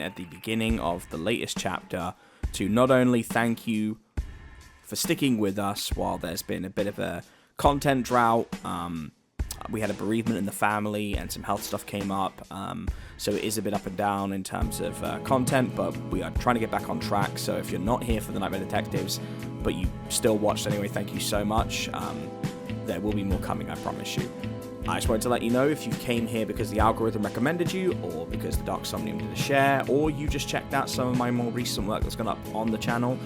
at the beginning of the latest chapter to not only thank you for sticking with us while there's been a bit of a content drought. We had a bereavement in the family and some health stuff came up. So it is a bit up and down in terms of content, but we are trying to get back on track. So if you're not here for the Nightmare Detectives, but you still watched anyway, thank you so much. There will be more coming, I promise you. I just wanted to let you know if you came here because the algorithm recommended you, or because the Dark Somnium did a share, or you just checked out some of my more recent work that's gone up on the channel,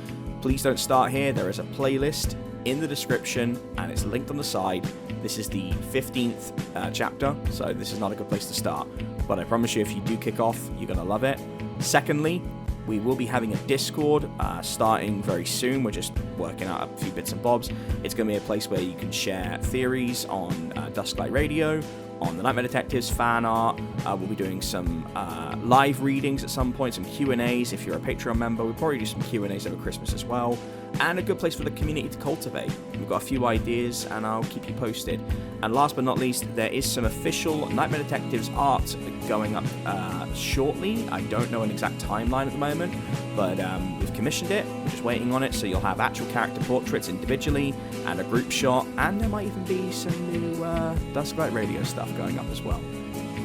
please don't start here. There is a playlist in the description, and it's linked on the side. This is the 15th chapter, so this is not a good place to start. But I promise you, if you do kick off, you're going to love it. Secondly, we will be having a Discord starting very soon. We're just working out a few bits and bobs. It's going to be a place where you can share theories on Dusklight Radio, on the Nightmare Detectives fan art. We'll be doing some live readings at some point, some Q&As. If you're a Patreon member, we'll probably do some Q&As over Christmas as well. And a good place for the community to cultivate. We've got a few ideas, and I'll keep you posted. And last but not least, there is some official Nightmare Detectives art going up shortly. I don't know an exact timeline at the moment, but we've commissioned it. We're just waiting on it, so you'll have actual character portraits individually and a group shot, and there might even be some new Dusklight Radio stuff going up as well.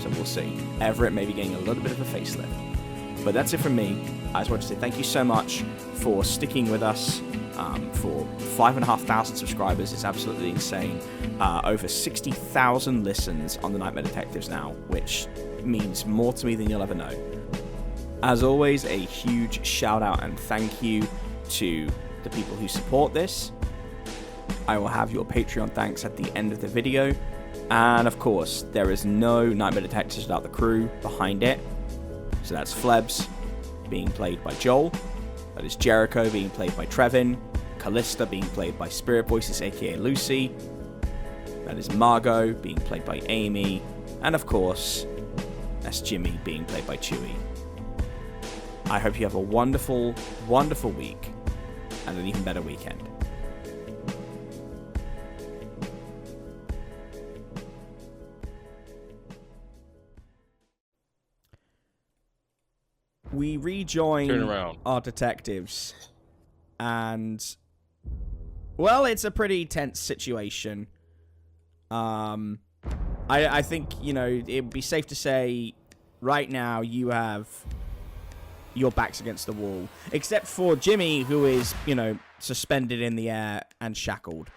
So we'll see. Everett may be getting a little bit of a facelift. But that's it from me. I just want to say thank you so much for sticking with us. For 5,500 subscribers. It's absolutely insane. Over 60,000 listens on the Nightmare Detectives now, which means more to me than you'll ever know. As always, a huge shout out and thank you to the people who support this. I will have your Patreon thanks at the end of the video. And of course, there is no Nightmare Detectives without the crew behind it. So that's Flebs, being played by Joel. That is Jericho, being played by Trevin. Callista, being played by SpiritVoices, aka Luce. That is Margot, being played by Amy. And of course, that's Jimmy, being played by Chewy. I hope you have a wonderful, wonderful week, and an even better weekend. We rejoin our detectives, and well, it's a pretty tense situation. I think, you know, it would be safe to say right now you have your backs against the wall, except for Jimmy, who is, you know, suspended in the air and shackled.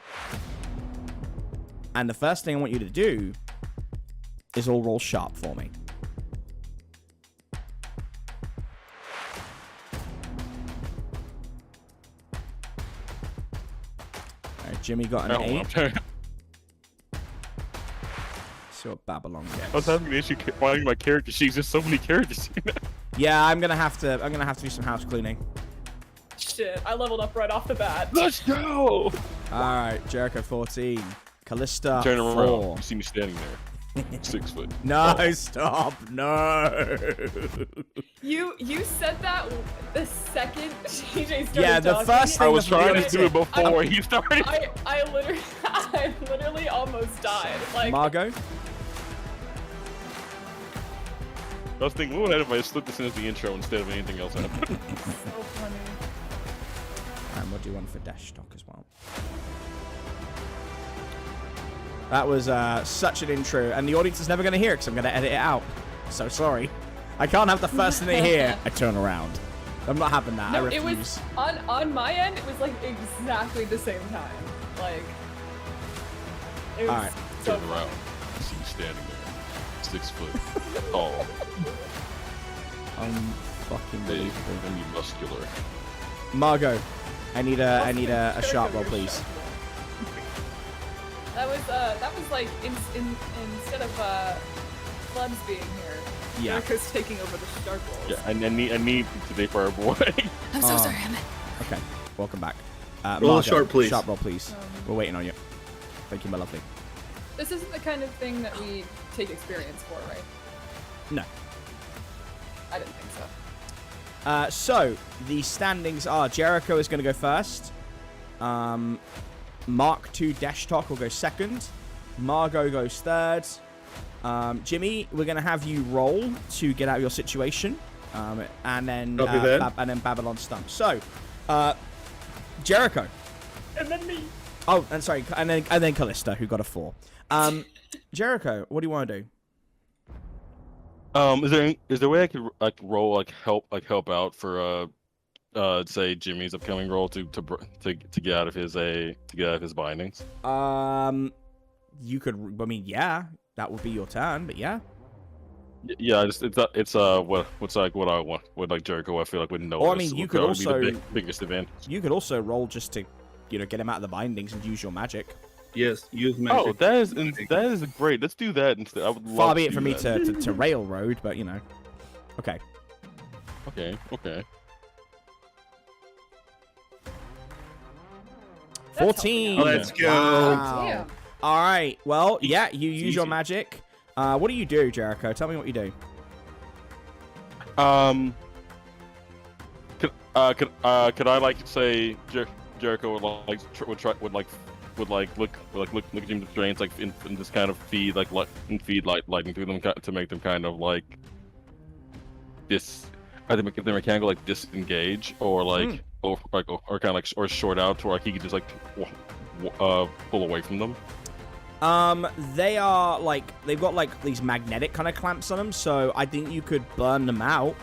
And the first thing I want you to do is all roll sharp for me. Jimmy got an 8. See what Babylon gets. I was having an issue finding my character sheets. There's so many characters. Yeah, I'm gonna have to do some house cleaning. Shit, I leveled up right off the bat. Let's go! Alright, Jericho 14. Callista Turn 4. around. You see me standing there. 6 foot. No, stop. No. You said that the second TJ started Yeah, the talking. first thing I was trying to do it before he started. I literally almost died. Like, Margot? I was thinking, what would happen if I slipped this in as the intro instead of anything else happening? so funny. And we'll do one for Dash Stock as well. That was such an intro, and the audience is never going to hear it because I'm going to edit it out. So sorry. I can't have the first thing they hear, I turn around. I'm not having that. No, I refuse. it was on my end. It was like exactly the same time. Like it was Alright. so Turn funny. around. I see you standing there. 6 foot. Tall. Fucking Big. And you muscular. Margot, I need a sharp roll, please. That was like instead of Flebs being here, Yeah. Jericho's taking over the sharp rolls. Yeah, and I need today for our boy. I'm so sorry, Emmett. Okay, welcome back. Roll Margot, sharp, please. Sharp roll, please. We're waiting on you. Thank you, my lovely. This isn't the kind of thing that we take experience for, right? No. I didn't think so. So, the standings are Jericho is going to go first. Mark 2 Dash Talk will go second. Margot goes third. Jimmy, we're going to have you roll to get out of your situation. And then Copy that. and then Babylon stump. So, Jericho. And then me. Oh, and sorry, and then Callista, who got a 4. Jericho, what do you want to do? Is there a way I could roll help out for say Jimmy's upcoming roll to get out of his bindings? You could. I mean, yeah, that would be your turn, but yeah. Yeah, it's what I want. What like Jericho, I feel like would know. Or I mean, you could also be the biggest advantage. You could also roll just to, get him out of the bindings and use your magic. Yes, use magic. Oh, that is great. Let's do that instead. I would love Far be to it for do me that. to railroad, but okay. Okay. 14. Let's go. Wow. Damn. All right. Well, yeah, you It's use your easy. magic. What do you do, Jericho? Tell me what you do. Could I like say Jericho would look at Jim's brains like and just kind of feed lightning through them to make them kind of like either make them mechanical like disengage or like or kind of like or short out to where he could just like pull away from them. They are they've got like these magnetic kind of clamps on them, so I think you could burn them out,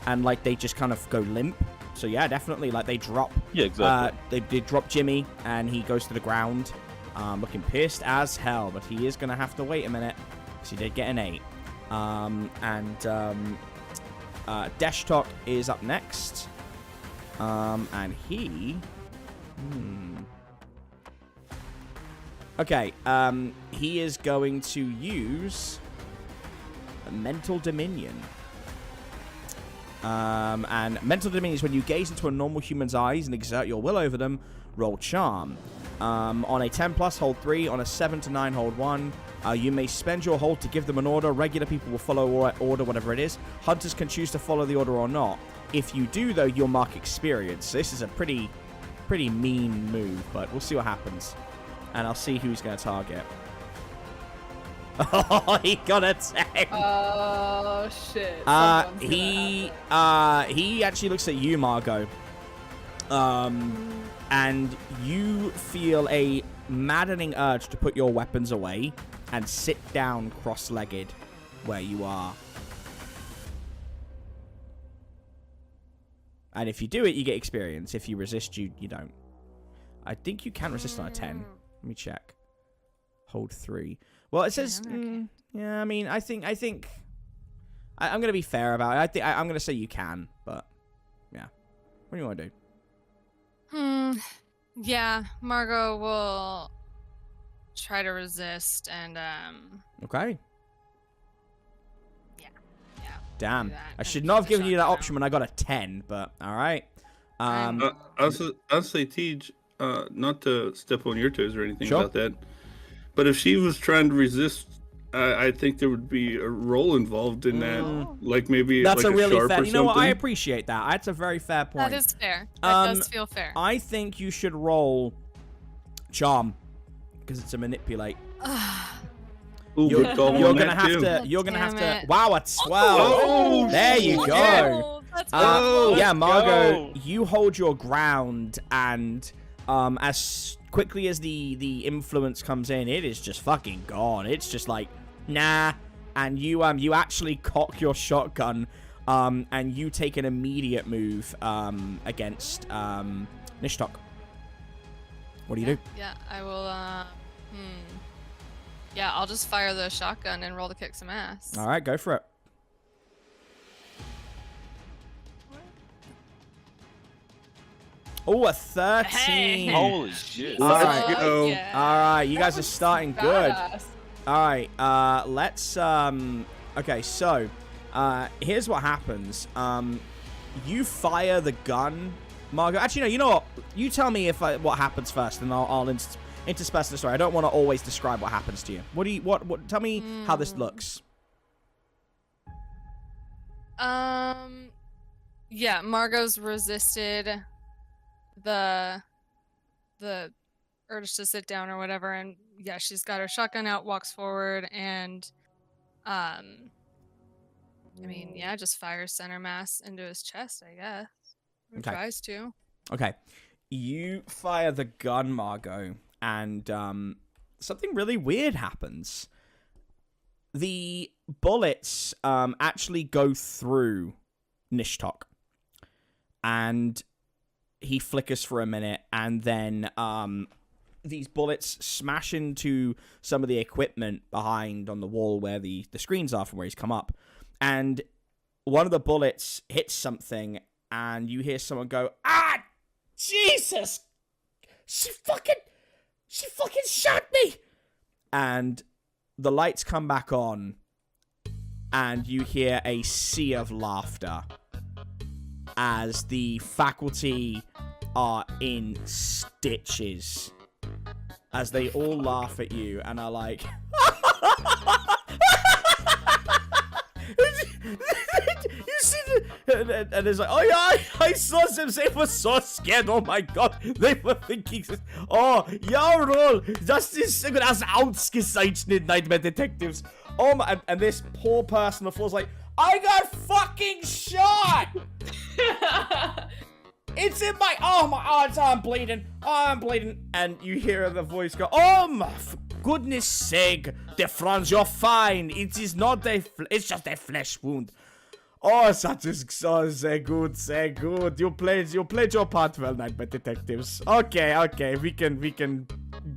and like they just kind of go limp. So yeah, definitely, like they drop. Yeah, exactly. They drop Jimmy, and he goes to the ground, looking pissed as hell. But he is gonna have to wait a minute, because he did get an 8. Deshtok is up next, and he. Okay, he is going to use Mental Dominion. And Mental Dominion is when you gaze into a normal human's eyes and exert your will over them, roll Charm. On a 10 plus, hold 3. On a 7 to 9, hold 1. You may spend your hold to give them an order. Regular people will follow order, whatever it is. Hunters can choose to follow the order or not. If you do, though, you'll mark experience. So this is a pretty mean move, but we'll see what happens. And I'll see who's going to target. Oh, he got a 10. Oh shit. Someone's He actually looks at you, Margot. And you feel a maddening urge to put your weapons away and sit down cross-legged where you are. And if you do it, you get experience. If you resist, you don't. I think you can resist on a 10. Let me check. Hold 3. Well, it says, yeah, I mean, I think I'm going to be fair about it. I'm going to say you can, but yeah. What do you want to do? Yeah, Margot will try to resist and, Okay. Yeah. Damn. do that. I should And not have keep the given you that shotgun option when I got a 10, but all right. I'll say, Tej, not to step on your toes or anything Sure. about that, but if she was trying to resist, I think there would be a role involved in that, like maybe That's like a really sharp fair. or You know what? I something. appreciate that. That's a very fair point. That is fair. That does feel fair. I think you should roll Charm because it's a manipulate. Ooh, You're good call gonna on that, have too. to. You're gonna have Damn to. it. Wow, a 12. Oh, there you go. Oh, that's Oh, Yeah, let's Margot, go. you hold your ground, and as quickly as the influence comes in, it is just fucking gone. It's just like, nah. And you actually cock your shotgun, and you take an immediate move against Nishtok. What do you do? Yeah, I will, Yeah, I'll just fire the shotgun and roll to kick some ass. All right, go for it. Oh, a 13. Holy shit! All right. Let's go. Yeah. All right, you guys are starting good. Badass. All right, let's okay, so here's what happens. You fire the gun, Margot. Actually, no, you know what? You tell me what happens first, and I'll intersperse the story. I don't want to always describe what happens to you. What tell me how this looks. Yeah, Margot's resisted the urge to sit down or whatever, and yeah, she's got her shotgun out, walks forward, and I mean, yeah, just fire center mass into his chest, I guess. Or Okay. tries to. Okay. You fire the gun, Margot, and something really weird happens. The bullets actually go through Nishtok. And he flickers for a minute, and then these bullets smash into some of the equipment behind on the wall where the screens are from where he's come up. And one of the bullets hits something, and you hear someone go, "Ah, Jesus! She fucking shot me!" And the lights come back on, and you hear a sea of laughter as the faculty are in stitches, as they all laugh at you and are like, you see and it's like, oh yeah, I saw them, they were so scared, oh my god, they were thinking, oh, ja roll, das ist das ausgezeichnet, Nightmare Detectives. Oh my, and this poor person on the floor is like, I got fucking shot! It's in my, I'm bleeding, and you hear the voice go, oh my goodness sake, the Franz, you're fine, it is not it's just a flesh wound. Oh, that is so good, you played your part well, Nightmare Detectives. Okay, we can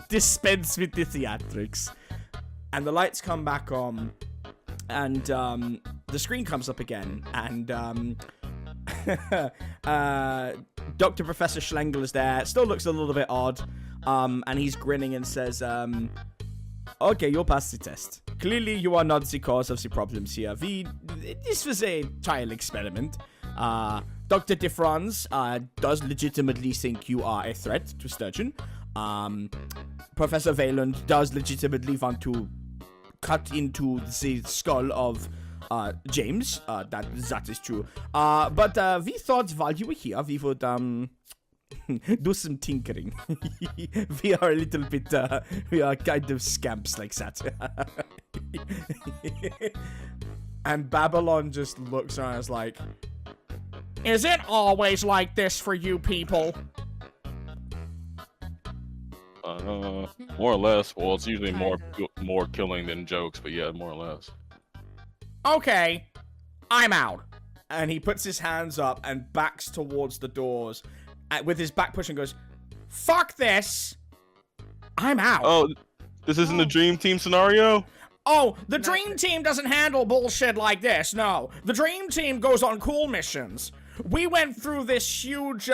dispense with the theatrics. And the lights come back on, and the screen comes up again, and Dr. Professor Schlengel is there. Still looks a little bit odd, and he's grinning and says, okay, you passed the test. Clearly, you are not the cause of the problems here. This was a trial experiment. Dr. DeFranz does legitimately think you are a threat to Sturgeon. Professor Wayland does legitimately want to cut into the skull of James. That is true. But we thought while you were here, we would do some tinkering. We are a little bit, we are kind of scamps like that. And Babylon just looks around and is like, is it always like this for you people? More or less. Well, it's usually more killing than jokes, but yeah, more or less. Okay, I'm out. And he puts his hands up and backs towards the doors with his back push and goes, fuck this. I'm out. Oh, this isn't the Dream Team scenario? Oh, the Dream Team doesn't handle bullshit like this, no. The Dream Team goes on cool missions. We went through this huge,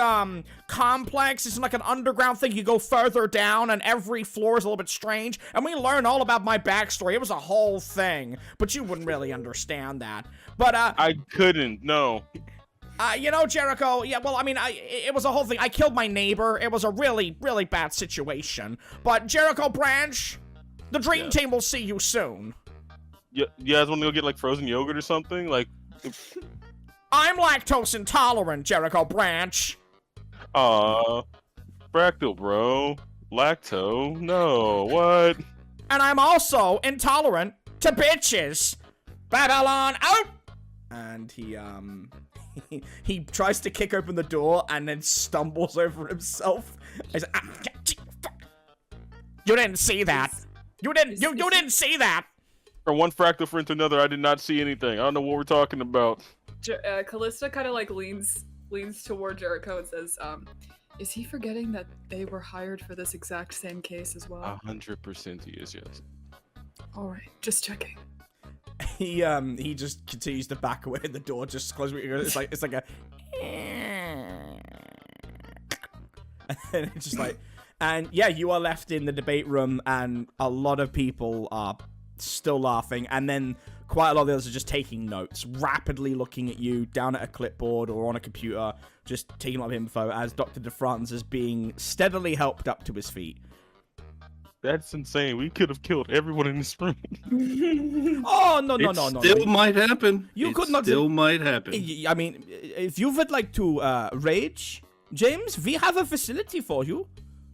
complex. It's like an underground thing. You go further down, and every floor is a little bit strange. And we learn all about my backstory. It was a whole thing. But you wouldn't really understand that. But, I couldn't, no. You know, Jericho, yeah, well, I mean, it was a whole thing. I killed my neighbor. It was a really, really bad situation. But, Jericho Branch, the Dream Team will see you soon. You guys want to go get, like, frozen yogurt or something? Like... I'm lactose intolerant, Jericho Branch. Fractal, bro. Lacto? No, what? And I'm also intolerant to bitches. Babylon out! And he tries to kick open the door and then stumbles over himself. He's like, you didn't see that. You didn't see that. From one fractal friend to another, I did not see anything. I don't know what we're talking about. Callista kind of like leans toward Jericho and says, is he forgetting that they were hired for this exact same case as well? 100% he is, yes. Alright, just checking. He just continues to back away at the door, just close it's like a and it's just like, and yeah, you are left in the debate room, and a lot of people are still laughing, and then quite a lot of the others are just taking notes, rapidly looking at you down at a clipboard or on a computer, just taking a lot of info as Dr. DeFranz is being steadily helped up to his feet. That's insane. We could have killed everyone in this room. Oh, no. Still might happen. You could not. Still might happen. I mean, if you would like to rage, James, we have a facility for you.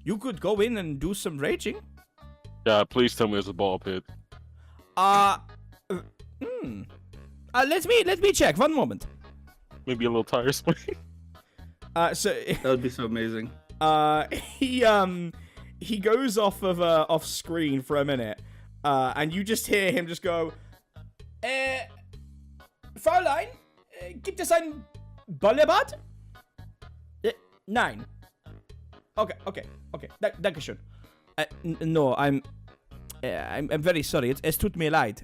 You could go in and do some raging. Yeah, please tell me there's a ball pit. Let me check. One moment. Maybe a little tire swing. So That would be so amazing. he goes off screen for a minute, and you just hear him just go, Fräulein, gibt es ein Bällebad? Nein. Okay. Dankeschön. No, I'm very sorry. Es tut mir leid,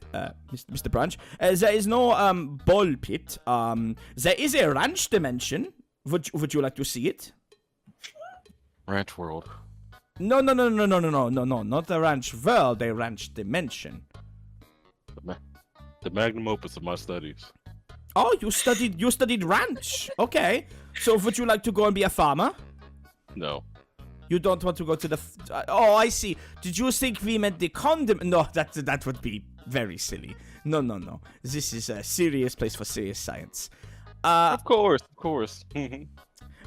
Mr. Branch. There is no ball pit. There is a ranch dimension. Would you like to see it? Ranch World. No, not the ranch world, a ranch dimension. The magnum opus of my studies. Oh, you studied ranch. Okay. So would you like to go and be a farmer? No. You don't want to go to the... oh, I see. Did you think we meant the condom? No, that would be very silly. No. This is a serious place for serious science. Of course.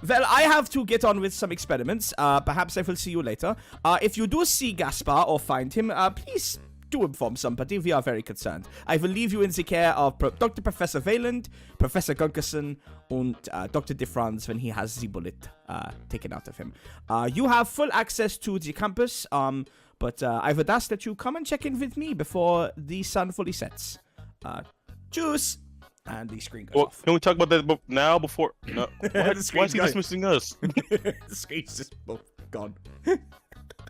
Well, I have to get on with some experiments. Perhaps I will see you later. If you do see Gaspar or find him, please do inform somebody. We are very concerned. I will leave you in the care of Dr. Professor Wayland, Professor Gunkerson, and Dr. DeFranz when he has the bullet taken out of him. You have full access to the campus, but I would ask that you come and check in with me before the sun fully sets. Tschüss! And the screen goes off. Can we talk about that now before? No. Why is he dismissing us? The screen's just gone.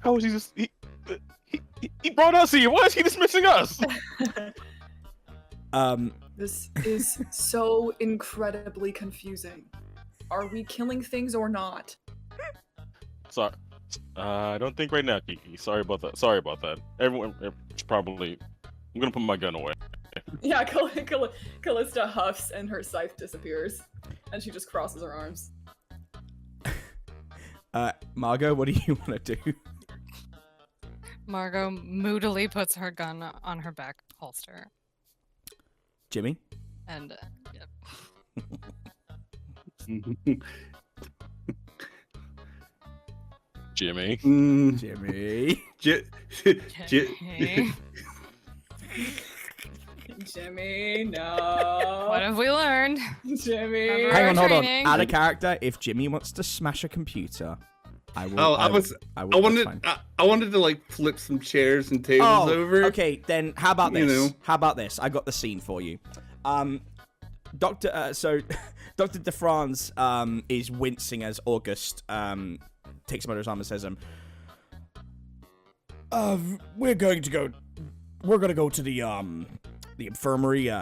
How is he just... He brought us here. Why is he dismissing us? This is so incredibly confusing. Are we killing things or not? Sorry. I don't think right now, Kiki. Sorry about that. Everyone probably... I'm gonna put my gun away. Yeah, Callista huffs and her scythe disappears. And she just crosses her arms. Margot, what do you want to do? Margot moodily puts her gun on her back holster. Jimmy? And, yep. Jimmy. Jimmy. Jimmy, no. What have we learned? Jimmy. Remember Hang our on, hold on. training? Out of character, if Jimmy wants to smash a computer, I will. I wanted to like flip some chairs and tables over. Okay, then how about this? You know. How about this? I got the scene for you. Dr. DeFranz is wincing as August takes him under his arm and says, we're gonna go to the infirmary.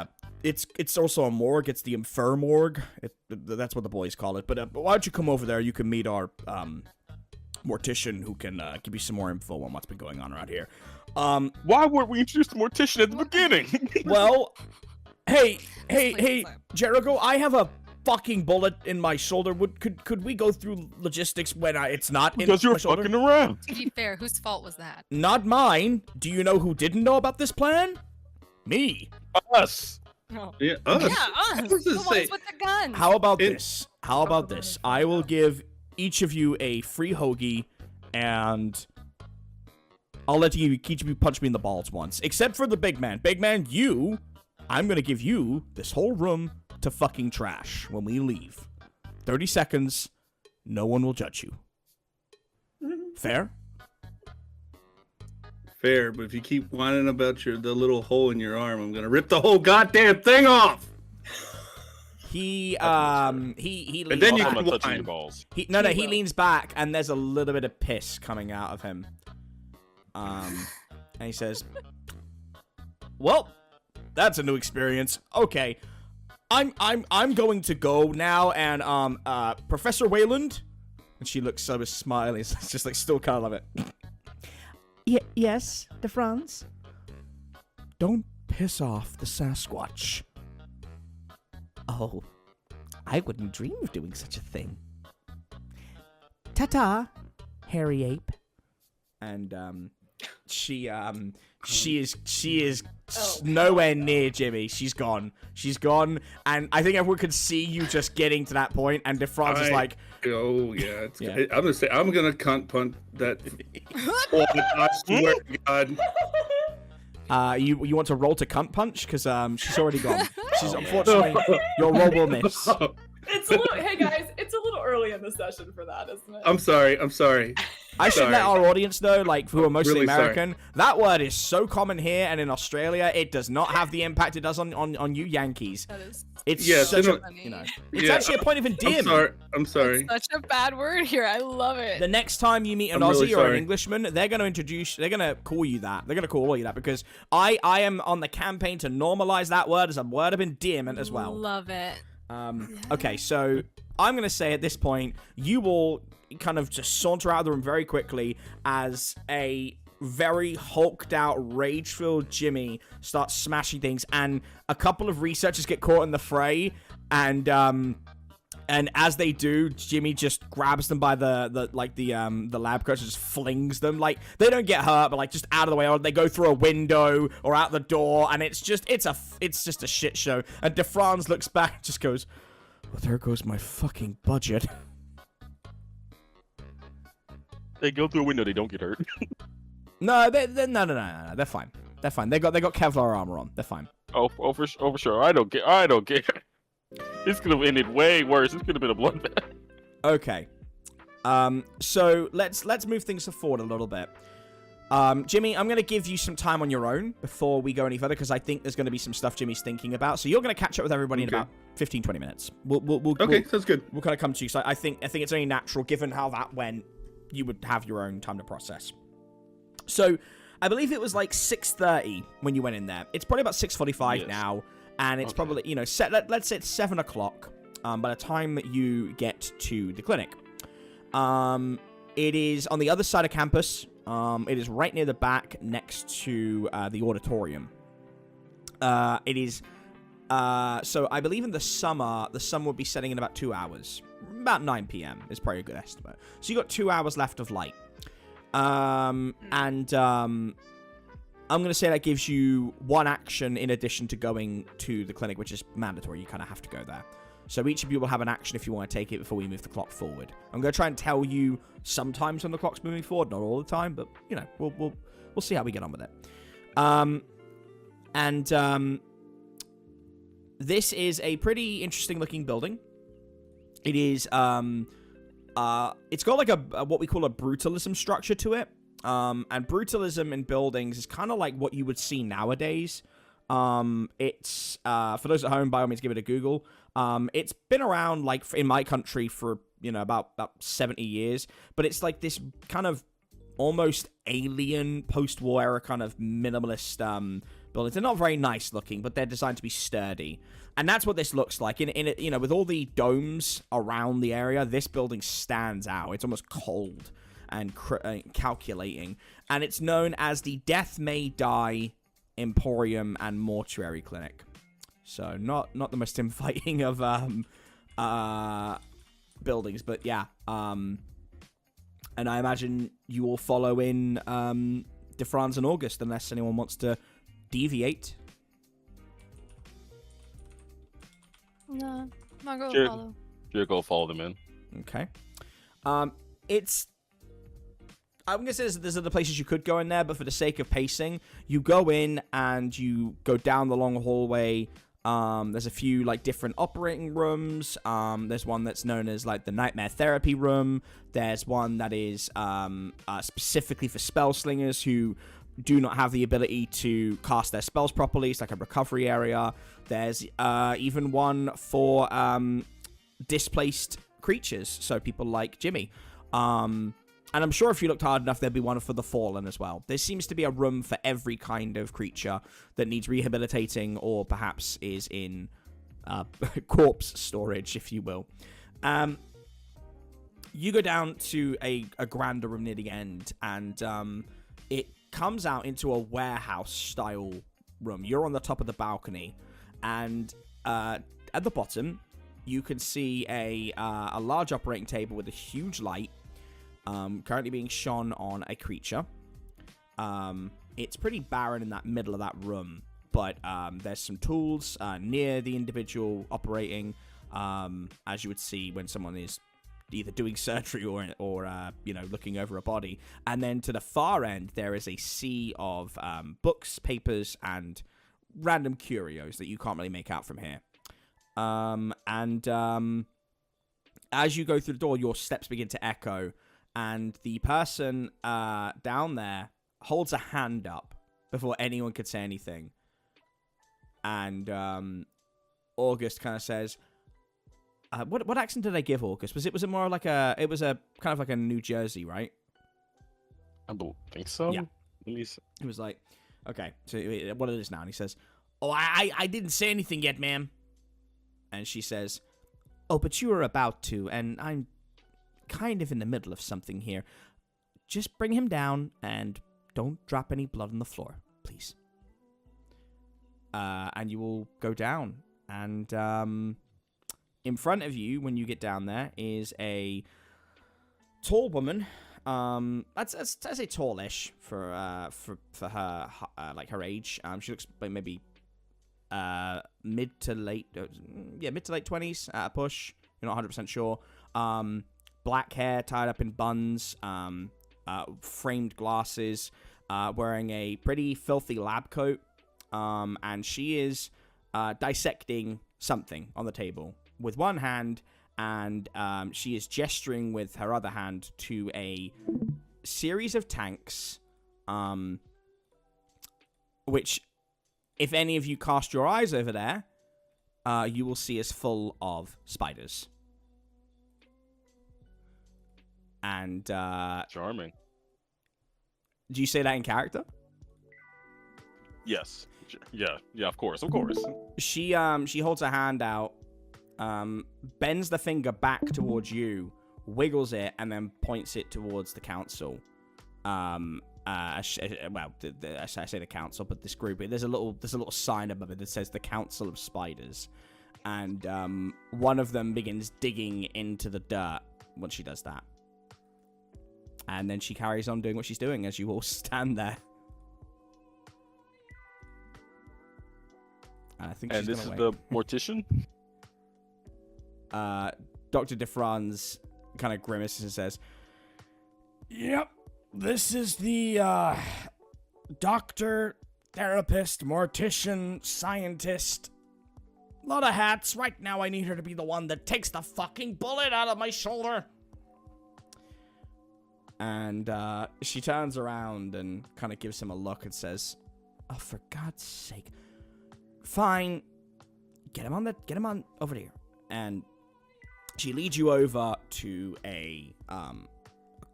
It's also a morgue. It's the infirmorgue. That's what the boys call it. But why don't you come over there? You can meet our mortician who can give you some more info on what's been going on around here. Why weren't we introduced to mortician at the beginning? Well, hey, Please. Jericho, I have a fucking bullet in my shoulder. Could we go through logistics when it's not Because in you're my shoulder? fucking around. To be fair, whose fault was that? Not mine. Do you know who didn't know about this plan? Me. Us. No. Yeah, us. Yeah, us. I was The gonna ones say, with the guns. How about this? I will give each of you a free hoagie, and I'll let you each punch me in the balls once. Except for the big man. Big man, I'm gonna give you this whole room to fucking trash when we leave. 30 seconds. No one will judge you. Fair? fair, but if you keep whining about the little hole in your arm, I'm gonna rip the whole goddamn thing off. He And leans then you back. I'm can not touching whine. your balls. He leans back, and there's a little bit of piss coming out of him. And he says, "Well, that's a new experience. Okay, I'm going to go now, and Professor Wayland." And she looks so smiling. It's just like still kind of love it. Yes, DeFranz. Don't piss off the Sasquatch. Oh, I wouldn't dream of doing such a thing. Ta-ta, hairy ape. And she is nowhere near Jimmy. She's gone. And I think everyone could see you just getting to that point. And DeFranz is like, oh yeah, Yeah. I'm gonna cunt punt that. I swear to God. You want to roll to cunt punch? Because she's already gone. She's unfortunately, your roll will miss. It's a little. Hey guys, it's a little early in the session for that, isn't it? I'm sorry. I should let our audience know, like, who are mostly really American, that word is so common here, and in Australia, it does not have the impact it does on you Yankees. That is It's such a, funny. it's actually a point of endearment. I'm sorry. Such a bad word here. I love it. The next time you meet an I'm Aussie really or an sorry. Englishman, they're going to call you that. They're going to call you that because I am on the campaign to normalize that word as a word of endearment as well. Love it. Okay, so I'm going to say at this point, you will kind of just saunter out of the room very quickly as a very hulked out, rage-filled Jimmy starts smashing things, and a couple of researchers get caught in the fray, and as they do, Jimmy just grabs them by the lab coat and just flings them. Like, they don't get hurt, but like just out of the way, or they go through a window or out the door, and it's just a shit show. And DeFranz looks back and just goes, well, there goes my fucking budget. They go through a window, they don't get hurt. No, no, they're fine. They're fine. They got Kevlar armor on. They're fine. Oh, for sure. I don't care. This could have ended way worse. This could have been a bloodbath. Okay. So let's move things forward a little bit. Jimmy, I'm going to give you some time on your own before we go any further, because I think there's going to be some stuff Jimmy's thinking about. So you're going to catch up with everybody in about 15-20 minutes. Sounds good. We'll kind of come to you. So I think it's only natural, given how that went, you would have your own time to process. So I believe it was like 6:30 when you went in there. It's probably about 6:45 now, and it's probably, let's say it's 7 o'clock by the time that you get to the clinic. It is on the other side of campus. It is right near the back next to the auditorium. It is, so I believe in the summer would be setting in about 2 hours. About 9 p.m. is probably a good estimate. So you got 2 hours left of light. I'm going to say that gives you one action in addition to going to the clinic, which is mandatory. You kind of have to go there. So each of you will have an action if you want to take it before we move the clock forward. I'm going to try and tell you sometimes when the clock's moving forward, not all the time, but we'll see how we get on with it. This is a pretty interesting looking building. It is it's got like a what we call a brutalism structure to it. And brutalism in buildings is kind of like what you would see nowadays. It's for those at home, by all means, give it a Google. It's been around like in my country for about 70 years, but it's like this kind of almost alien post-war era kind of minimalist buildings. They're not very nice looking, but they're designed to be sturdy, and that's what this looks like. In it, with all the domes around the area, this building stands out. It's almost cold and calculating, and it's known as the Death May Die Emporium and Mortuary Clinic. So not the most inviting of buildings, but yeah. And I imagine you will follow in DeFranz and August, unless anyone wants to deviate. No, Margot will follow. Jericho will follow them in. Okay. I'm going to say there's other places you could go in there, but for the sake of pacing, you go in and you go down the long hallway. There's a few like different operating rooms. There's one that's known as like the nightmare therapy room. There's one that is specifically for spell slingers who do not have the ability to cast their spells properly. It's like a recovery area. There's even one for displaced creatures, so people like Jimmy. And I'm sure if you looked hard enough, there'd be one for the fallen as well. There seems to be a room for every kind of creature that needs rehabilitating or perhaps is in corpse storage, if you will. You go down to a grander room near the end, and it comes out into a warehouse-style room. You're on the top of the balcony, and at the bottom, you can see a large operating table with a huge light. Currently being shone on a creature. It's pretty barren in that middle of that room, but there's some tools near the individual operating, as you would see when someone is either doing surgery or looking over a body. And then to the far end, there is a sea of books, papers, and random curios that you can't really make out from here. As you go through the door, your steps begin to echo, and the person down there holds a hand up before anyone could say anything. And August kind of says, "What accent did I give August? Was it more like it was a kind of like a New Jersey, right?" I don't think so. Yeah. Let me see. He was like, "Okay, so what it is now?" And he says, "Oh, I didn't say anything yet, ma'am." And she says, "Oh, but you were about to, and I'm kind of in the middle of something here. Just bring him down and don't drop any blood on the floor, please." And you will go down. And in front of you, when you get down there, is a tall woman. I'd say tallish for her like her age. She looks like maybe mid to late 20s at a push. You're not 100% sure. Black hair tied up in buns, framed glasses, wearing a pretty filthy lab coat, and she is dissecting something on the table with one hand, and she is gesturing with her other hand to a series of tanks, which, if any of you cast your eyes over there, you will see is full of spiders. And Charming. do you say that in character? Yes. Yeah, of course. She holds her hand out, bends the finger back towards you, wiggles it, and then points it towards the council. I say the council, but this group. There's a little sign above it that says the Council of Spiders, and one of them begins digging into the dirt once she does that, and then she carries on doing what she's doing as you all stand there. And I think. And she's this is wait. the mortician. Dr. DeFranz kind of grimaces and says, "Yep, this is the doctor, therapist, mortician, scientist. A lot of hats. Right now I need her to be the one that takes the fucking bullet out of my shoulder." And she turns around and kind of gives him a look and says, "Oh, for God's sake. Fine. Get him on over here." And she leads you over to a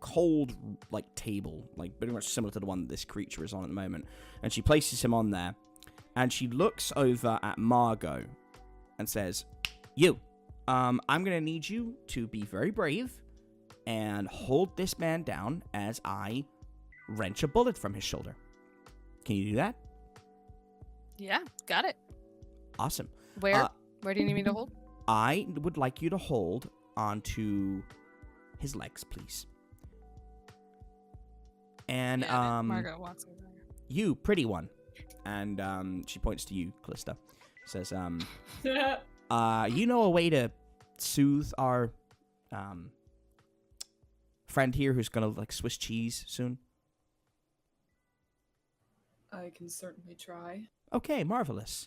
cold, like, table, like, pretty much similar to the one that this creature is on at the moment. And she places him on there, and she looks over at Margot and says, "You, I'm gonna need you to be very brave and hold this man down as I wrench a bullet from his shoulder. Can you do that?" Yeah, got it. Awesome. Where do you need me to hold? I would like you to hold onto his legs, please. And Margot walks over. you, pretty one, and she points to you, Callista. Says, you know a way to soothe our friend here who's gonna like Swiss cheese soon? I can certainly try. Okay, marvelous.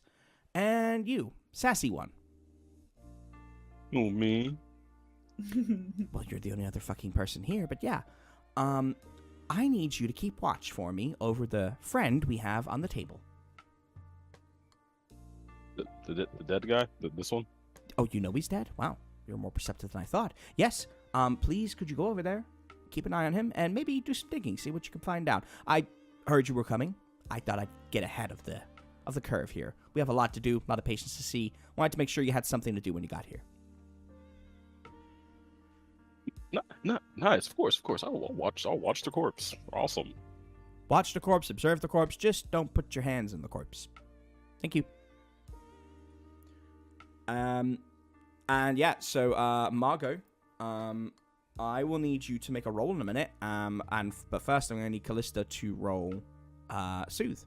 And you, sassy one. Oh, me? Well, you're the only other fucking person here, but yeah. I need you to keep watch for me over the friend we have on the table. The dead guy? This one? Oh, you know he's dead? Wow, you're more perceptive than I thought. Yes, please, could you go over there, keep an eye on him, and maybe do some digging, see what you can find out. I heard you were coming. I thought I'd get ahead of the curve here. We have a lot to do, a lot of patients to see. Wanted to make sure you had something to do when you got here. No, nice. Of course. I'll watch the corpse. Awesome. Watch the corpse, observe the corpse, just don't put your hands in the corpse. Thank you. And yeah, so Margot, I will need you to make a roll in a minute. But first I'm gonna need Callista to roll soothe.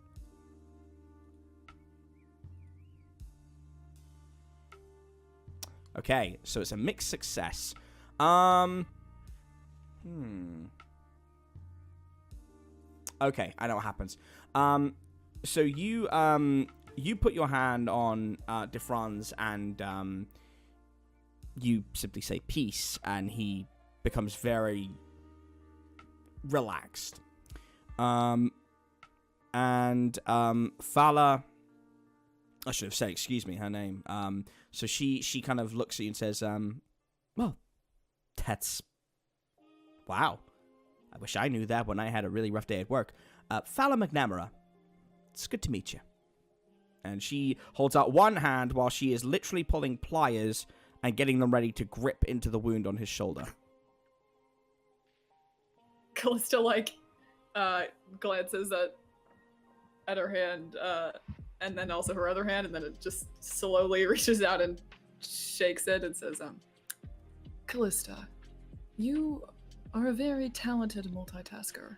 Okay, so it's a mixed success. Okay, I know what happens. So you put your hand on Defran's and you simply say peace, and he becomes very relaxed. And Fala, I should have said, excuse me, her name. So she kind of looks at you and says, well, that's, wow. I wish I knew that when I had a really rough day at work. Fala McNamara, it's good to meet you. And she holds out one hand while she is literally pulling pliers and getting them ready to grip into the wound on his shoulder. Callista, like, glances at her hand, and then also her other hand, and then it just slowly reaches out and shakes it and says, Callista, you are a very talented multitasker.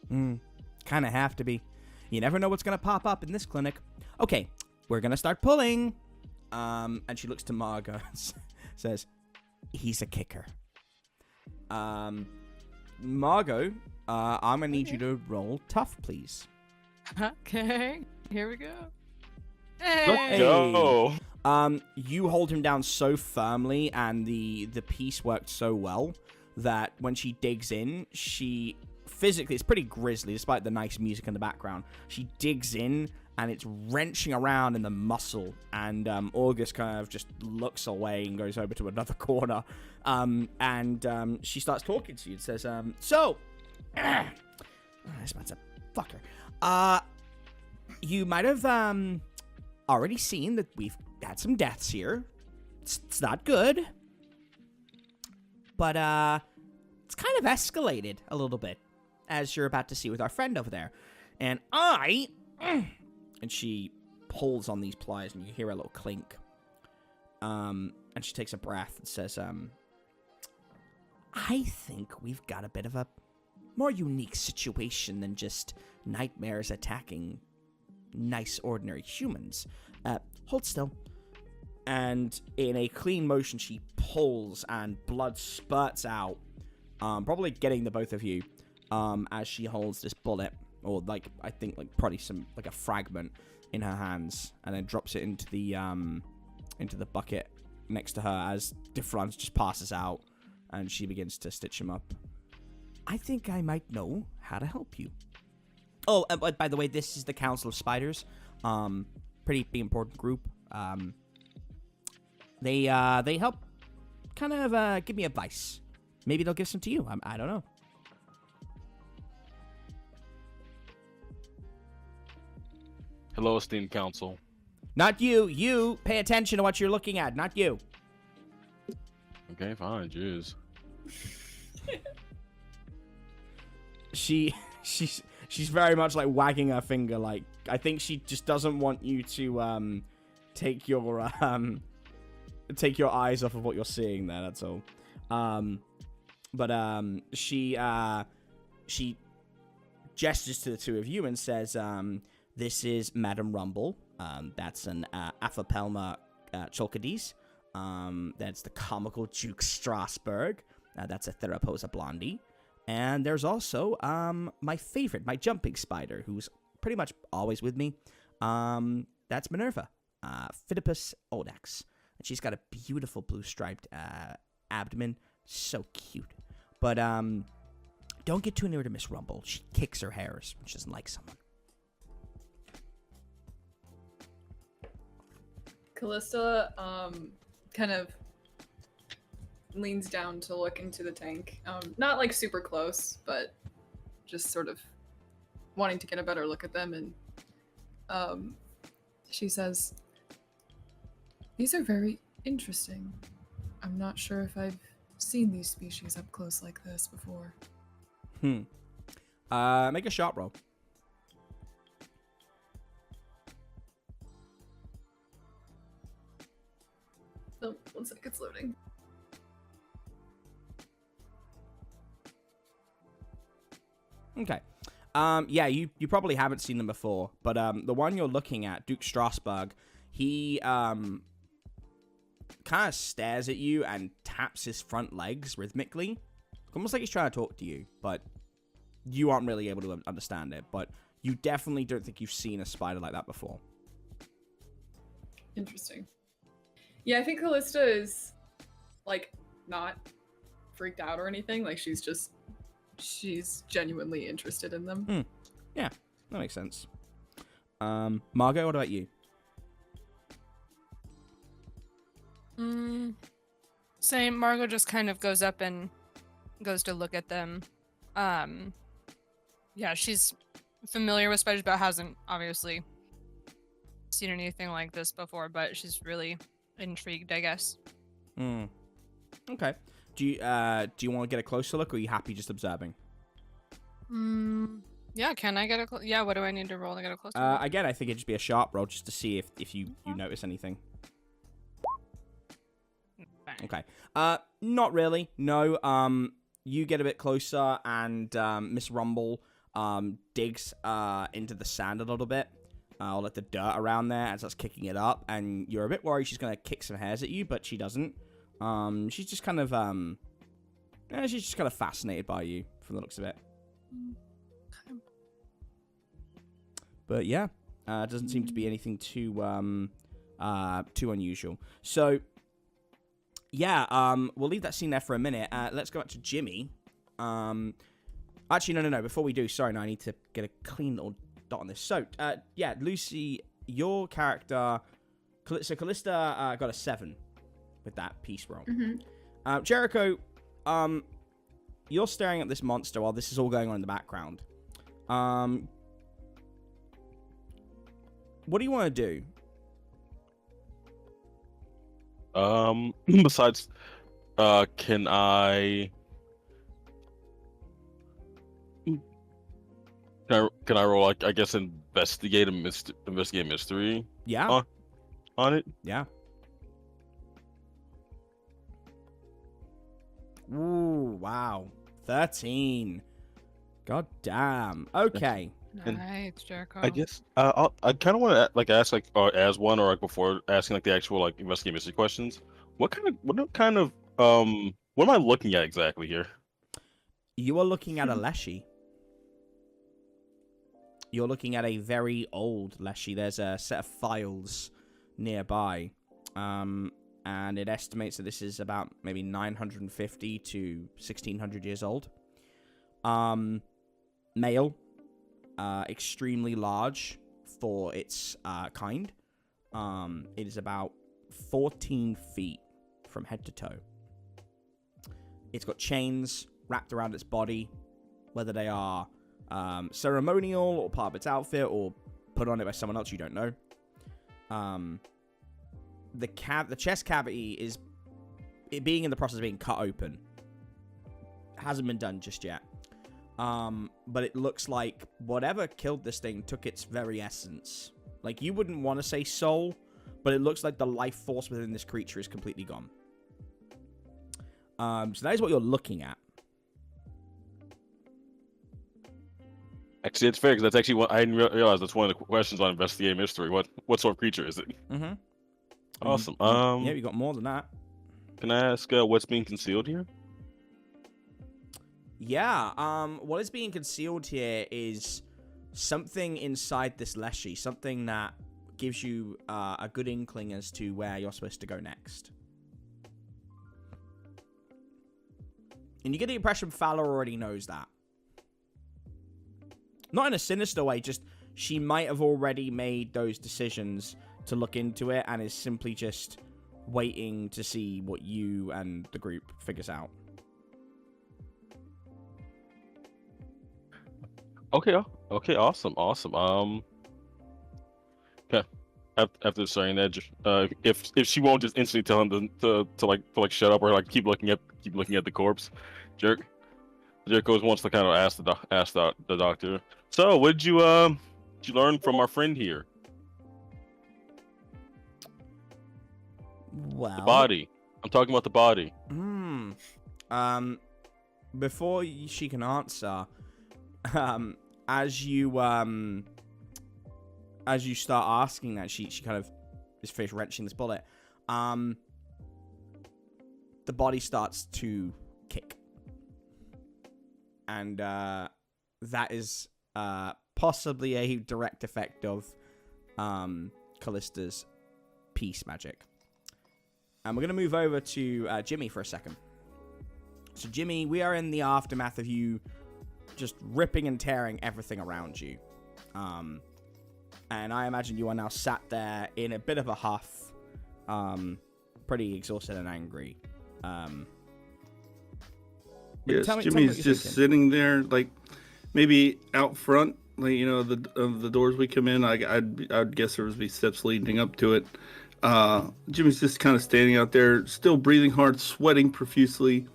Kind of have to be. You never know what's going to pop up in this clinic. Okay, we're going to start pulling. And she looks to Margot and says, he's a kicker. Margot, I'm going to need you to roll tough, please. Okay, here we go. Let's go. You hold him down so firmly, and the piece worked so well that when she digs in, she physically, it's pretty grisly despite the nice music in the background. She digs in and it's wrenching around in the muscle, and August kind of just looks away and goes over to another corner, and she starts talking to you and says, so this man's a fucker. You might have already seen that we've had some deaths here. It's not good, but it's kind of escalated a little bit, as you're about to see with our friend over there. And and she pulls on these pliers, and you hear a little clink. And she takes a breath and says, I think we've got a bit of a more unique situation than just nightmares attacking nice, ordinary humans. Hold still. And in a clean motion, she pulls, and blood spurts out, probably getting the both of you, as she holds this bullet, or like, I think like probably some, like a fragment in her hands, and then drops it into the bucket next to her as Defran's just passes out, and she begins to stitch him up. I think I might know how to help you. Oh, by the way, this is the Council of Spiders. Pretty important group. They help kind of give me advice. Maybe they'll give some to you. I don't know. Hello, esteemed council. Not you. You pay attention to what you're looking at. Not you. Okay, fine. Jeez. She's very much like wagging her finger. Like, I think she just doesn't want you to take your eyes off of what you're seeing there. That's all. But she gestures to the two of you and says, this is Madame Rumble. That's an Aphapelma Chalkades. That's the comical Duke Strasbourg. That's a Theraposa Blondie. And there's also my favorite, my jumping spider, who's pretty much always with me. That's Minerva, Phidippus Odax. And she's got a beautiful blue striped abdomen. So cute. But don't get too near to Miss Rumble. She kicks her hairs when she doesn't like someone. Callista kind of leans down to look into the tank. Not like super close, but just sort of wanting to get a better look at them. And she says, these are very interesting. I'm not sure if I've seen these species up close like this before. Make a shot roll. Oh, 1 sec, it's loading. Okay. Yeah, you probably haven't seen them before, but the one you're looking at, Duke Strasbourg, he kind of stares at you and taps his front legs rhythmically. Almost like he's trying to talk to you, but you aren't really able to understand it. But you definitely don't think you've seen a spider like that before. Interesting. Yeah, I think Callista is, like, not freaked out or anything. Like, she's genuinely interested in them. Yeah, that makes sense. Margot, what about you? Same. Margot just kind of goes up and goes to look at them. Yeah, she's familiar with spiders, but hasn't obviously seen anything like this before. But she's really intrigued, I guess. Okay. Do you want to get a closer look, or are you happy just observing? Yeah. Can I get a? Yeah. What do I need to roll to get a closer look? Again, I think it'd just be a sharp roll just to see if you notice anything. Okay. Not really. No. You get a bit closer, and Miss Rumble digs into the sand a little bit, or like the dirt around there, and starts kicking it up. And you're a bit worried she's gonna kick some hairs at you, but she doesn't. She's just kind of she's just kind of fascinated by you from the looks of it. But yeah, it doesn't seem to be anything too unusual. So. Yeah, we'll leave that scene there for a minute. Let's go back to Jimmy. Actually, no. Before we do, sorry, no, I need to get a clean little dot on this. So, yeah, Lucy, your character, so Callista got a 7 with that peace roll. Jericho, you're staring at this monster while this is all going on in the background. What do you want to do? Besides, can I roll, like, I guess, investigate mystery? Yeah. On it? Yeah. Ooh, wow. 13. God damn. Okay. Nice, Jericho. I guess I kind of want to ask as one, or like before asking like the actual like investigate mystery questions. What am I looking at exactly here? You are looking at a leshy. You're looking at a very old leshy. There's a set of files nearby, and it estimates that this is about maybe 950 to 1600 years old. Male. Extremely large for its kind. It is about 14 feet from head to toe. It's got chains wrapped around its body, whether they are ceremonial or part of its outfit or put on it by someone else, you don't know. The chest cavity is it being in the process of being cut open. Hasn't been done just yet. But it looks like whatever killed this thing took its very essence. Like, you wouldn't want to say soul, but it looks like the life force within this creature is completely gone. So that is what you're looking at. Actually, it's fair, because that's actually what I didn't realize. That's one of the questions on investigate mystery. What sort of creature is it? Mm-hmm. Awesome. Yeah, you got more than that. Can I ask what's being concealed here? Yeah, what is being concealed here is something inside this leshy, something that gives you a good inkling as to where you're supposed to go next. And you get the impression Fowler already knows that. Not in a sinister way, just she might have already made those decisions to look into it and is simply just waiting to see what you and the group figures out. Okay, awesome. Okay. After saying that, if she won't just instantly tell him to shut up or like keep looking at the corpse, Jericho wants to kind of ask the doctor. So, what did you learn from our friend here? Well, The body. I'm talking about the body. Before she can answer, as you start asking that, she kind of is fish wrenching this bullet. the body starts to kick. And that is possibly a direct effect of Callista's peace magic. And we're going to move over to Jimmy for a second. So, Jimmy, we are in the aftermath of you just ripping and tearing everything around you. And I imagine you are now sat there in a bit of a huff, pretty exhausted and angry. Yes, tell me Jimmy's what just you're thinking. sitting there, like maybe out front, like of the doors we come in. I'd guess there would be steps leading up to it. Jimmy's just kind of standing out there, still breathing hard, sweating profusely.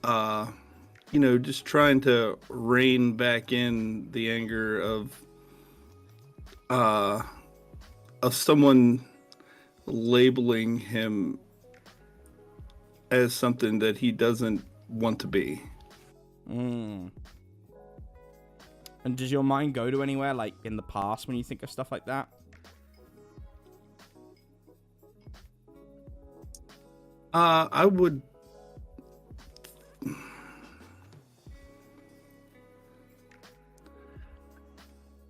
Just trying to rein back in the anger of someone labeling him as something that he doesn't want to be. And does your mind go to anywhere, like in the past, when you think of stuff like that? I would.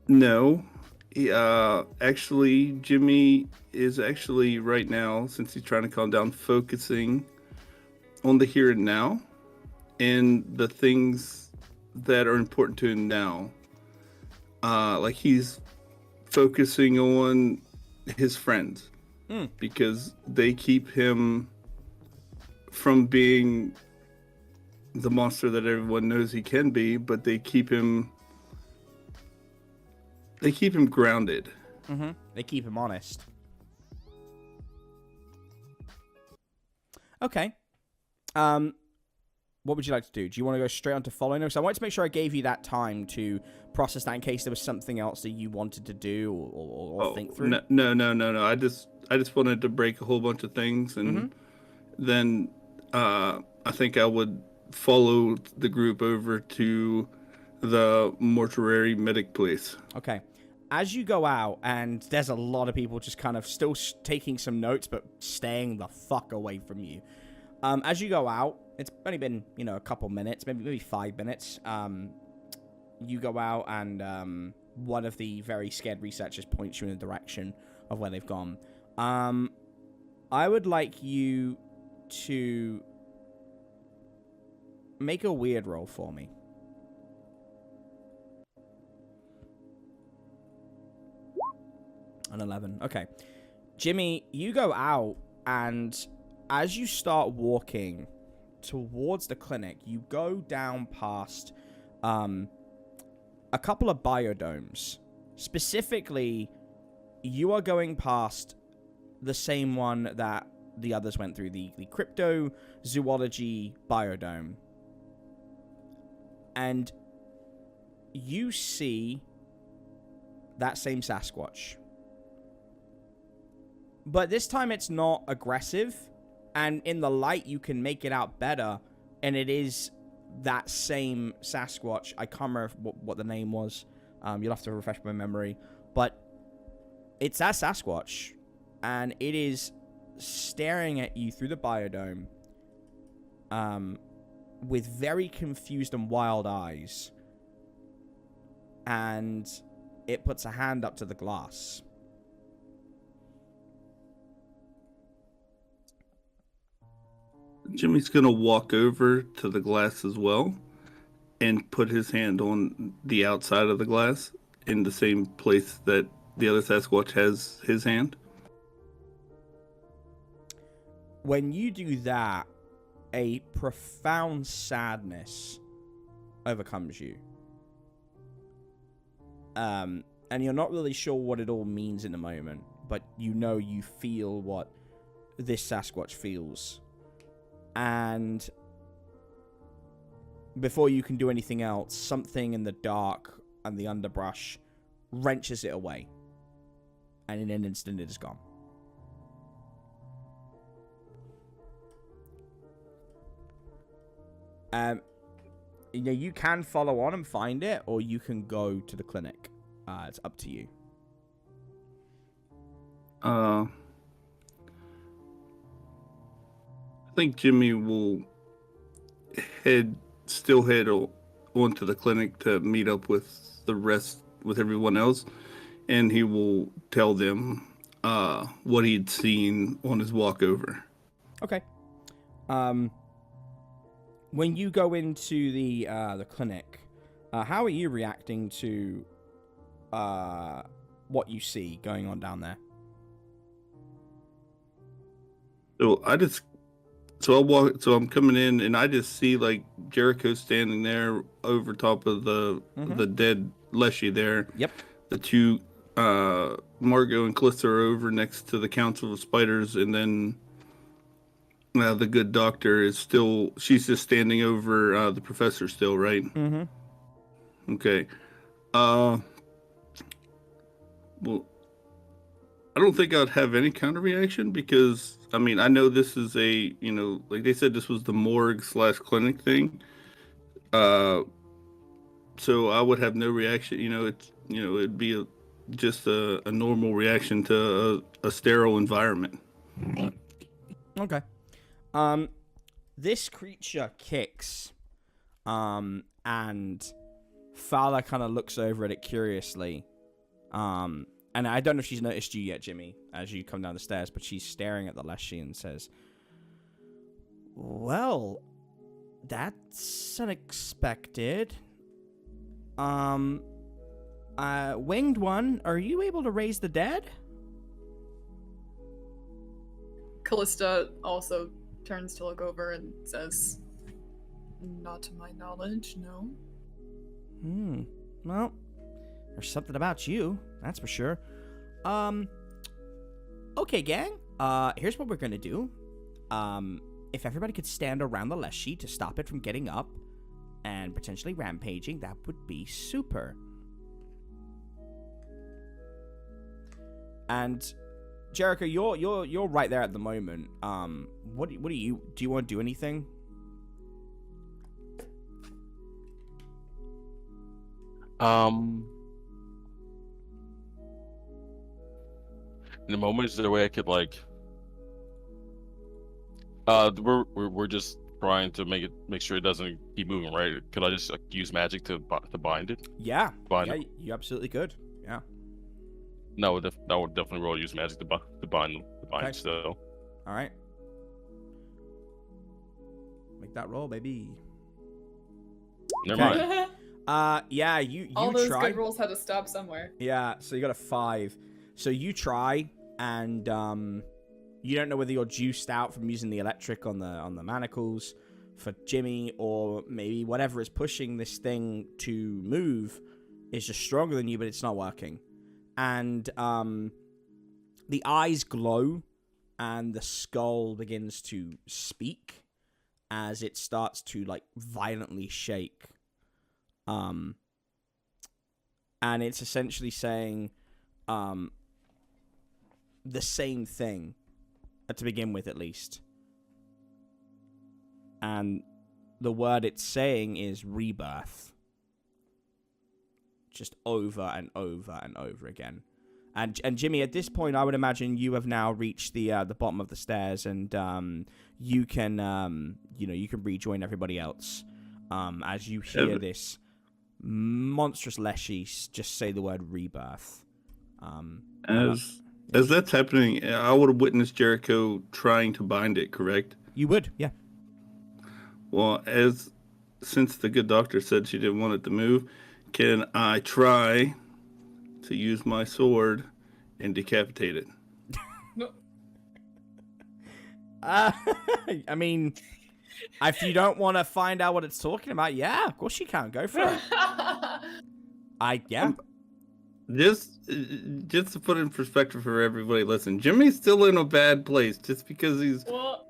No. Actually, Jimmy is actually right now, since he's trying to calm down, focusing on the here and now and the things that are important to him now. Like he's focusing on his friends because they keep him from being the monster that everyone knows he can be, but they keep him grounded. Mm-hmm. They keep him honest. Okay. What would you like to do? Do you want to go straight on to following them? So I wanted to make sure I gave you that time to process that in case there was something else that you wanted to do or think through. No. I just wanted to break a whole bunch of things, and then I think I would follow the group over to the mortuary medic place. Okay. As you go out, and there's a lot of people just kind of still taking some notes, but staying the fuck away from you. As you go out, it's only been, a couple minutes, maybe 5 minutes. You go out, and one of the very scared researchers points you in the direction of where they've gone. I would like you to make a weird roll for me. An 11. Okay. Jimmy, you go out, and as you start walking towards the clinic, you go down past a couple of biodomes. Specifically, you are going past the same one that the others went through, the cryptozoology biodome. And you see that same Sasquatch. But this time it's not aggressive, and in the light you can make it out better, and it is that same Sasquatch. I can't remember what the name was. You'll have to refresh my memory. But it's that Sasquatch, and it is staring at you through the biodome with very confused and wild eyes. And it puts a hand up to the glass. Jimmy's gonna walk over to the glass as well and put his hand on the outside of the glass in the same place that the other Sasquatch has his hand. When you do that, a profound sadness overcomes you. And you're not really sure what it all means in the moment, but you feel what this Sasquatch feels. And before you can do anything else, something in the dark and the underbrush wrenches it away. And in an instant, it is gone. You can follow on and find it, or you can go to the clinic. It's up to you. think Jimmy will head onto the clinic to meet up with everyone else, and he will tell them what he'd seen on his walk over. Okay. When you go into the clinic, how are you reacting to what you see going on down there? So I'm coming in and I just see like Jericho standing there over top of the dead Leshy there. Yep. The two Margot and Callista are over next to the Council of Spiders, and then the good doctor she's just standing over the professor still, right? Mm-hmm. Okay. Well, I don't think I'd have any kind of reaction because, I mean, I know this is like they said, this was the morgue/clinic thing. So I would have no reaction. It'd be just a normal reaction to a sterile environment. Okay. This creature kicks, and Fowler kind of looks over at it curiously, and I don't know if she's noticed you yet, Jimmy, as you come down the stairs, but she's staring at the Leshy and says, "Well, that's unexpected. Winged one, are you able to raise the dead?" Callista also turns to look over and says, "Not to my knowledge, no." Well, there's something about you, that's for sure. Okay, gang. Here's what we're gonna do. If everybody could stand around the Leshy to stop it from getting up and potentially rampaging, that would be super. And Jericho, you're right there at the moment. What do you want to do anything? In the moment, is there a way I could like? We're just trying to make sure it doesn't keep moving, right? Could I just use magic to bind it? Yeah. Bind yeah, it? you absolutely could. Yeah. No, I would definitely roll use magic to bind Okay. it still. All right. Make that roll, baby. Never Okay. mind. Yeah, you All those try. good rolls had to stop somewhere. Yeah, so you got a 5. So you try, and you don't know whether you're juiced out from using the electric on the manacles for Jimmy, or maybe whatever is pushing this thing to move is just stronger than you, but it's not working. And the eyes glow, and the skull begins to speak as it starts to like violently shake. And it's essentially saying the same thing to begin with, at least. And the word it's saying is rebirth. Just over and over and over again. And Jimmy, at this point, I would imagine you have now reached the bottom of the stairs, and you can you can rejoin everybody else as you hear this monstrous Leshy just say the word rebirth. As that's happening, I would have witnessed Jericho trying to bind it, correct? You would, yeah. Well, since the good doctor said she didn't want it to move, can I try to use my sword and decapitate it? No. I mean, if you don't want to find out what it's talking about, yeah, of course you can. Go for it. Yeah. Just to put it in perspective for everybody, listen, Jimmy's still in a bad place just because he's. Well,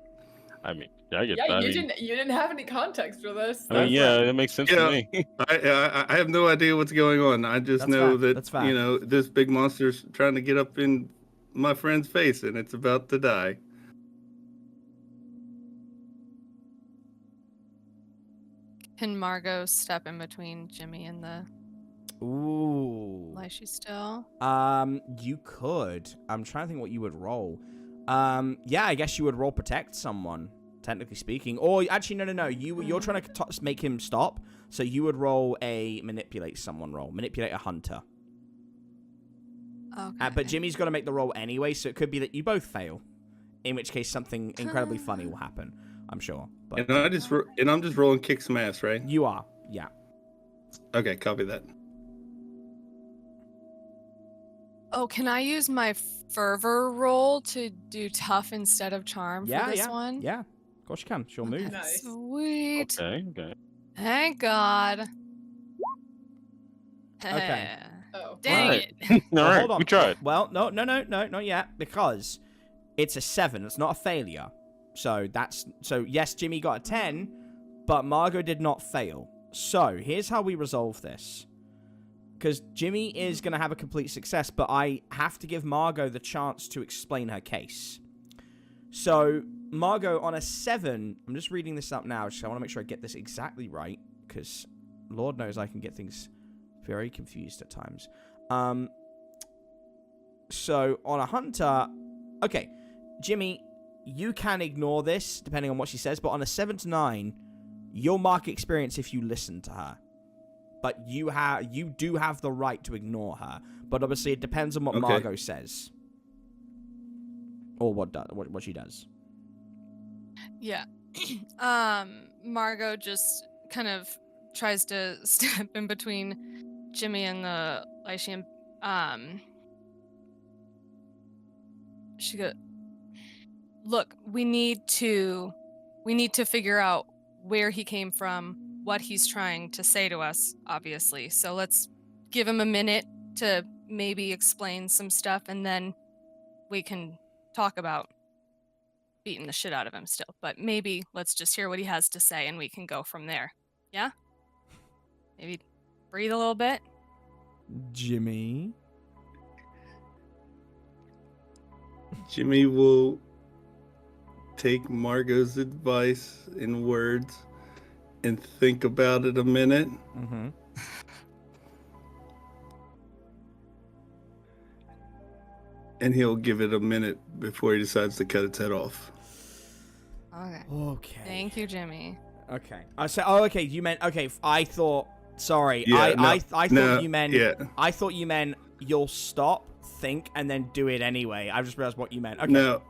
I mean, yeah, I get yeah, that. you didn't have any context for this. I mean, yeah, it makes sense to me. I have no idea what's going on. I just know That's fact. this big monster's trying to get up in my friend's face and it's about to die. Can Margot step in between Jimmy and the Ooh. Leshy still? You could. I'm trying to think what you would roll. Yeah, I guess you would roll protect someone technically speaking. Or actually, no. You're trying to make him stop, so you would roll a manipulate someone roll. Manipulate a hunter. Okay. But Jimmy's got to make the roll anyway, so it could be that you both fail. In which case, something incredibly funny will happen. I'm sure. But And I'm just rolling kick some ass, right? you are, yeah. Okay, copy that. Oh, can I use my fervor roll to do tough instead of charm for this one? Yeah, of course you can. She'll move. Nice. Sweet. Okay. Thank God. Okay. Oh. Dang Alright. it. All Well, right, hold on. we tried. Well, no, not yet, because it's a 7. It's not a failure. So yes, Jimmy got a 10, but Margot did not fail. So here's how we resolve this. Because Jimmy is going to have a complete success, but I have to give Margot the chance to explain her case. So, Margot, on a 7, I'm just reading this up now, so I want to make sure I get this exactly right, because Lord knows I can get things very confused at times. So, on a hunter, okay, Jimmy, you can ignore this, depending on what she says, but on a 7 to 9, you'll mark experience if you listen to her. But you do have the right to ignore her. But obviously, it depends on what Margot says. Or what she does. Yeah. Margot just kind of tries to step in between Jimmy and the Lycian. She goes, "Look, we need to figure out where he came from, what he's trying to say to us, obviously. So let's give him a minute to maybe explain some stuff, and then we can talk about beating the shit out of him still. But maybe let's just hear what he has to say, and we can go from there. Yeah? Maybe breathe a little bit." Jimmy? Jimmy will take Margot's advice in words and think about it a minute. Mm-hmm. And he'll give it a minute before he decides to cut its head off. Okay. Okay. Thank you, Jimmy. Okay. Okay, you meant, okay, I thought, sorry, Yeah, I thought no, you meant, yeah. I thought you meant you'll stop, think, and then do it anyway. I just realized what you meant. Okay. No.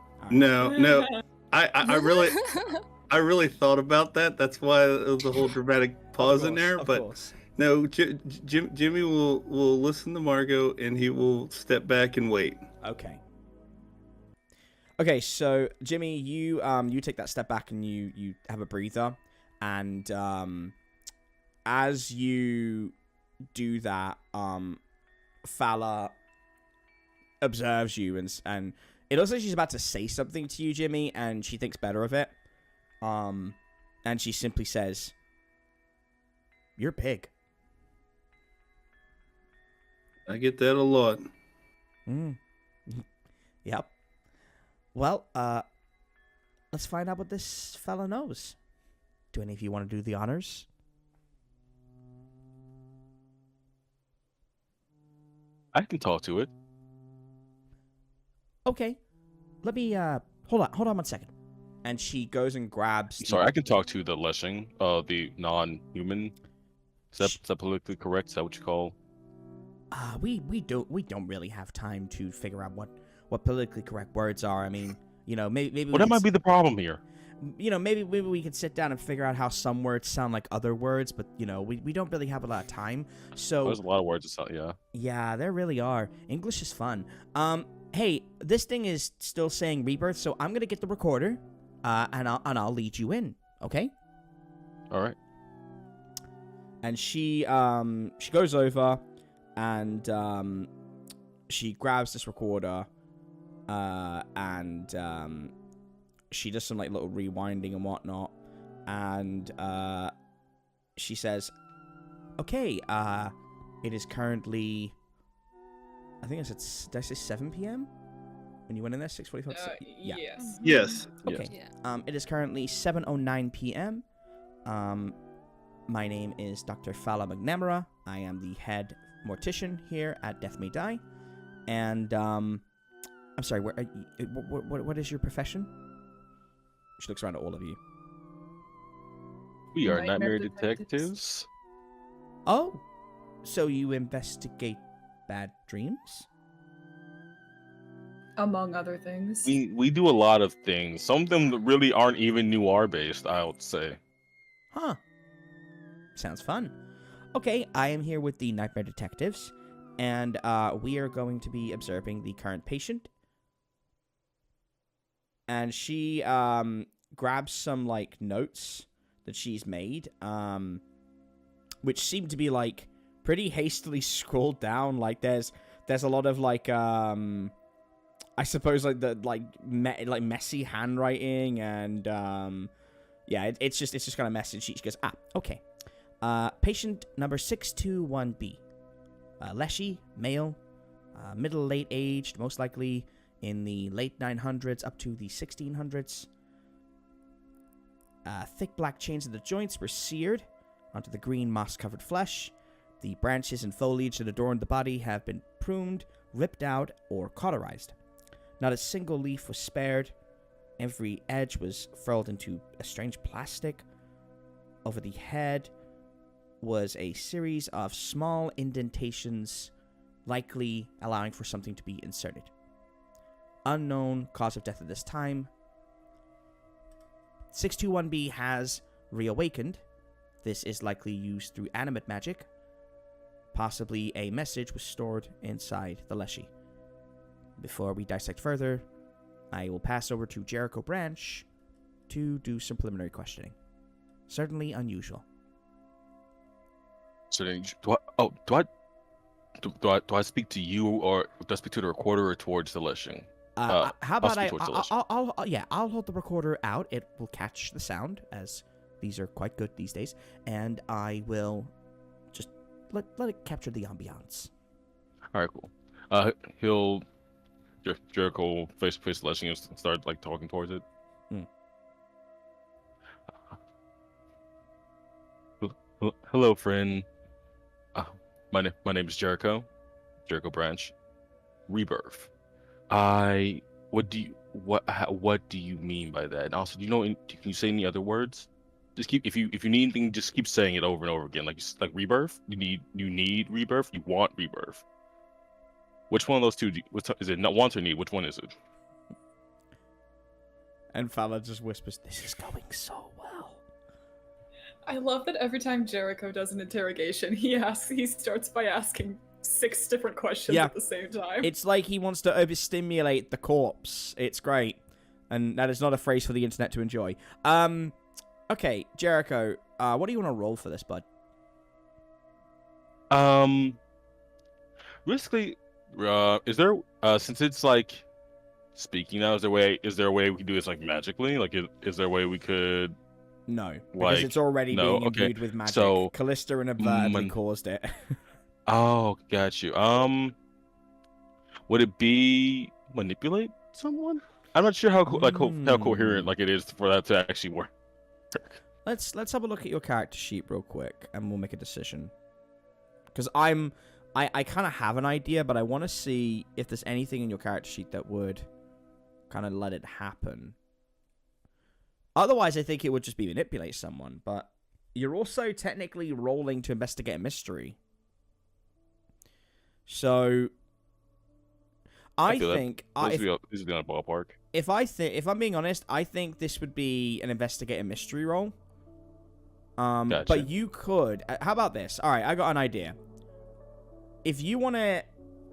I really thought about that. That's why it was a whole dramatic pause in there. Of But course. no, Jimmy will listen to Margot and he will step back and wait. Okay. Okay, so Jimmy, you take that step back and you have a breather, and as you do that, Fala observes you, and it looks like she's about to say something to you, Jimmy, and she thinks better of it. And she simply says, "You're big." I get that a lot. Yep. Well, let's find out what this fella knows. Do any of you want to do the honors? I can talk to it. Okay. Let me, hold on 1 second. And she goes and grabs... Sorry, I can talk to the Leshing, the non-human. Is that politically correct? Is that what you call? We don't really have time to figure out what politically correct words are. I mean, maybe What might be the problem here? Maybe we could sit down and figure out how some words sound like other words, but we don't really have a lot of time. So There's a lot of words to sound, yeah. Yeah, there really are. English is fun. Hey, this thing is still saying rebirth, so I'm gonna get the recorder, and I'll lead you in. Okay? All right. And she goes over, and she grabs this recorder, and she does some little rewinding and whatnot, and she says, "Okay, it is currently, I think did I say 7 p.m. when you went in there? 6:45. Yeah. Yes. Yes. Okay. Yeah. It is currently 7:09 p.m. My name is Dr. Fala McNamara. I am the head mortician here at Death May Die, and I'm sorry. What is your profession? She looks around at all of you. We are Nightmare nightmare detectives. detectives. Oh, so you investigate bad dreams? Among other things. We do a lot of things. Some of them really aren't even noir based, I would say. Huh. Sounds fun. Okay, I am here with the Nightmare Detectives, and we are going to be observing the current patient. And she grabs some, like, notes that she's made, which seem to be, like, pretty hastily scrolled down. Like, there's a lot of, like, I suppose, like, the, like, messy handwriting, and, yeah, it's just kind of messy. She goes, okay. Patient number 621B. Leshy, male, middle-late aged, most likely in the late 900s up to the 1600s. Thick black chains of the joints were seared onto the green moss-covered flesh. The branches and foliage that adorned the body have been pruned, ripped out, or cauterized. Not a single leaf was spared. Every edge was furled into a strange plastic. Over the head was a series of small indentations, likely allowing for something to be inserted. Unknown cause of death at this time. 621B has reawakened. This is likely used through animate magic. Possibly a message was stored inside the Leshy. Before we dissect further, I will pass over to Jericho Branch to do some preliminary questioning. Certainly unusual. So then, do I speak to you, or do I speak to the recorder, or towards the lishing? How about speak towards the Leshy. I'll hold the recorder out. It will catch the sound, as these are quite good these days, and I will just let it capture the ambiance. All right, cool. Jericho will face the Leshing and start like talking towards it. Hello, friend. My name is Jericho Branch. Rebirth. What do you mean by that? And also, can you say any other words? Just if you need anything, just keep saying it over and over again. Like rebirth. You need rebirth. You want rebirth. Which one of those two is it? Not want or need? Which one is it? And Fala just whispers, "This is going so well." I love that every time Jericho does an interrogation, he starts by asking 6 different questions at the same time. It's like he wants to overstimulate the corpse. It's great. And that is not a phrase for the internet to enjoy. Okay, Jericho, what do you want to roll for this, bud? Basically, is there since it's like speaking now, is there a way we can do this like magically? Like, is there a way we could? No, because it's already being imbued with magic. So, Callista inadvertently caused it. Oh, got you. Would it be manipulate someone? I'm not sure how coherent like it is for that to actually work. Let's have a look at your character sheet real quick, and we'll make a decision. Because I kind of have an idea, but I want to see if there's anything in your character sheet that would kind of let it happen. Otherwise, I think it would just be manipulate someone, but you're also technically rolling to investigate a mystery. So, I think this is gonna ballpark. If I'm being honest, I think this would be an investigate a mystery roll. Gotcha. But you could. How about this? All right, I got an idea. If you want to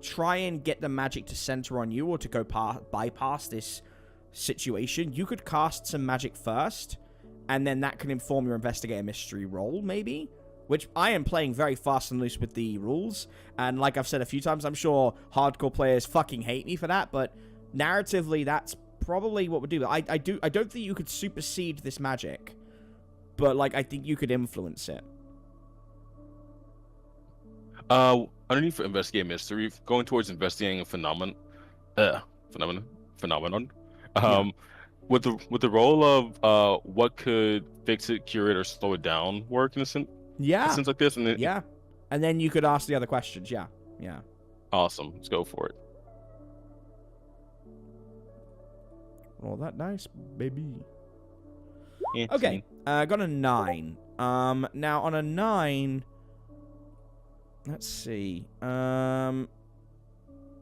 try and get the magic to center on you, or to go bypass this situation, you could cast some magic first, and then that can inform your investigate a mystery roll, maybe. Which I am playing very fast and loose with the rules, and like I've said a few times, I'm sure hardcore players fucking hate me for that, but narratively, that's probably what would do. I don't think you could supersede this magic, but like I think you could influence it. Underneath for investigate mystery, going towards investigating a phenomenon. With the role of what could fix it, cure it, or slow it down work in a sense. Yeah. It seems like this, and then, yeah, and then you could ask the other questions. Yeah. Awesome. Let's go for it. Roll that dice, baby. Okay, got a 9. Now on a 9, let's see. What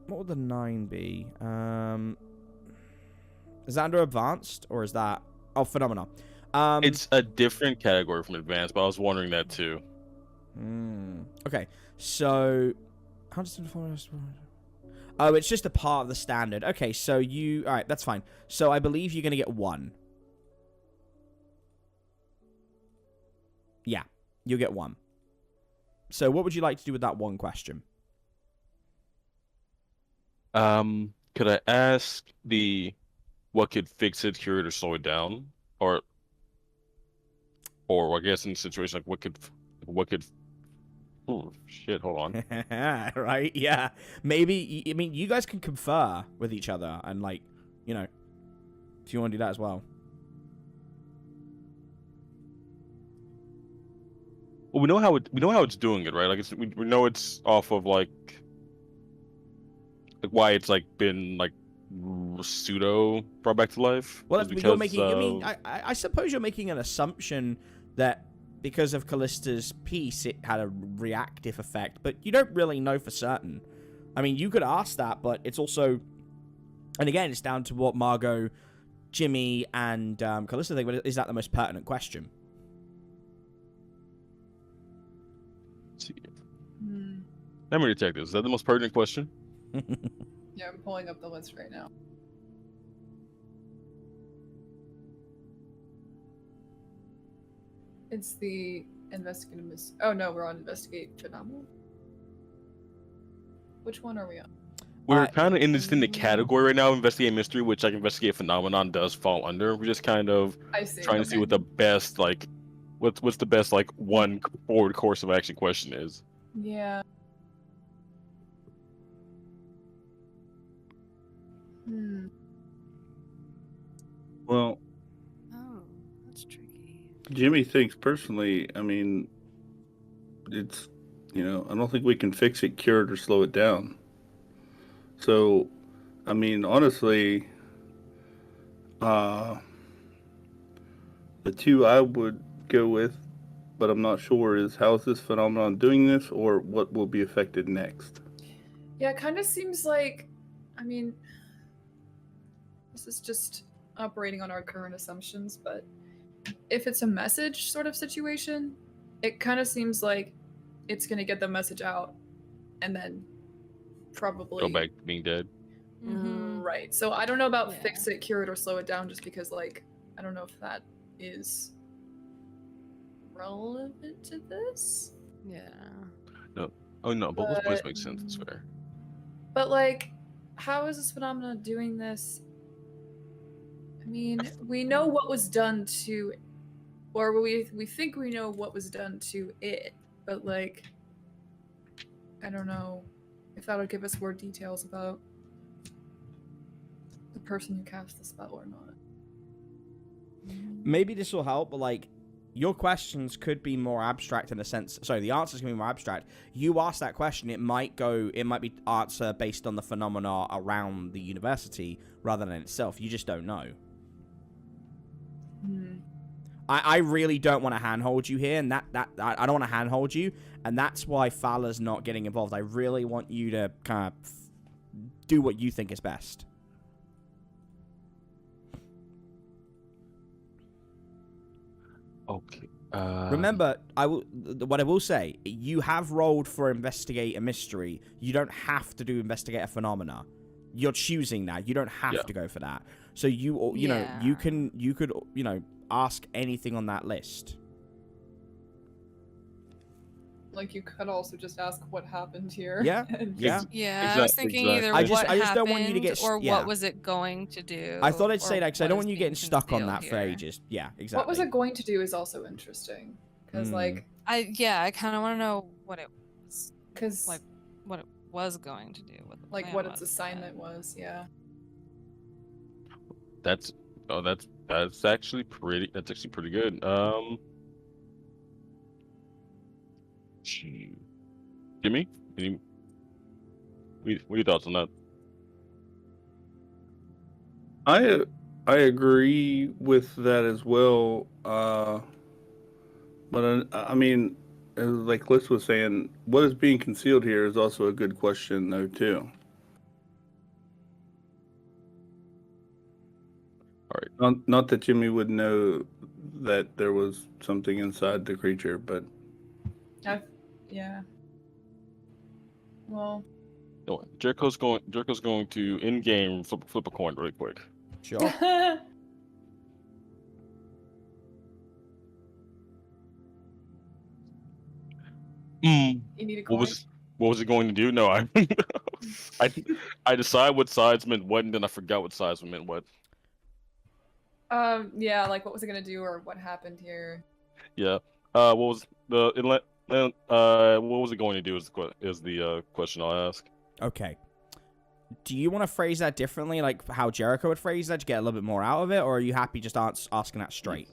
would the 9 be? Is that under advanced or is that phenomena? It's a different category from advanced, but I was wondering that too. Okay, so how does it define? Oh, it's just a part of the standard. Okay, so all right, that's fine. So I believe you're gonna get 1. Yeah, you'll get 1. So what would you like to do with that 1 question? Could I ask what could fix it, cure it, or slow it down, or I guess in a situation like what could? Oh shit! Hold on. Right? Yeah. Maybe. I mean, you guys can confer with each other, and if you want to do that as well. Well, we know how it's doing it, right? Like we know it's off of like why it's been pseudo brought back to life. Well, you're making. I mean, I suppose you're making an assumption that because of Callista's piece, it had a reactive effect, but you don't really know for certain. I mean, you could ask that, but it's also, and again, it's down to what Margot, Jimmy, and Callista think. But is that the most pertinent question? Let's see. Let me detect this. Is that the most pertinent question? Yeah, I'm pulling up the list right now. It's the investigative oh no, we're on investigate phenomenal. Which one are we on? We're kind of in the category right now, investigate mystery, which investigate phenomenon does fall under. We're just kind of trying to see what the best what's the best one forward course of action question is. Yeah. Well, that's tricky. Jimmy thinks personally, I mean, it's, I don't think we can fix it, cure it, or slow it down. So, I mean, honestly, the 2 I would go with, but I'm not sure, is how is this phenomenon doing this, or what will be affected next? Yeah, it kind of seems like, I mean, this is just operating on our current assumptions, but if it's a message sort of situation, it kind of seems like it's going to get the message out and then probably Go back to being dead. Right. So I don't know about fix it, cure it, or slow it down, just because I don't know if that is relevant to this. Yeah. No. Oh no, but both points make sense. It's fair. But how is this phenomenon doing this? I mean, we know what was done to, or we think we know what was done to it, but I don't know if that would give us more details about the person who cast the spell or not. Maybe this will help, but your questions could be more abstract in a sense. Sorry, the answers can be more abstract. You ask that question, it might be answer based on the phenomena around the university rather than itself. You just don't know. I really don't want to handhold you here, and that I don't want to handhold you, and that's why Fala's not getting involved. I really want you to kind of do what you think is best. Okay. Remember, what I will say, you have rolled for investigate a mystery. You don't have to do investigate a phenomena. You're choosing that. You don't have to go for that. So you know, you could ask anything on that list. You could also just ask what happened here. Yeah, yeah. Yeah, I was thinking either I what just don't want you to get or what was it going to do. I thought I'd say that because I don't want you being getting stuck on that for here. ages. Yeah, exactly. What was it going to do is also interesting, because I kind of want to know what it was. Because what it was going to do. What its assignment was. Yeah. That's actually pretty good. Jimmy, what are your thoughts on that? I I agree with that as well. But I mean, like Liz was saying, what is being concealed here is also a good question, though, too. All right. Not that Jimmy would know that there was something inside the creature, but Yeah. Well. No, Jericho's going to in game flip a coin really quick. Sure. You need a coin? What was it going to do? No, I decided what sides meant what, and then I forgot what sides meant what. Yeah, like what was it gonna do or what happened here? Yeah. What was what was it going to do? Is the question I'll ask. Okay. Do you want to phrase that differently, like how Jericho would phrase that to get a little bit more out of it, or are you happy just asking that straight?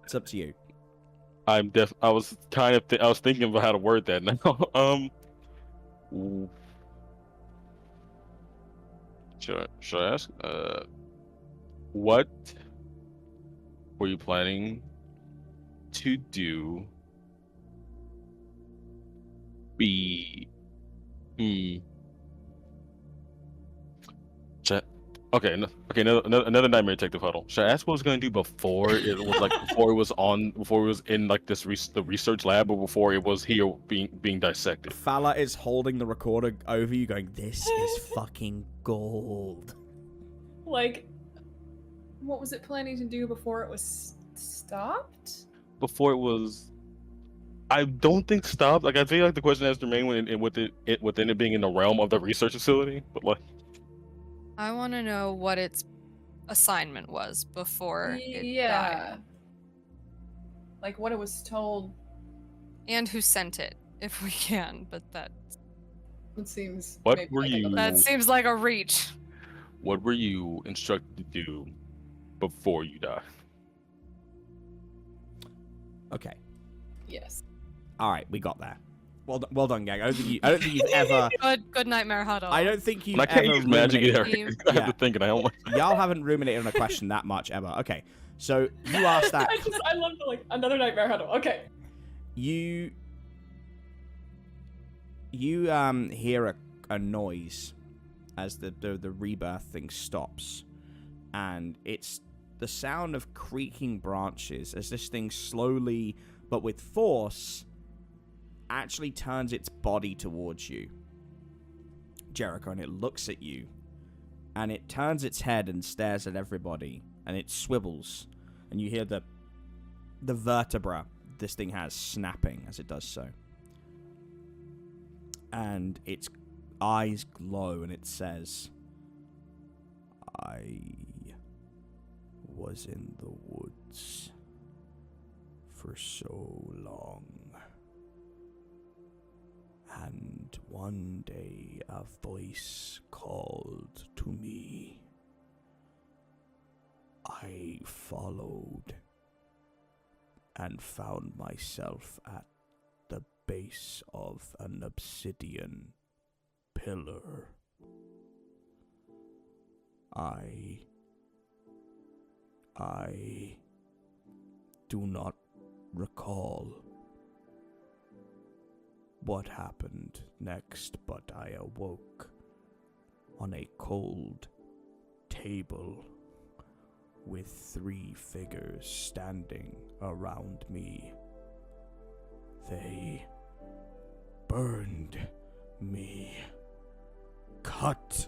It's up to you. I was thinking about how to word that now. Should I ask? What were you planning to do? Okay, another nightmare detective huddle. Should I ask what I was going to do before it was like before it was in like the research lab, or before it was here being dissected? Fala is holding the recorder over you, going, "This is fucking gold." Like, what was it planning to do before it was stopped? Before it was, I don't think stopped. Like I feel like the question has to remain within it being in the realm of the research facility, but like. I want to know what its assignment was before it died. Like what it was told. And who sent it, if we can, but that seems... What were you... That seems like a reach. What were you instructed to do before you die? Okay. Yes. All right, we got there. Well done, gang. I don't think you've ever. Good nightmare huddle. I don't think you've I can't ever use magic either. I have Yeah. to think, and I don't. Y'all haven't ruminated on a question that much ever. Okay, so you asked that. I love the, like, another nightmare huddle. Okay. You hear a noise as the rebirth thing stops, and it's the sound of creaking branches as this thing slowly but with force actually turns its body towards you, Jericho, and it looks at you, and it turns its head and stares at everybody, and it swivels, and you hear the vertebra this thing has snapping as it does so, and its eyes glow, and it says, "I was in the woods for so long. And one day a voice called to me. I followed and found myself at the base of an obsidian pillar. I do not recall what happened next, but I awoke on a cold table with 3 figures standing around me. They burned me, cut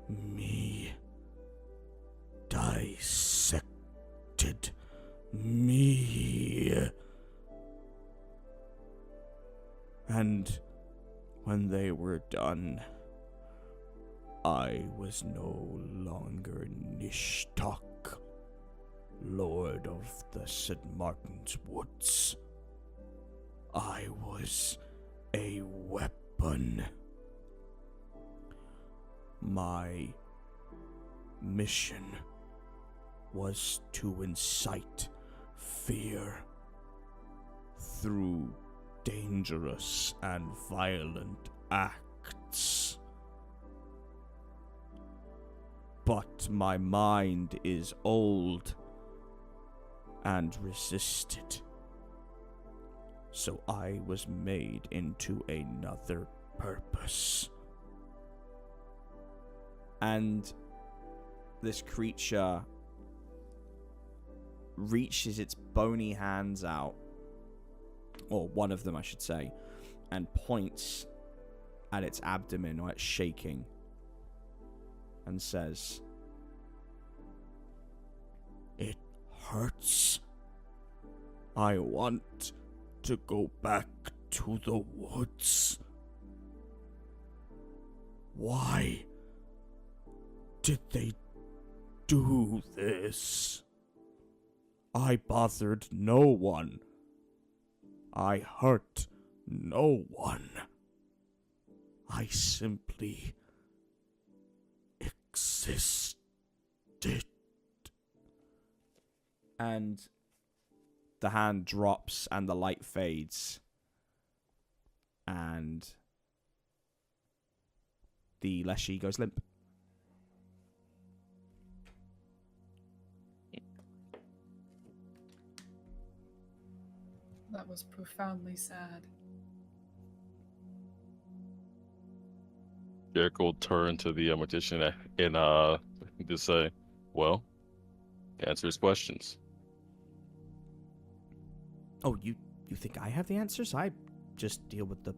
me, dissected me. And when they were done, I was no longer Nishtok, Lord of the St. Martin's Woods. I was a weapon. My mission was to incite fear through dangerous and violent acts. acts. But my mind is old and resisted. So I was made into another purpose. And this creature reaches its bony hands out, or one of them I should say, and points at its abdomen or its shaking and says, "It hurts. I want to go back to the woods. Why did they do this? I bothered no one. I hurt no one. I simply existed." And the hand drops and the light fades. And the Leshy goes limp. That was profoundly sad. Jericho will turn to the magician and just say, "Well, answer his questions." Oh, you think I have the answers? I just deal with the...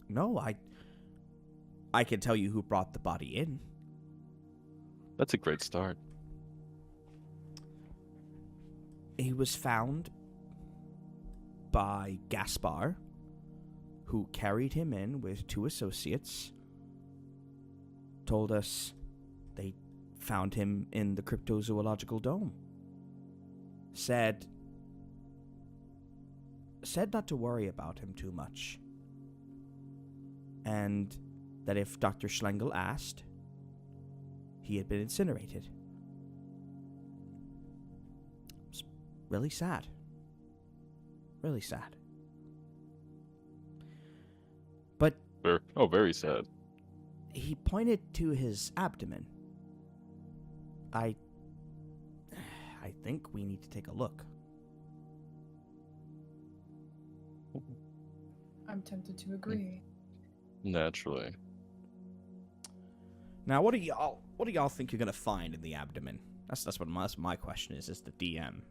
No, I can tell you who brought the body in. That's a great start. He was found by Gaspar, who carried him in with 2 associates. Told us they found him in the cryptozoological dome. Said not to worry about him too much. And that if Dr. Schlengel asked, he had been incinerated. It's really sad. Really sad. But very sad. he pointed to his abdomen. I think we need to take a look. I'm tempted to agree. Naturally. Now, what do y'all think you're gonna find in the abdomen? That's what my question is the DM.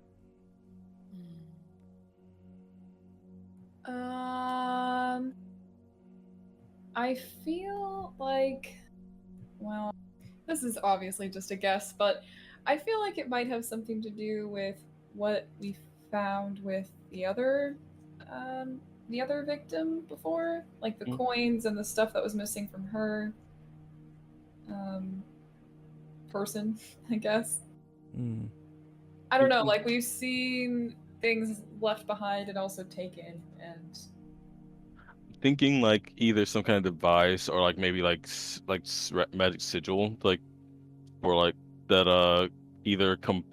I feel like, well, this is obviously just a guess, but I feel like it might have something to do with what we found with the other victim before, like the coins and the stuff that was missing from her person, I guess. I don't know, like we've seen things left behind and also taken, and Thinking like either some kind of device or like maybe like magic sigil, like, or like that either can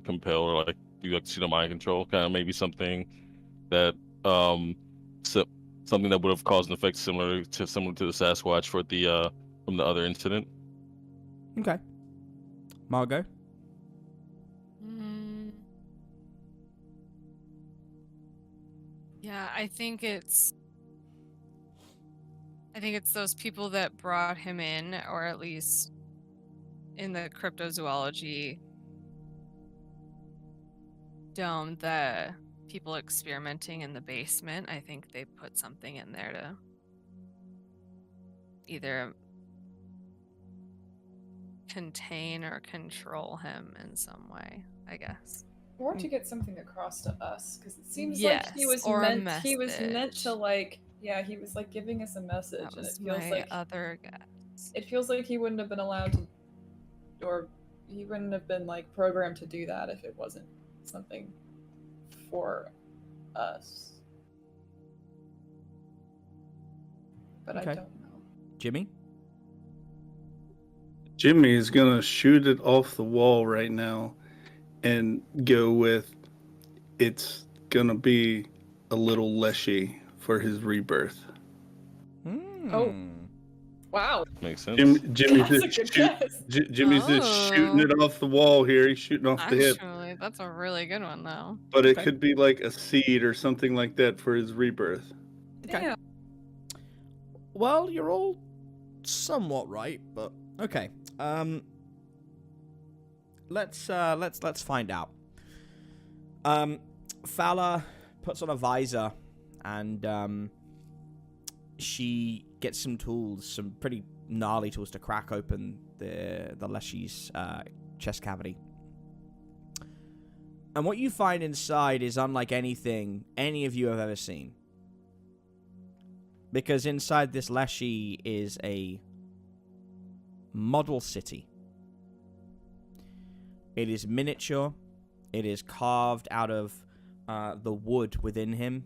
compel or like do like pseudo mind control, kind of maybe something that something that would have caused an effect similar to the Sasquatch for the from the other incident. Okay. Margot? Yeah, I think it's those people that brought him in, or at least in the cryptozoology dome, the people experimenting in the basement. I think they put something in there to either contain or control him in some way, I guess. or to get something across to us, because it seems Yes, like he was or a meant to, message. like, yeah, he was like giving us a message, That and was it feels my like other guess. it feels like he wouldn't have been allowed to, or he wouldn't have been like programmed to do that if it wasn't something for us. But I Okay. don't know. Jimmy? Jimmy is gonna shoot it off the wall right now and go with, it's gonna be a little Leshy for his rebirth. Oh. Wow. Makes sense. Jimmy's That's a just good shoot, guess. Jimmy's just shooting it off the wall here. He's shooting off the hip. Actually, that's a really good one, though. But it Okay. could be like a seed or something like that for his rebirth. Okay. Damn. Well, you're all somewhat right, but okay. Let's find out. Fowler puts on a visor and she gets some tools, some pretty gnarly tools to crack open the Leshy's chest cavity. And what you find inside is unlike anything any of you have ever seen. Because inside this Leshy is a model city. It is miniature. It is carved out of the wood within him.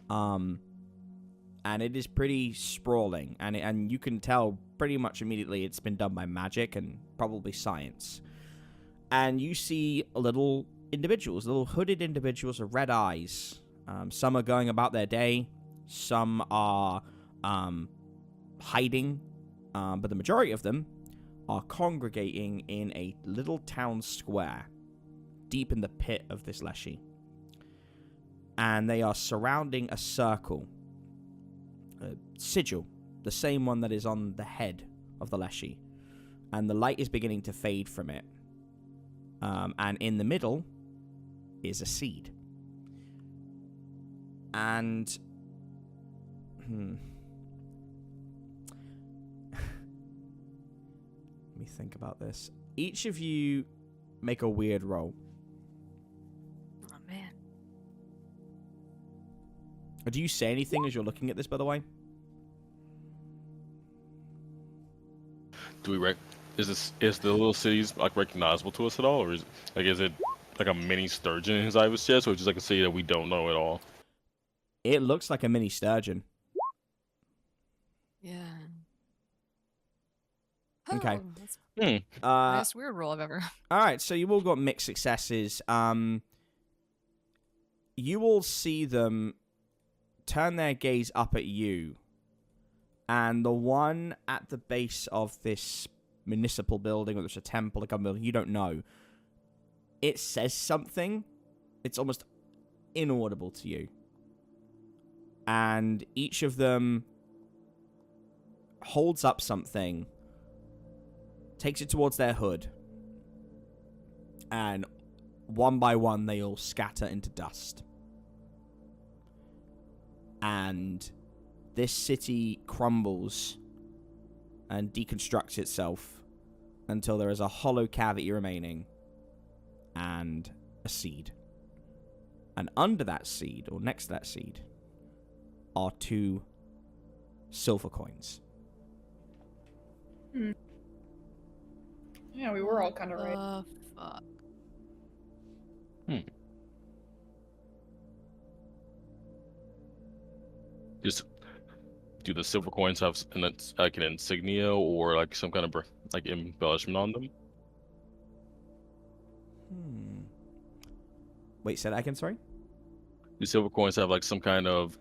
And it is pretty sprawling. And you can tell pretty much immediately it's been done by magic and probably science. And you see little individuals, little hooded individuals with red eyes. Some are going about their day. Some are hiding. But the majority of them are congregating in a little town square deep in the pit of this Leshy. And they are surrounding a circle. A sigil. The same one that is on the head of the Leshy. And the light is beginning to fade from it. And in the middle is a seed. And... Let me think about this. Each of you make a weird roll. Oh, man. Do you say anything as you're looking at this, by the way? Do we is the little cities like recognizable to us at all, or is it like a mini sturgeon inside of his chest, or just like a city that we don't know at all? It looks like a mini sturgeon. Yeah. Okay. Oh, that's Hmm. the highest weird roll I've ever. All right, so you all got mixed successes. You all see them turn their gaze up at you, and the one at the base of this municipal building, whether it's a temple, a government building, you don't know. It says something. It's almost inaudible to you. And each of them holds up something, takes it towards their hood, and one by one they all scatter into dust. And this city crumbles and deconstructs itself until there is a hollow cavity remaining and a seed. And under that seed, or next to that seed, are 2 silver coins. Yeah, we were all kind of right. Fuck. Just do the silver coins have like an insignia or like some kind of like embellishment on them? Wait, say that again, sorry? Do silver coins have like some kind of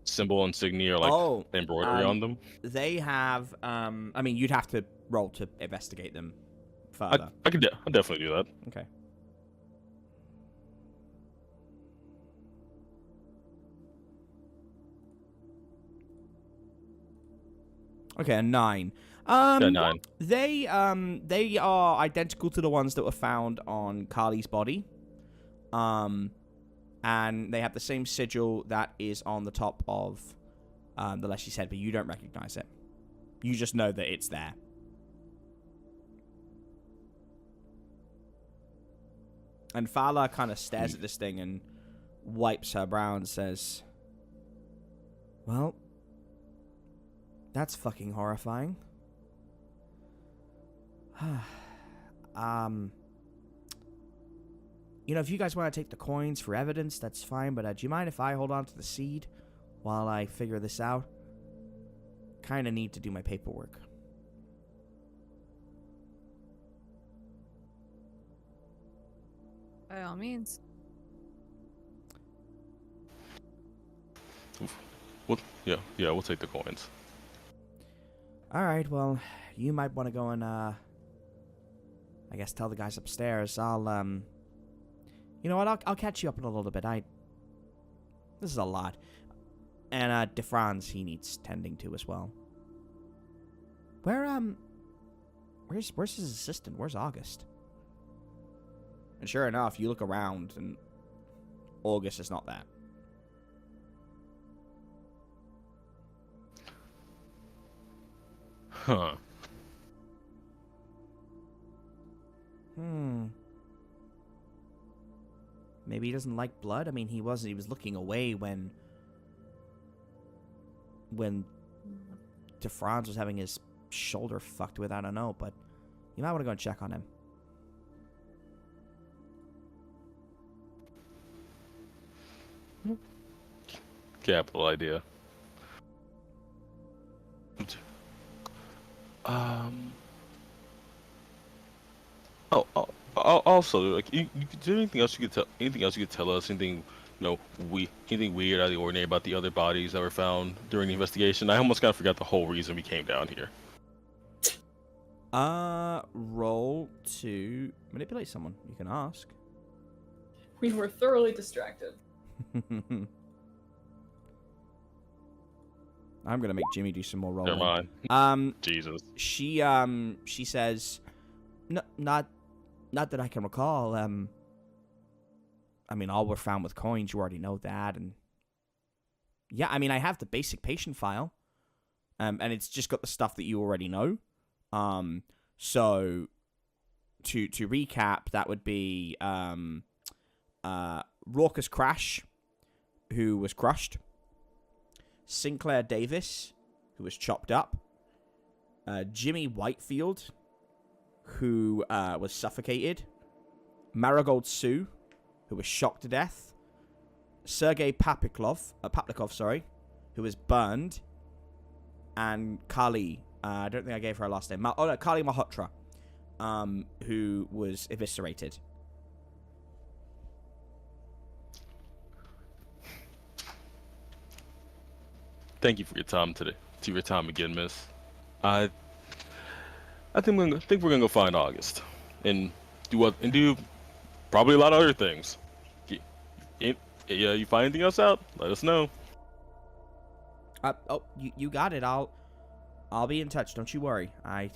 symbol, insignia, or like embroidery on them? They have, I mean, you'd have to roll to investigate them further. I'll definitely do that. Okay. Okay, a 9. Yeah, 9. They are identical to the ones that were found on Carly's body. And they have the same sigil that is on the top of the Leshy's head, but you don't recognize it. You just know that it's there. And Fala kind of stares at this thing and wipes her brow and says, "Well, that's fucking horrifying." You know, if you guys want to take the coins for evidence, that's fine, but do you mind if I hold on to the seed while I figure this out? Kind of need to do my paperwork. By all means. We'll take the coins. All right, well, you might want to go and, I guess tell the guys upstairs. I'll, you know what, I'll catch you up in a little bit. This is a lot. And, DeFranz, he needs tending to as well. Where's his assistant? Where's August? And sure enough, you look around, and August is not there. Huh. Maybe he doesn't like blood? I mean, he was looking away when DeFranz was having his shoulder fucked with, I don't know, but you might want to go and check on him. Capital idea. Also, like, is there anything else you could tell? Anything else you could tell us? Anything, anything weird out of the ordinary about the other bodies that were found during the investigation? I almost kind of forgot the whole reason we came down here. Roll to manipulate someone. You can ask. We were thoroughly distracted. I'm gonna make Jimmy do some more rolling. Never mind. Jesus. She says, no, not that I can recall. I mean, all were found with coins. You already know that, and yeah, I mean, I have the basic patient file, and it's just got the stuff that you already know. So to recap, that would be Raucous Crash, who was crushed. Sinclair Davis, who was chopped up. Jimmy Whitefield, who was suffocated. Marigold Sue, who was shocked to death. Sergei Paplikov, who was burned. And Kali, I don't think I gave her a last name. Kali Malhotra, who was eviscerated. Thank you for your time today. To your time again, Miss. I think we're gonna go find August and do probably a lot of other things. You find anything else out? Let us know. You got it. I'll be in touch. Don't you worry. I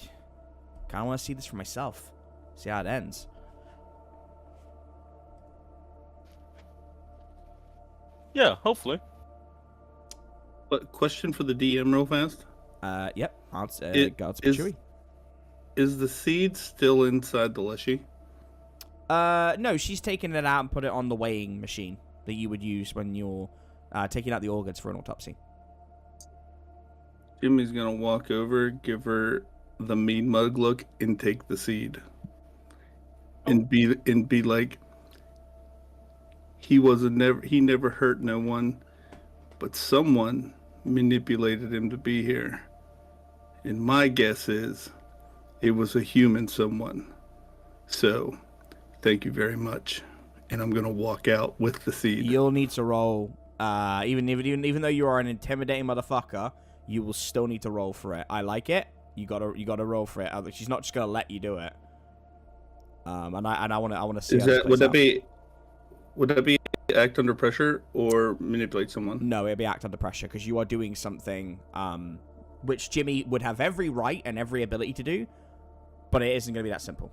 kind of want to see this for myself. See how it ends. Yeah, hopefully. But question for the DM real fast. Yep. Chewy. Is the seed still inside the leshy? No, she's taken it out and put it on the weighing machine that you would use when you're taking out the organs for an autopsy. Jimmy's gonna walk over, give her the mean mug look, and take the seed. And be like, he never hurt no one, but someone manipulated him to be here. And my guess is it was a human someone. So, thank you very much. And I'm gonna walk out with the seed. You'll need to roll. Even though you are an intimidating motherfucker, you will still need to roll for it. I like it. You gotta roll for it. She's not just gonna let you do it. And I wanna see. Would that be act under pressure or manipulate someone? No, it'd be act under pressure because you are doing something which Jimmy would have every right and every ability to do, but it isn't gonna be that simple.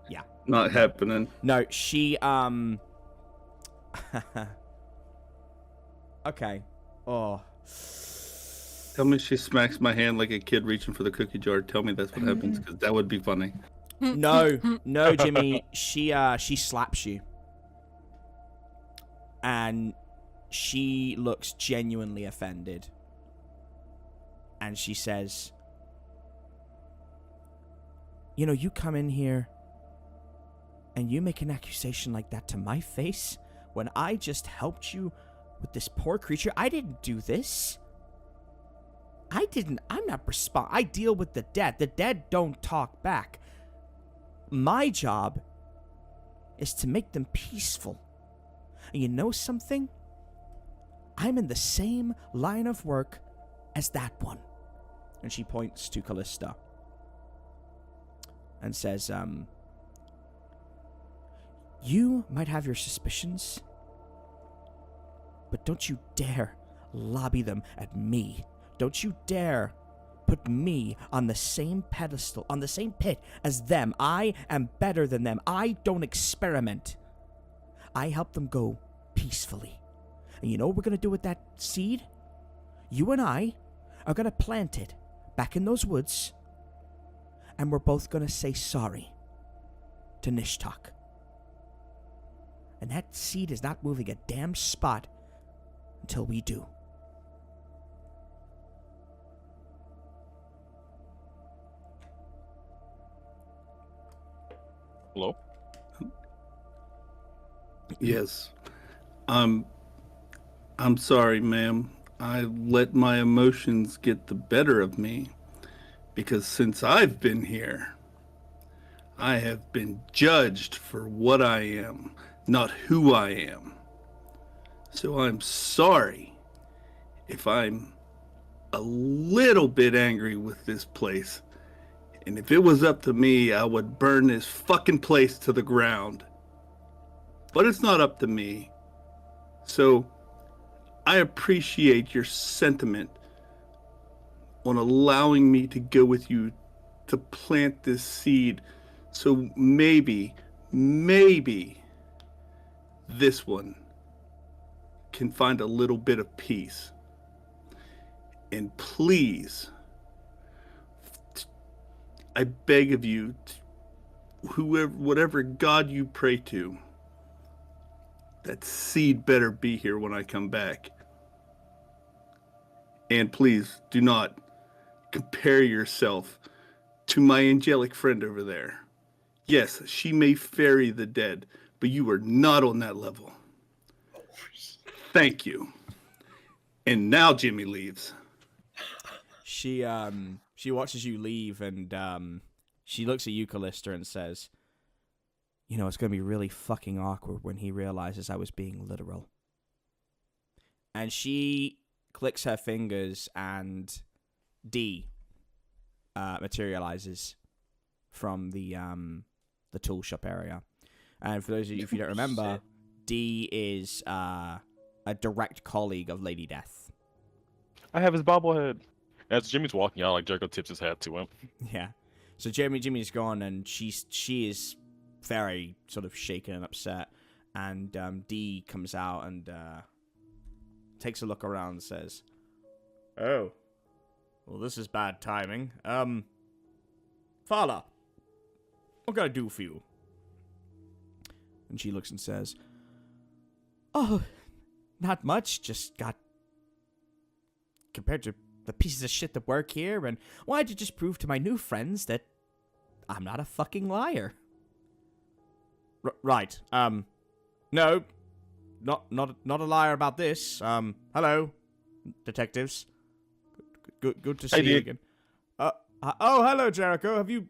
Yeah. Not happening. No, she Okay. Oh. Tell me she smacks my hand like a kid reaching for the cookie jar. Tell me that's what happens, because that would be funny. No, Jimmy. She slaps you. And she looks genuinely offended. And she says, you know, you come in here and you make an accusation like that to my face when I just helped you with this poor creature. I didn't do this. I'm not I deal with the dead. The dead don't talk back. My job is to make them peaceful. And you know something? I'm in the same line of work as that one. And she points to Callista and says, you might have your suspicions, but don't you dare lobby them at me. Don't you dare put me on the same pedestal, on the same pit as them. I am better than them. I don't experiment. I help them go peacefully. And you know what we're going to do with that seed? You and I are going to plant it back in those woods, and we're both going to say sorry to Nishtok. And that seed is not moving a damn spot until we do. Hello? Yes. I'm sorry, ma'am. I let my emotions get the better of me because since I've been here, I have been judged for what I am, not who I am. So I'm sorry if I'm a little bit angry with this place. And if it was up to me, I would burn this fucking place to the ground. But it's not up to me. So I appreciate your sentiment on allowing me to go with you to plant this seed. So maybe this one can find a little bit of peace. And please, I beg of you, whatever God you pray to, that seed better be here when I come back. And please do not compare yourself to my angelic friend over there. Yes, she may ferry the dead, but you are not on that level. Thank you. And now Jimmy leaves. She watches you leave, and she looks at you, Callista, and says, you know, it's going to be really fucking awkward when he realizes I was being literal. And she clicks her fingers, and D materializes from the tool shop area. And for those of you, if you don't remember, D is a direct colleague of Lady Death. I have his bobblehead. As Jimmy's walking out, like Jericho tips his hat to him. Yeah. So Jimmy's gone, and she is very sort of shaken and upset. And D comes out and takes a look around and says, "Oh, well, this is bad timing. Fala, what can I do for you?" And she looks and says, "Oh, not much. Just got compared to the pieces of shit that work here, and wanted to just prove to my new friends that I'm not a fucking liar." Right. No, not a liar about this. Hello, detectives. Good to see you again. Oh, hello, Jericho. Have you?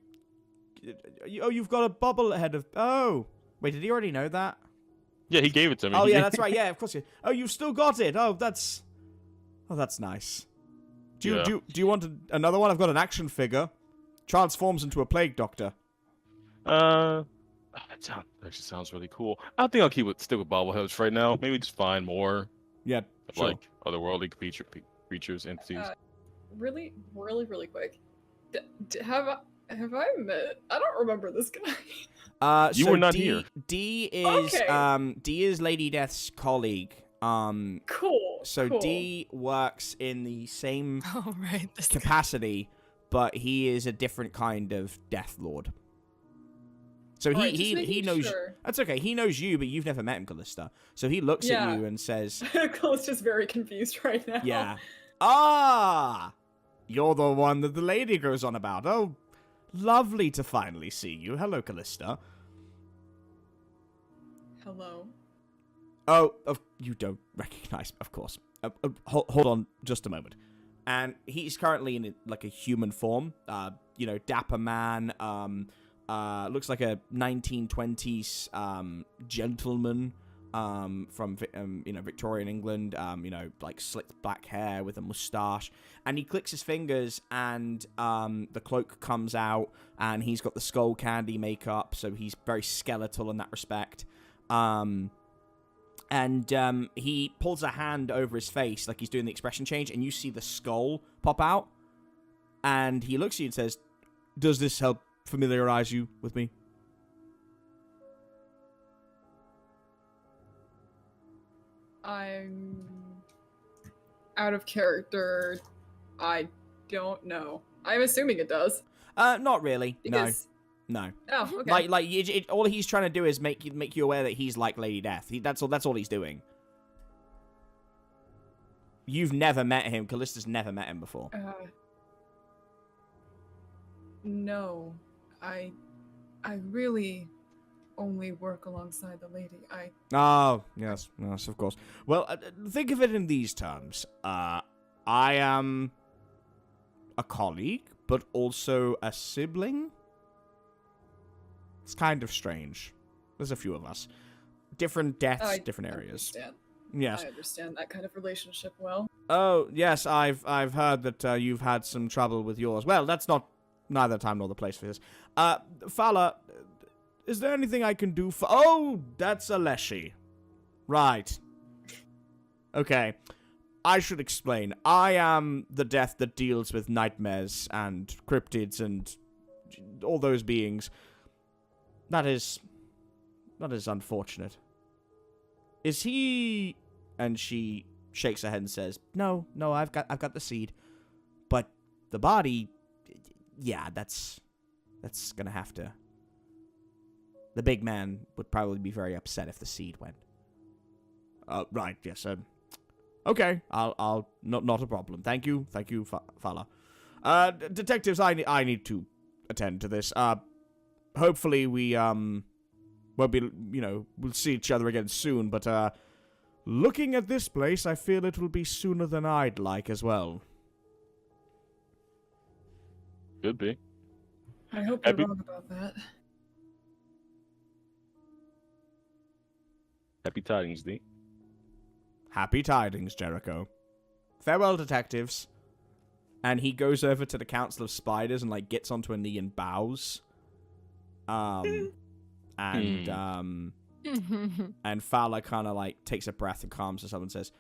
Oh, you've got a bobblehead of. Oh, wait, did he already know that? Yeah, he gave it to me. Oh, yeah, that's right. Yeah, of course. Oh, you've still got it. Oh, that's nice. Do you want another one? I've got an action figure. Transforms into a plague doctor. That actually sounds really cool. I think I'll stick with bobbleheads for right now. Maybe just find more. Yeah, sure. Like otherworldly creatures, entities. Really quick. Have I met? I don't remember this guy. You were not here. D is Okay. D is Lady Death's colleague. Cool. So cool. D works in the same Oh, right. This guy. capacity, but he is a different kind of Death Lord. So Alright, just he making knows. sure. That's okay. He knows you, but you've never met him, Callista. So he looks Yeah. at you and says, Cole's just very confused right now. "Yeah, ah, you're the one that the lady goes on about. Oh, lovely to finally see you. Hello, Callista. Hello. Oh, you don't recognize, of course. Hold on just a moment." And he's currently in like a human form. Dapper man. Looks like a 1920s gentleman. from Victorian England, like slicked black hair with a mustache, and he clicks his fingers, and the cloak comes out, and he's got the skull candy makeup, so he's very skeletal in that respect. And he pulls a hand over his face, like he's doing the expression change, and you see the skull pop out, and he looks at you and says, "Does this help familiarize you with me?" I'm out of character. I don't know. I'm assuming it does. Not really. Because... No. Oh, okay. All he's trying to do is make you aware that he's like Lady Death. That's all he's doing. You've never met him. Callista's never met him before. No. I really only work alongside the lady. Oh, yes, of course. Well, think of it in these terms. I am a colleague, but also a sibling. It's kind of strange. There's a few of us. Different deaths, different areas. Understand. Yes. I understand that kind of relationship well. Oh, yes, I've heard that you've had some trouble with yours. Well, that's neither time nor the place for this. Fala, is there anything I can do for... Oh, that's Aleshi. Right. Okay. I should explain. I am the death that deals with nightmares and cryptids and all those beings. That is unfortunate. Is he... And she shakes her head and says, No, I've got the seed. But the body... Yeah, that's gonna have to... The big man would probably be very upset if the seed went. Right, yes, okay, I'll not a problem. Thank you, Fala. Detectives, I need to attend to this. Hopefully we, won't be, we'll see each other again soon, but, looking at this place, I feel it will be sooner than I'd like as well. Could be. I hope you're wrong about that. Happy tidings, D. Happy tidings, Jericho. Farewell, detectives. And he goes over to the Council of Spiders and, like, gets onto a knee and bows. And Fala kind of, like, takes a breath and calms herself and says,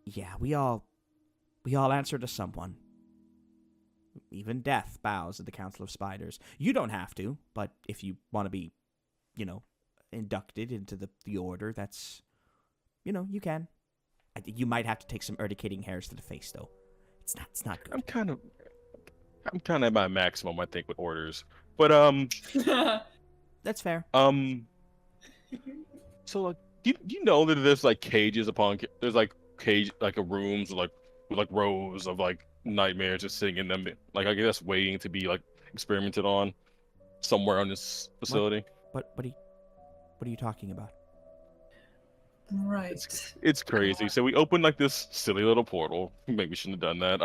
Yeah, we all answer to someone. Even death bows at the Council of Spiders. You don't have to, but if you want to be, inducted into the order, that's, you can. I think you might have to take some urticating hairs to the face, though. It's not good. I'm kind of at my maximum, I think, with orders. But that's fair. So like, do you know that there's like cages there's like rooms with rows of like nightmares just sitting in them, like I guess waiting to be like experimented on somewhere on this facility. What are you talking about? Right. It's crazy. So we opened like this silly little portal. Maybe we shouldn't have done that.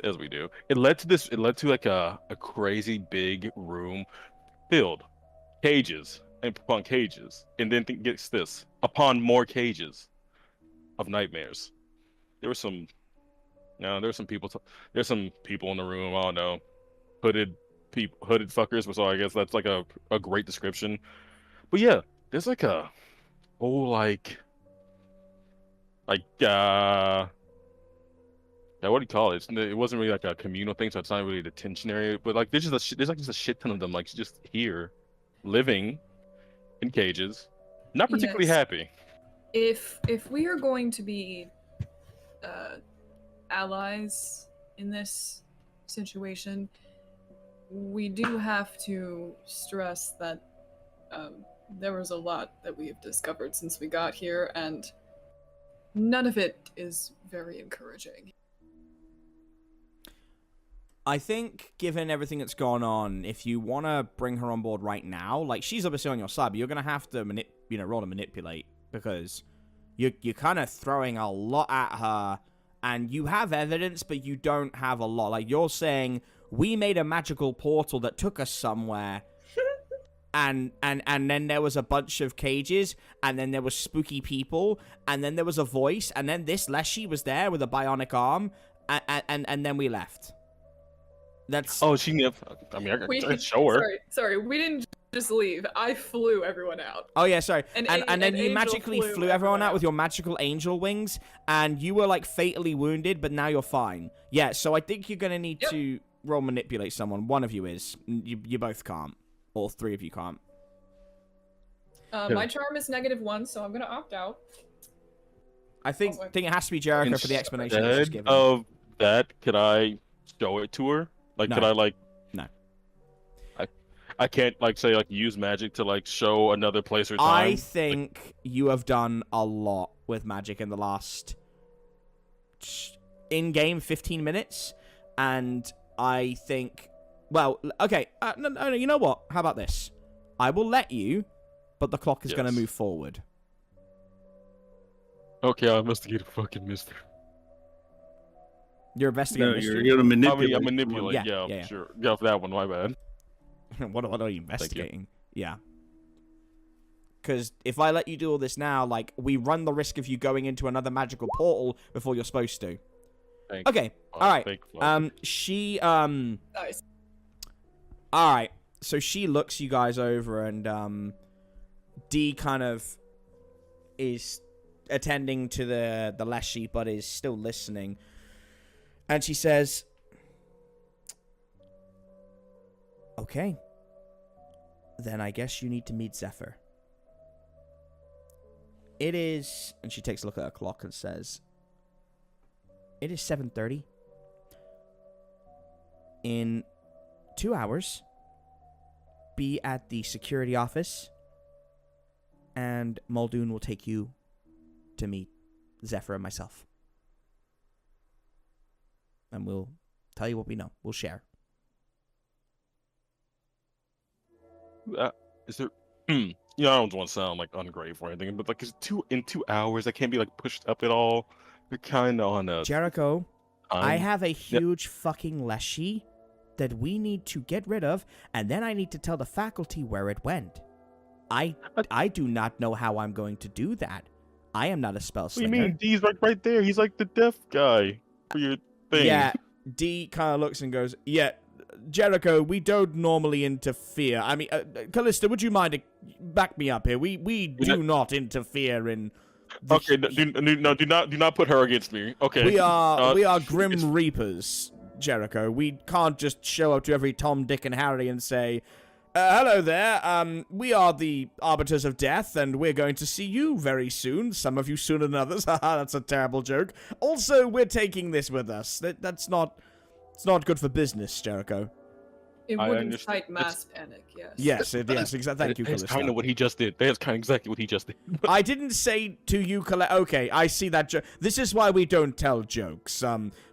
As we do. It led to like a crazy big room filled cages and upon cages, and then gets this upon more cages of nightmares. There's some people in the room. I don't know, hooded fuckers. So I guess that's like a great description. But yeah, there's like a whole what do you call it? It wasn't really like a communal thing, so it's not really a detention area. But like there's just a shit ton of them, like just here, living in cages, not particularly happy. If we are going to be allies in this situation, we do have to stress that there was a lot that we have discovered since we got here, and none of it is very encouraging. I think, given everything that's gone on, if you want to bring her on board right now, like, she's obviously on your side, but you're going to have to roll to manipulate, because you're kind of throwing a lot at her, and you have evidence, but you don't have a lot. Like, you're saying, we made a magical portal that took us somewhere, and then there was a bunch of cages, and then there was spooky people, and then there was a voice, and then this Leshy was there with a bionic arm, and then we left. That's... Oh, she never... I mean, I can show her. Sorry, we didn't just leave. I flew everyone out. Oh yeah, sorry. And then you Angel magically flew everyone out with your magical angel wings, and you were like fatally wounded, but now you're fine. Yeah, so I think you're gonna need to roll manipulate someone. One of you is. You both can't. All three of you can't. My charm is -1, so I'm gonna opt out. I think it has to be Jericho for the explanation that she's given. Of that, could I show it to her? Like, No. could I like? No. I can't like say like use magic to like show another place or time. I think you have done a lot with magic in the last in-game 15 minutes, and I think, well, okay, no, you know what? How about this? I will let you, but the clock is going to move forward. Okay, I'll investigate a fucking mystery. You're investigating No, mystery? you're gonna manipulate. I manipulate. Yeah. Sure. Yeah, for that one, my bad. What are you investigating? Yeah. Because if I let you do all this now, like, we run the risk of you going into another magical portal before you're supposed to. Okay, alright. She, Nice. Alright, so she looks you guys over, and, D kind of is attending to the Leshy, but is still listening. And she says, okay, then I guess you need to meet Zephyr. It is, and she takes a look at her clock and says, it is 7:30. In 2 hours, be at the security office, and Muldoon will take you to meet Zephyr and myself. And we'll tell you what we know. We'll share. Is there? I don't want to sound like ungrateful or anything, but like, in 2 hours, that can't be like pushed up at all. We're kind of on a. Jericho, I have a huge fucking Leshy that we need to get rid of, and then I need to tell the faculty where it went. I do not know how I'm going to do that. I am not a spell slinger. What do you mean? D's right there. He's like the deaf guy for your thing. Yeah, D kind of looks and goes, yeah, Jericho, we don't normally interfere. I mean, Callista, would you mind to back me up here? We do not interfere in. Okay, do not put her against me. Okay. We are Grim Reapers, Jericho. We can't just show up to every Tom, Dick, and Harry and say, hello there, we are the Arbiters of Death, and we're going to see you very soon. Some of you sooner than others. Haha, that's a terrible joke. Also, we're taking this with us. It's not good for business, Jericho. It would incite mass panic, yes. Yes, exactly. Thank you, Callista. That's kind of what he just did. That's kind of exactly what he just did. I didn't say to you, Callista. Okay, I see that joke. This is why we don't tell jokes.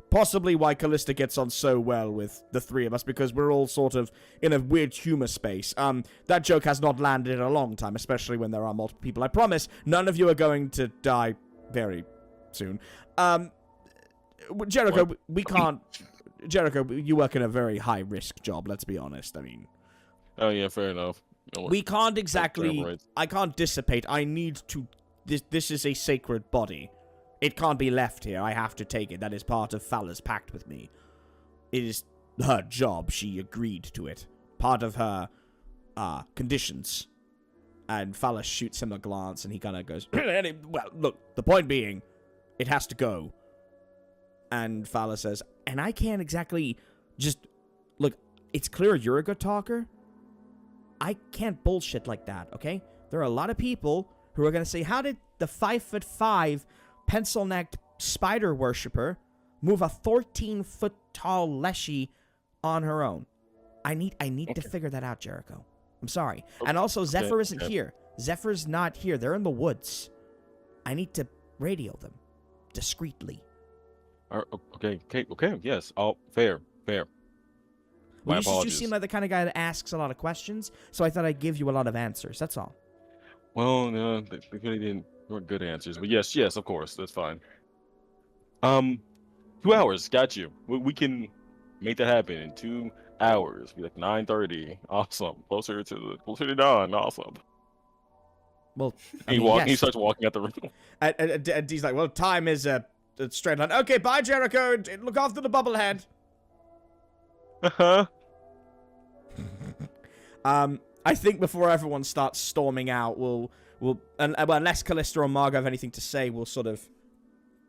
Possibly why Callista gets on so well with the three of us, because we're all sort of in a weird humor space. That joke has not landed in a long time, especially when there are multiple people. I promise none of you are going to die very soon. Jericho, we can't... Jericho, you work in a very high-risk job, let's be honest. I mean... Oh, yeah, fair enough. We can't exactly... I can't dissipate. I need to... This is a sacred body. It can't be left here. I have to take it. That is part of Fala's pact with me. It is her job. She agreed to it. Part of her conditions. And Fala shoots him a glance, and he kind of goes, well, look, the point being, it has to go. And Fala says, and I can't exactly just... Look, it's clear you're a good talker. I can't bullshit like that, okay? There are a lot of people who are going to say, how did the 5'5" pencil-necked spider worshiper move a 14-foot tall Leshy on her own? I need to figure that out, Jericho. I'm sorry. And also, Zephyr isn't here. Zephyr's not here. They're in the woods. I need to radio them discreetly. Okay. Yes. Fair. My apologies. You seem like the kind of guy that asks a lot of questions, so I thought I'd give you a lot of answers. That's all. Well, no, they really weren't good answers, but yes, of course, that's fine. 2 hours, got you. We can make that happen in 2 hours. Be like 9:30. Awesome. Closer to dawn. Awesome. Well, I He mean, He yes. starts walking out the room. And he's like, well, time is a straight line. Okay, bye, Jericho. Look after the bubblehead. Uh-huh. I think before everyone starts storming out, well, unless Callista or Margot have anything to say, we'll sort of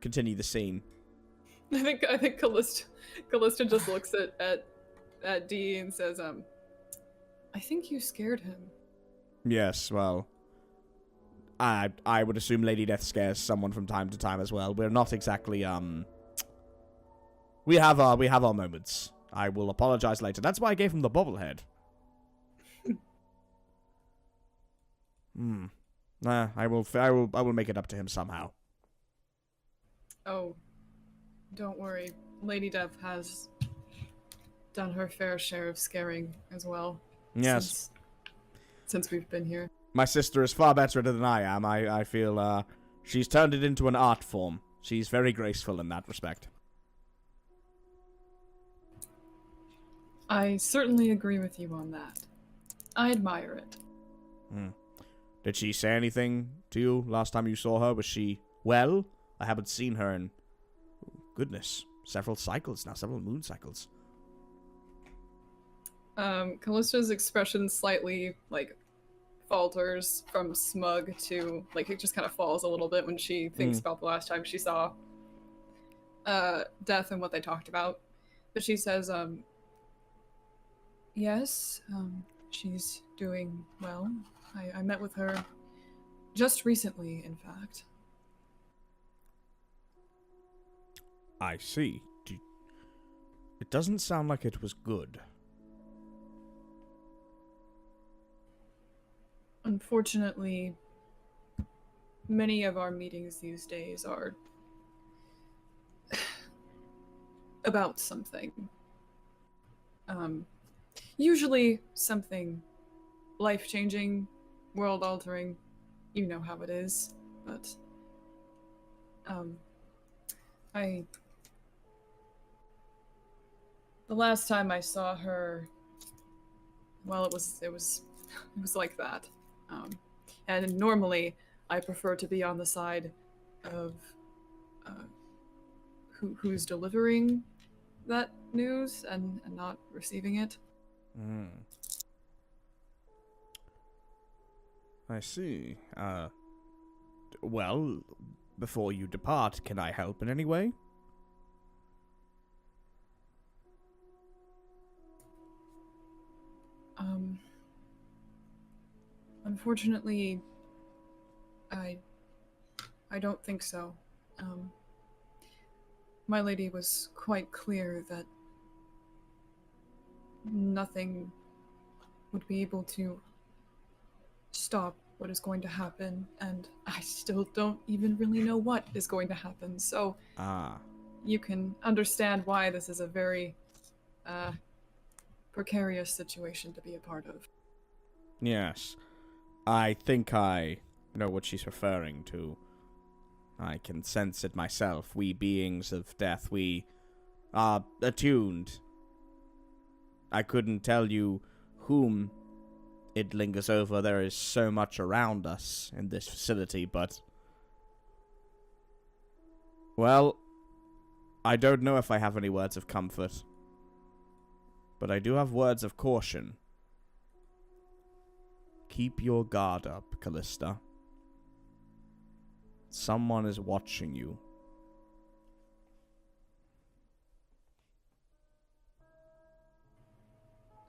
continue the scene. I think Callista just looks at Dee and says, I think you scared him. Yes, well, I would assume Lady Death scares someone from time to time as well. We're not exactly we have our moments. I will apologize later. That's why I gave him the bobblehead. I will make it up to him somehow. Oh, don't worry. Lady Death has done her fair share of scaring as well. Yes. Since we've been here. My sister is far better at it than I am. I feel she's turned it into an art form. She's very graceful in that respect. I certainly agree with you on that. I admire it. Did she say anything to you last time you saw her? Was she well? I haven't seen her in, goodness, several cycles now, several moon cycles. Callista's expression slightly, falters from smug to, it just kind of falls a little bit when she thinks about the last time she saw Death and what they talked about. But she says, yes, she's doing well. I met with her just recently, in fact. I see. It doesn't sound like it was good. Unfortunately, many of our meetings these days are about something. Usually something life-changing, world-altering. You know how it is, but the last time I saw her, well, it was like that. And normally I prefer to be on the side of who's delivering that news and not receiving it. I see. Well, before you depart, can I help in any way? Unfortunately, I don't think so. My lady was quite clear that nothing would be able to stop what is going to happen, and I still don't even really know what is going to happen, so you can understand why this is a very precarious situation to be a part of. Yes. I think I know what she's referring to. I can sense it myself. We beings of death, we are attuned. I couldn't tell you whom it lingers over. There is so much around us in this facility, but... well, I don't know if I have any words of comfort. But I do have words of caution. Keep your guard up, Callista. Someone is watching you.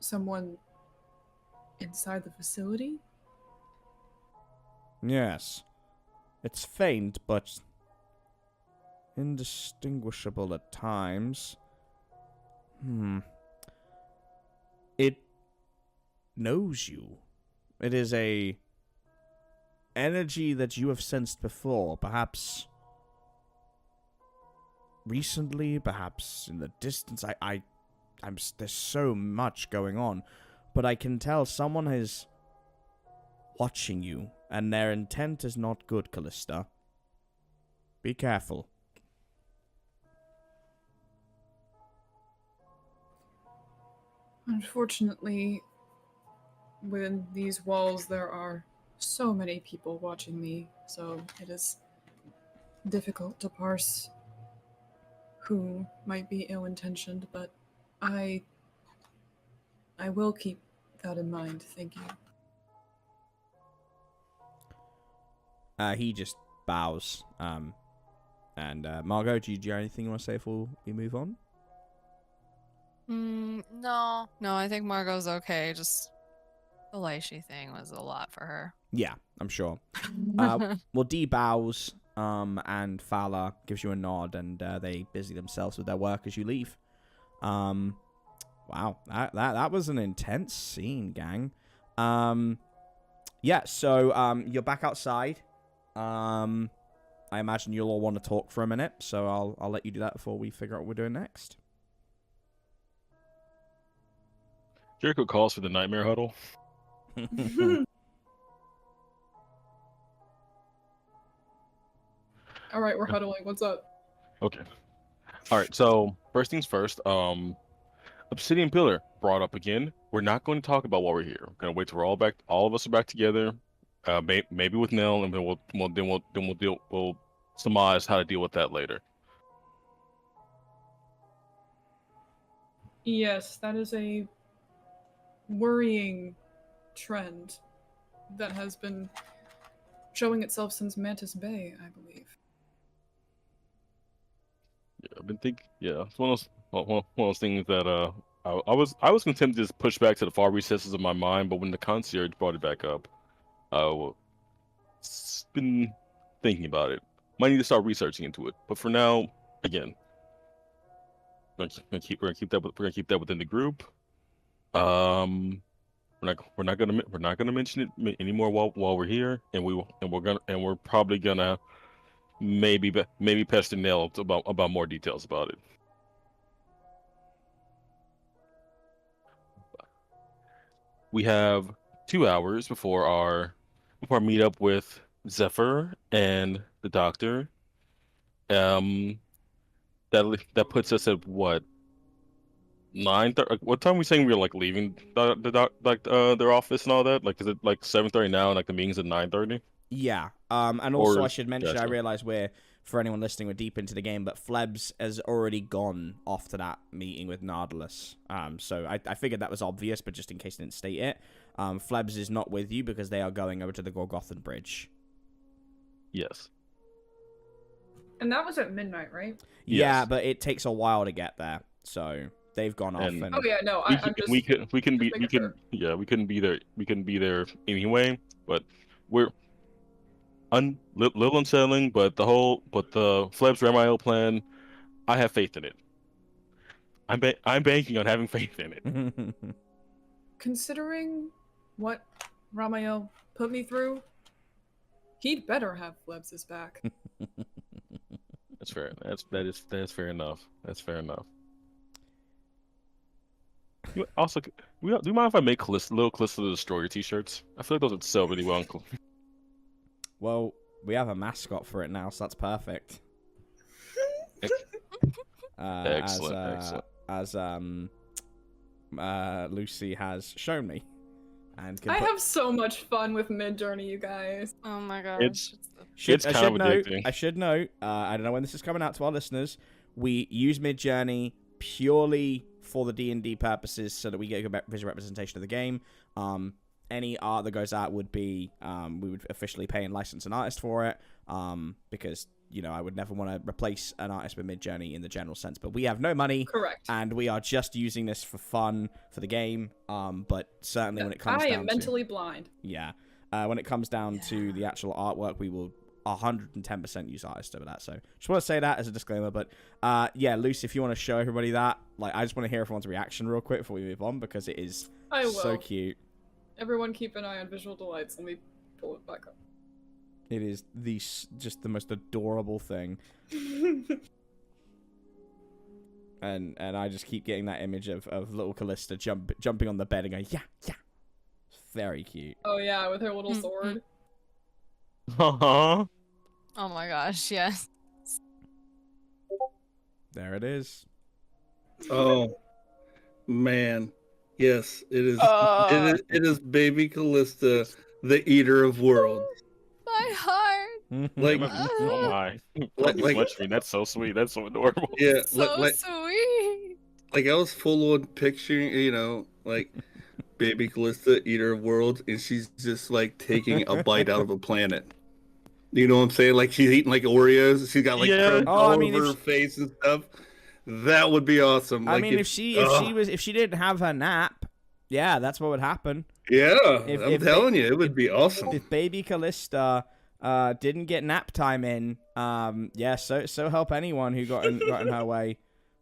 Someone inside the facility? Yes. It's faint, but indistinguishable at times. It knows you. It is a energy that you have sensed before, perhaps recently, perhaps in the distance. There's so much going on, but I can tell someone is watching you, and their intent is not good, Callista. Be careful. Unfortunately, within these walls, there are so many people watching me, so it is difficult to parse who might be ill-intentioned, but I will keep that in mind. Thank you. He just bows. And Margot, do you have anything you want to say before we move on? No, I think Margot's okay. Just the Lyshi thing was a lot for her. Yeah, I'm sure. Well, D bows, and Fala gives you a nod, and they busy themselves with their work as you leave. Wow, that was an intense scene, gang. Yeah, so you're back outside. I imagine you'll all want to talk for a minute, so I'll let you do that before we figure out what we're doing next. Jericho calls for the nightmare huddle. All right, we're huddling. What's up? Okay. All right. So first things first. Obsidian Pillar brought up again. We're not going to talk about why we're here. We're gonna wait till all of us are back together. Maybe with Nell, and then we'll surmise how to deal with that later. Yes, that is a worrying trend that has been showing itself since Mantis Bay, I believe. Yeah, I've been thinking. Yeah, it's one of those things that I was content to just push back to the far recesses of my mind, but when the concierge brought it back up, been thinking about it. Might need to start researching into it. But for now, again, we're gonna keep that within the group. We're not gonna mention it anymore while we're here, and we're probably gonna maybe pester Nell about more details about it. We have 2 hours before our meetup with Zephyr and the doctor. That puts us at what, 9:30? What time are we saying we were like leaving their office and all that? Like, is it like 7:30 now and like the meeting's at 9:30? Yeah. And also Or- I should mention, I gotcha. realize for anyone listening, we're deep into the game, but Flebs has already gone off to that meeting with Nautilus. So I figured that was obvious, but just in case I didn't state it, Flebs is not with you because they are going over to the Gorgothan Bridge. Yes. And that was at midnight, right? Yeah, Yes. but it takes a while to get there, so they've gone off. And- And Oh yeah, no, I'm just. we couldn't be making sure. we couldn't be there anyway, but we're little unsettling, but the Flebs Ramael plan, I have faith in it. I'm banking on having faith in it. Considering what Ramael put me through, he'd better have Flebs' back. That's fair. That's fair enough. That's fair enough. Also, do you mind if I make little Callista the Destroyer t-shirts? I feel like those would sell really well. Well, we have a mascot for it now, so that's perfect. Excellent. As Lucy has shown me, and I have so much fun with Midjourney, you guys. Oh my gosh. It's I kind of addicting. I should note. I don't know when this is coming out to our listeners. We use Midjourney purely for the D&D purposes, so that we get a visual representation of the game. Any art that goes out would be we would officially pay and license an artist for it, because I would never want to replace an artist with Midjourney in the general sense. But we have no money, Correct. and we are just using this for fun for the game. But certainly when it comes I down am mentally blind. when it comes down to the actual artwork, we will 110% use artists over that. So just want to say that as a disclaimer. But Luce, if you want to show everybody that, I just want to hear everyone's reaction real quick before we move on, because it is I will. so cute. Everyone keep an eye on visual delights. Let me pull it back up. It is just the most adorable thing. And I just keep getting that image of little Callista jumping on the bed and going, yeah. It's very cute. Oh yeah, with her little sword. Uh-huh. Oh my gosh, yes. There it is. Oh, man. Yes, it is. Uh. It is baby Callista, the eater of worlds. My heart. Like, Oh my. like, Thank you so like, much, me. That's so sweet. That's so adorable. yeah, So sweet. like I was full on picturing, like baby Callista, eater of worlds, and she's just like taking a bite out of a planet. You know what I'm saying? Like she's eating like Oreos. She's got like Yeah. crumbs Oh, all I mean, over her face and stuff. That would be awesome. I Like mean, if she didn't have her nap, yeah, that's what would happen. yeah, If- I'm if telling you, it would be awesome. If baby Callista didn't get nap time in, yeah, so help anyone who got in her way.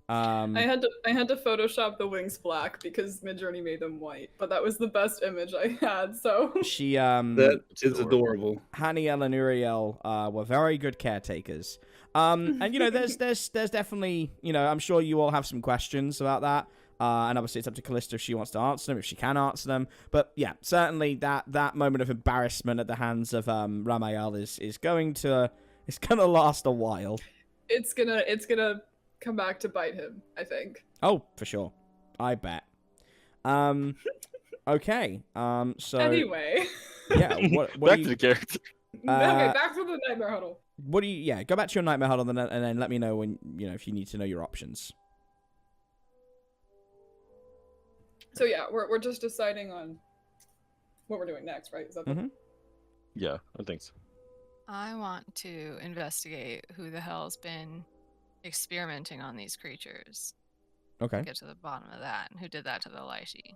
I had to Photoshop the wings black because Midjourney made them white, but that was the best image I had. So She That is adorable. Haniel and Uriel were very good caretakers. And there's definitely, I'm sure you all have some questions about that. And obviously it's up to Callista if she wants to answer them, if she can answer them. But yeah, certainly that moment of embarrassment at the hands of Ramael is going to last a while. it's gonna come back to bite him, I think. Oh, for sure. I bet. Okay. So Anyway. yeah, what Back do to you, the character. Okay, back to the nightmare huddle. go back to your nightmare huddle and then let me know when, if you need to know your options. So yeah, we're just deciding on what we're doing next, right? Is that the... Mhm. Yeah, I think so. I want to investigate who the hell's been experimenting on these creatures. Okay. Get to the bottom of that and who did that to the Lyshi.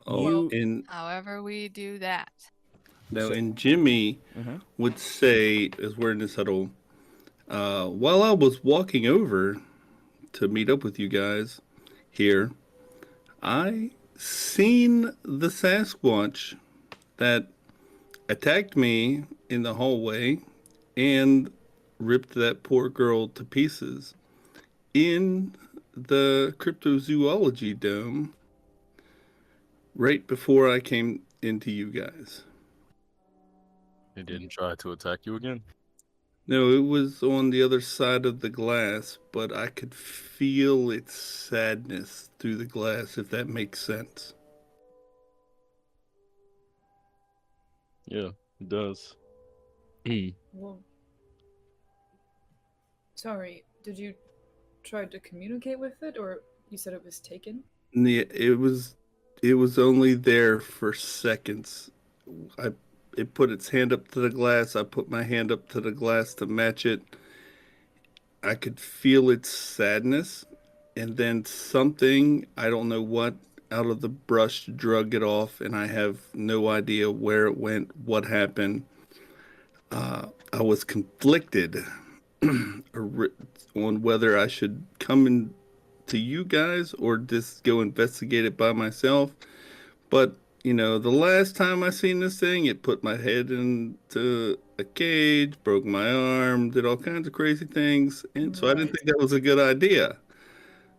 Oh, You- and However we do that. now, and Jimmy Mhm. would say, as we're in this huddle, while I was walking over to meet up with you guys here, I seen the Sasquatch that attacked me in the hallway and ripped that poor girl to pieces in the cryptozoology dome right before I came into you guys. It didn't try to attack you again. No, it was on the other side of the glass, but I could feel its sadness through the glass, if that makes sense. Yeah, it does. Well, sorry, did you try to communicate with it, or you said it was taken? Yeah, it was only there for seconds. It put its hand up to the glass. I put my hand up to the glass to match it. I could feel its sadness, and then something, I don't know what, out of the brush drug it off, and I have no idea where it went, what happened. I was conflicted on whether I should come in to you guys or just go investigate it by myself. But, the last time I seen this thing, it put my head into a cage, broke my arm, did all kinds of crazy things. And so I didn't Right. think that was a good idea.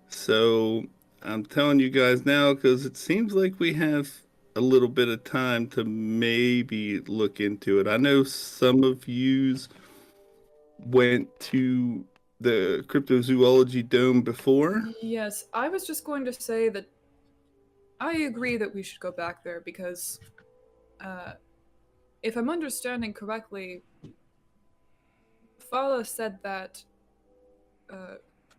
So I'm telling you guys now because it seems like we have a little bit of time to maybe look into it. I know some of yous went to the cryptozoology dome before. Yes, I was just going to say that I agree that we should go back there because, if I'm understanding correctly, Fala said that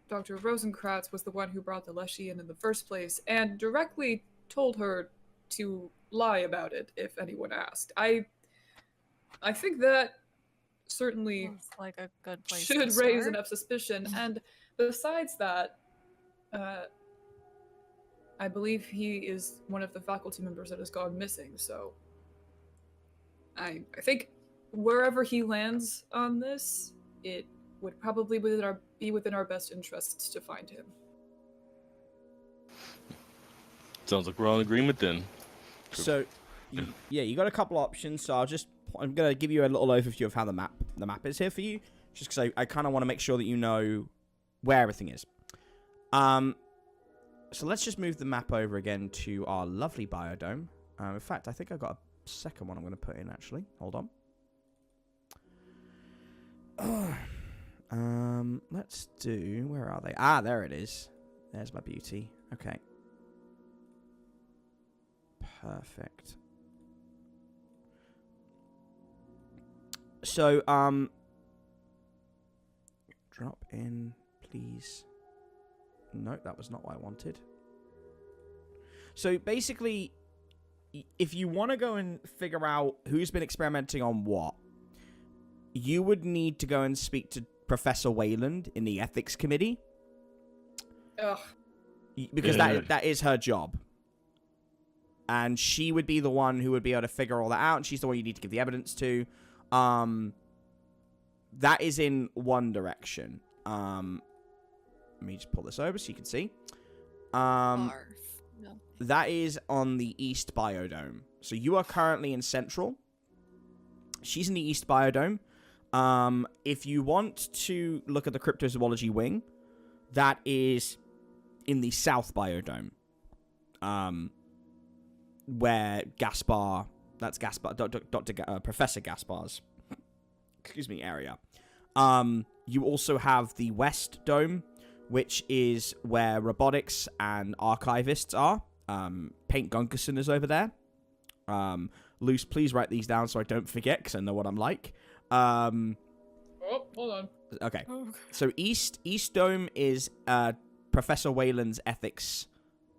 Dr. Rosenkratz was the one who brought the Leshy in the first place and directly told her to lie about it if anyone asked. I think that certainly Sounds like a good place should to raise start. enough suspicion. And besides that, I believe he is one of the faculty members that has gone missing. So I think wherever he lands on this, it would probably be within our best interests to find him. Sounds like we're all in agreement then. So, you got a couple options. So I'm gonna give you a little overview of how the map is here for you, just because I kind of want to make sure that you know where everything is. So let's just move the map over again to our lovely biodome. In fact, I think I got a second one I'm going to put in actually. Hold on. Let's do. Where are they? Ah, there it is. There's my beauty. Okay. Perfect. So, drop in, please. No, that was not what I wanted. So, basically, if you want to go and figure out who's been experimenting on what, you would need to go and speak to Professor Wayland in the ethics committee. Ugh. Because that is her job. And she would be the one who would be able to figure all that out, and she's the one you need to give the evidence to. That is in one direction. Let me just pull this over so you can see. No. That is on the East Biodome. So you are currently in Central. She's in the East Biodome. If you want to look at the cryptozoology wing, that is in the South Biodome. Where Gaspar, that's Gaspar, Professor Gaspar's, area. You also have the West Dome, which is where robotics and archivists are. Paint Gunkerson is over there. Luce, please write these down so I don't forget, because I know what I'm like. Oh, hold on. Okay. So East Dome is Professor Wayland's ethics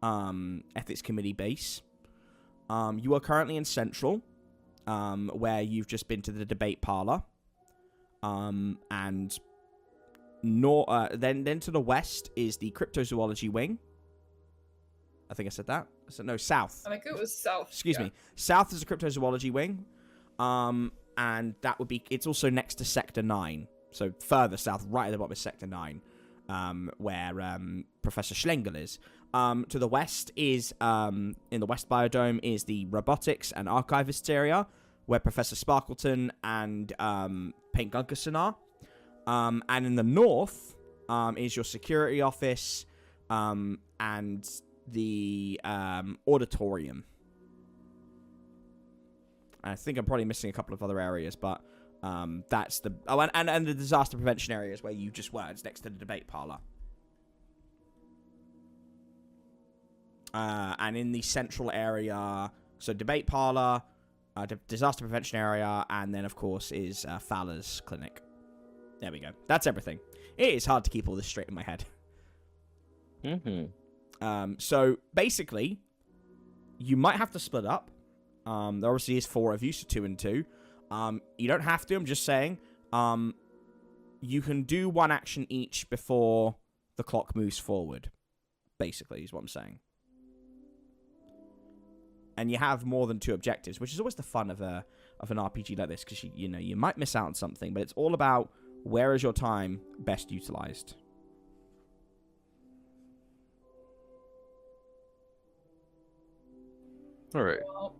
committee base. You are currently in Central, where you've just been to the debate parlor. And then to the west is the cryptozoology wing. I think I said that. No, south. I think it was south. Excuse me. South is the cryptozoology wing. And that would be, it's also next to Sector 9. So further south, right at the bottom is Sector 9, where Professor Schlengel is. To the west is, in the West Biodome, is the robotics and archivists area, where Professor Sparkleton and Paint Gunkerson are. And in the north is your security office and the auditorium. I think I'm probably missing a couple of other areas, but that's the... Oh, and the disaster prevention areas where you just were. It's next to the debate parlor. And in the central area, so debate parlor, disaster prevention area, and then, of course, is Fowler's clinic. There we go. That's everything. It is hard to keep all this straight in my head. So, basically, you might have to split up. There obviously is 4 of you, so 2 and 2. You don't have to, I'm just saying. You can do one action each before the clock moves forward, basically, is what I'm saying. And you have more than 2 objectives, which is always the fun of an RPG like this, because you might miss out on something, but it's all about where is your time best utilized. All right. Well,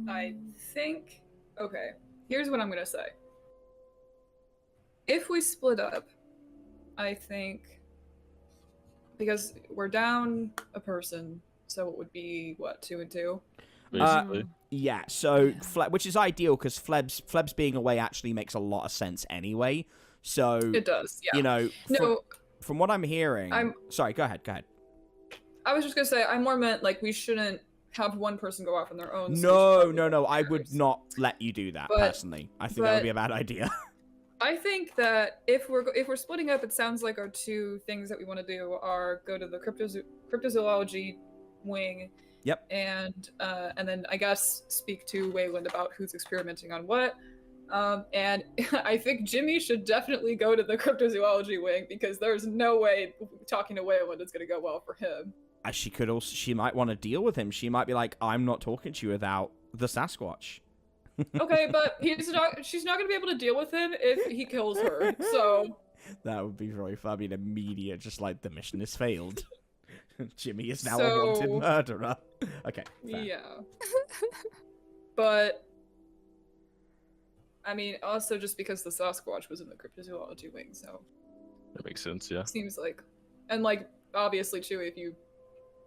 I think... Okay, here's what I'm going to say. If we split up, I think... Because we're down a person, so it would be, what, 2 and 2? Basically. Yeah, so, which is ideal, because Flebs being away actually makes a lot of sense anyway. So, it does, yeah. From what I'm hearing... Sorry, go ahead. I was just going to say, I more meant, we shouldn't have one person go off on their own. No, I would not let you do that, personally. I think that would be a bad idea. I think that if we're splitting up, it sounds like our 2 things that we want to do are go to the cryptozoology wing. Yep. And then I guess speak to Wayland about who's experimenting on what. And I think Jimmy should definitely go to the cryptozoology wing, because there's no way talking to Wayland is going to go well for him. She might want to deal with him. She might be like, I'm not talking to you without the Sasquatch. Okay, but she's not going to be able to deal with him if he kills her, so... That would be very fun. I mean, immediate, just like, the mission has failed. Jimmy is now a wanted murderer. Okay, fair. Yeah. But... I mean, also just because the Sasquatch was in the cryptozoology wing, so... That makes sense, yeah. Seems like... And, obviously, Chewy, if you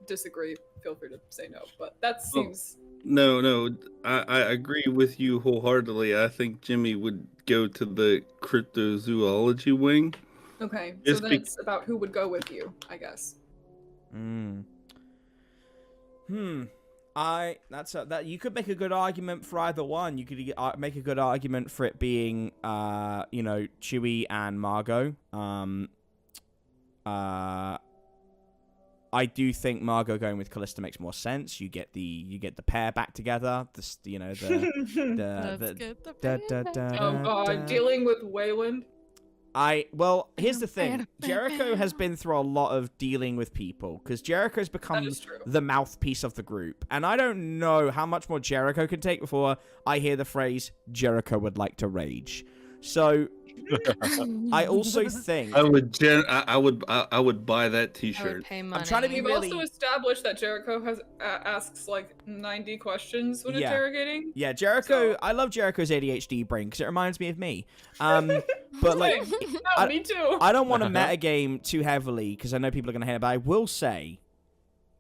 disagree, feel free to say no, but that seems... No, I agree with you wholeheartedly. I think Jimmy would go to the cryptozoology wing. Okay, so then it's about who would go with you, I guess. That you could make a good argument for either one. You could make a good argument for it being, Chewy and Margot. I do think Margot going with Callista makes more sense. You get the pair back together. Let's get the Oh god, dealing with Wayland. Here's the thing. Jericho has been through a lot of dealing with people because Jericho's become the mouthpiece of the group. And I don't know how much more Jericho can take before I hear the phrase, Jericho would like to rage. So I also think I would buy that T-shirt. I'm trying to be We've really... also established that Jericho has asks like 90 questions when interrogating. Yeah, Jericho. I love Jericho's ADHD brain because it reminds me of me. But like, me too. I don't want to metagame too heavily because I know people are going to hate it. But I will say,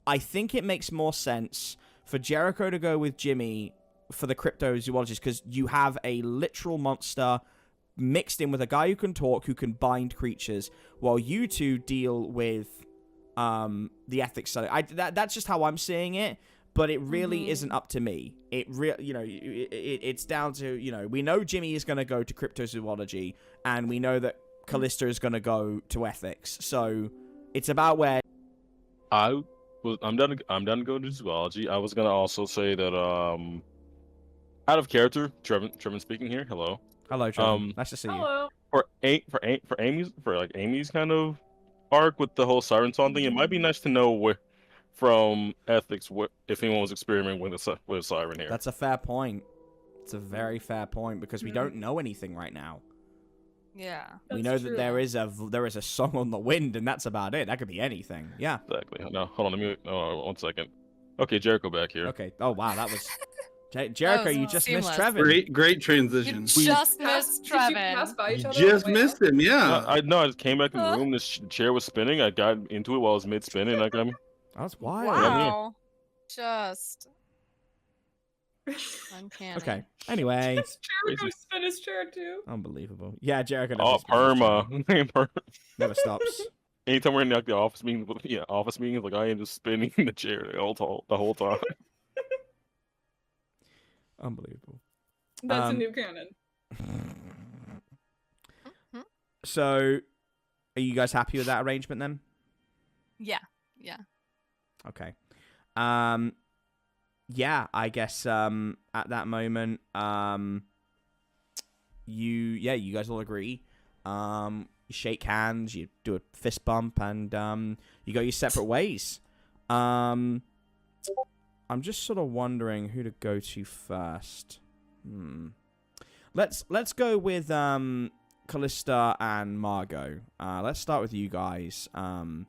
I think it makes more sense for Jericho to go with Jimmy for the cryptozoologist because you have a literal monster mixed in with a guy who can talk, who can bind creatures, while you two deal with the ethics side. That's just how I'm seeing it, but it really isn't up to me. It's down to, we know Jimmy is going to go to cryptozoology, and we know that Callista is going to go to ethics. So it's about where I'm done going to zoology. I was gonna also say that out of character, Trevin speaking here. Hello, Trevin. Nice to see you. Hello. For Amy's kind of arc with the whole siren song thing, it might be nice to know where from ethics if anyone was experimenting with a siren here. That's a fair point. It's a very fair point because we don't know anything right now. Yeah. We know that there is a song on the wind, and that's about it. That could be anything. Yeah. Exactly. No, hold on. Let me. 1 second. Okay, Jericho back here. Okay. Oh wow, that was Jericho. You just seamless. missed Trevin. Great transition. You just missed Did you Trevin. pass by each other? Just missed him. Yeah. I just came back in the room. The chair was spinning. I got into it while it was mid spin, and I got. That's wild. Wow. Just uncanny. Okay. Anyway. Jericho spin his chair too. Unbelievable. Yeah, Jericho. Perma. Never stops. Anytime we're in like the office meetings, like I am just spinning in the chair the whole time. Unbelievable. That's a new canon. So, are you guys happy with that arrangement then? Yeah. Okay. Yeah, I guess at that moment, you guys all agree. You shake hands, you do a fist bump, and you go your separate ways. I'm just sort of wondering who to go to first. Let's go with Callista and Margot. Let's start with you guys. And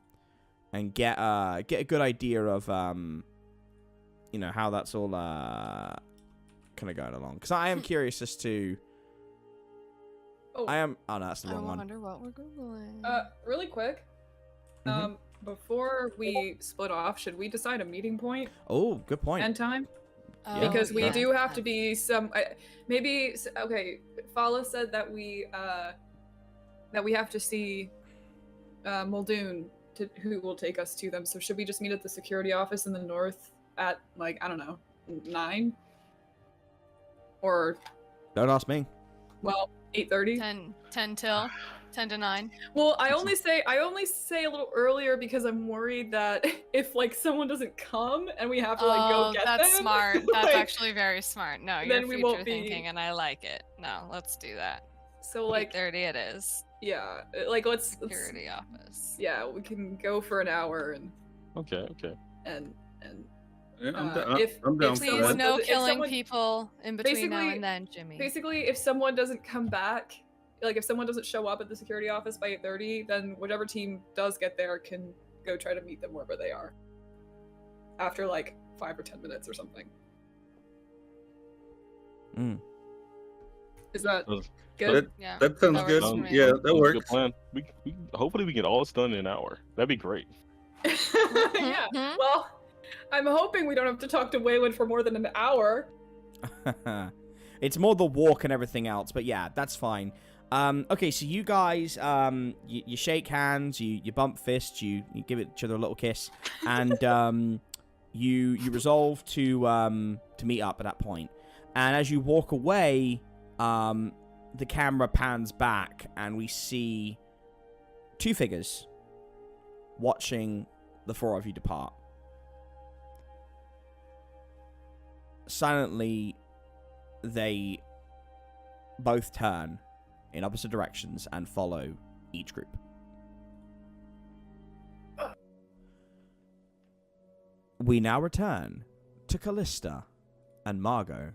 get a good idea of how that's all kind of going along. Because I am curious as to. Oh, no, that's the wrong one. I wonder what we're googling. Really quick. Before we split off, should we decide a meeting point? Oh, good point. And time? Yeah. We do have to be maybe. Okay, Fala said that we have to see Muldoon who will take us to them. So should we just meet at the security office in the north at 9? Or don't ask me. Well, 8:30. 10 till 10 to 9. Well, I only say a little earlier because I'm worried that if someone doesn't come and we have to go get them. That's smart. That's actually very smart. No, you're then we future won't thinking, and I like it. No, let's do that. So 8:30 it is. Yeah, let's Security office. Yeah, we can go for an hour and. Okay. And. Yeah, I'm if down. Please no killing someone, people in between now and then, Jimmy. Basically, if someone doesn't come back, if someone doesn't show up at the security office by 8:30, then whichever team does get there can go try to meet them wherever they are. After 5 or 10 minutes or something. Is that good? Yeah. That sounds good. Yeah, that works. Good plan. We hopefully we get all this done in an hour. That'd be great. Yeah. Well, I'm hoping we don't have to talk to Waylon for more than an hour. It's more the walk and everything else, but yeah, that's fine. Okay, so you guys, you shake hands, you bump fists, you give each other a little kiss, and you resolve to meet up at that point. And as you walk away, the camera pans back, and we see two figures watching the four of you depart. Silently, they both turn in opposite directions and follow each group. We now return to Callista and Margot,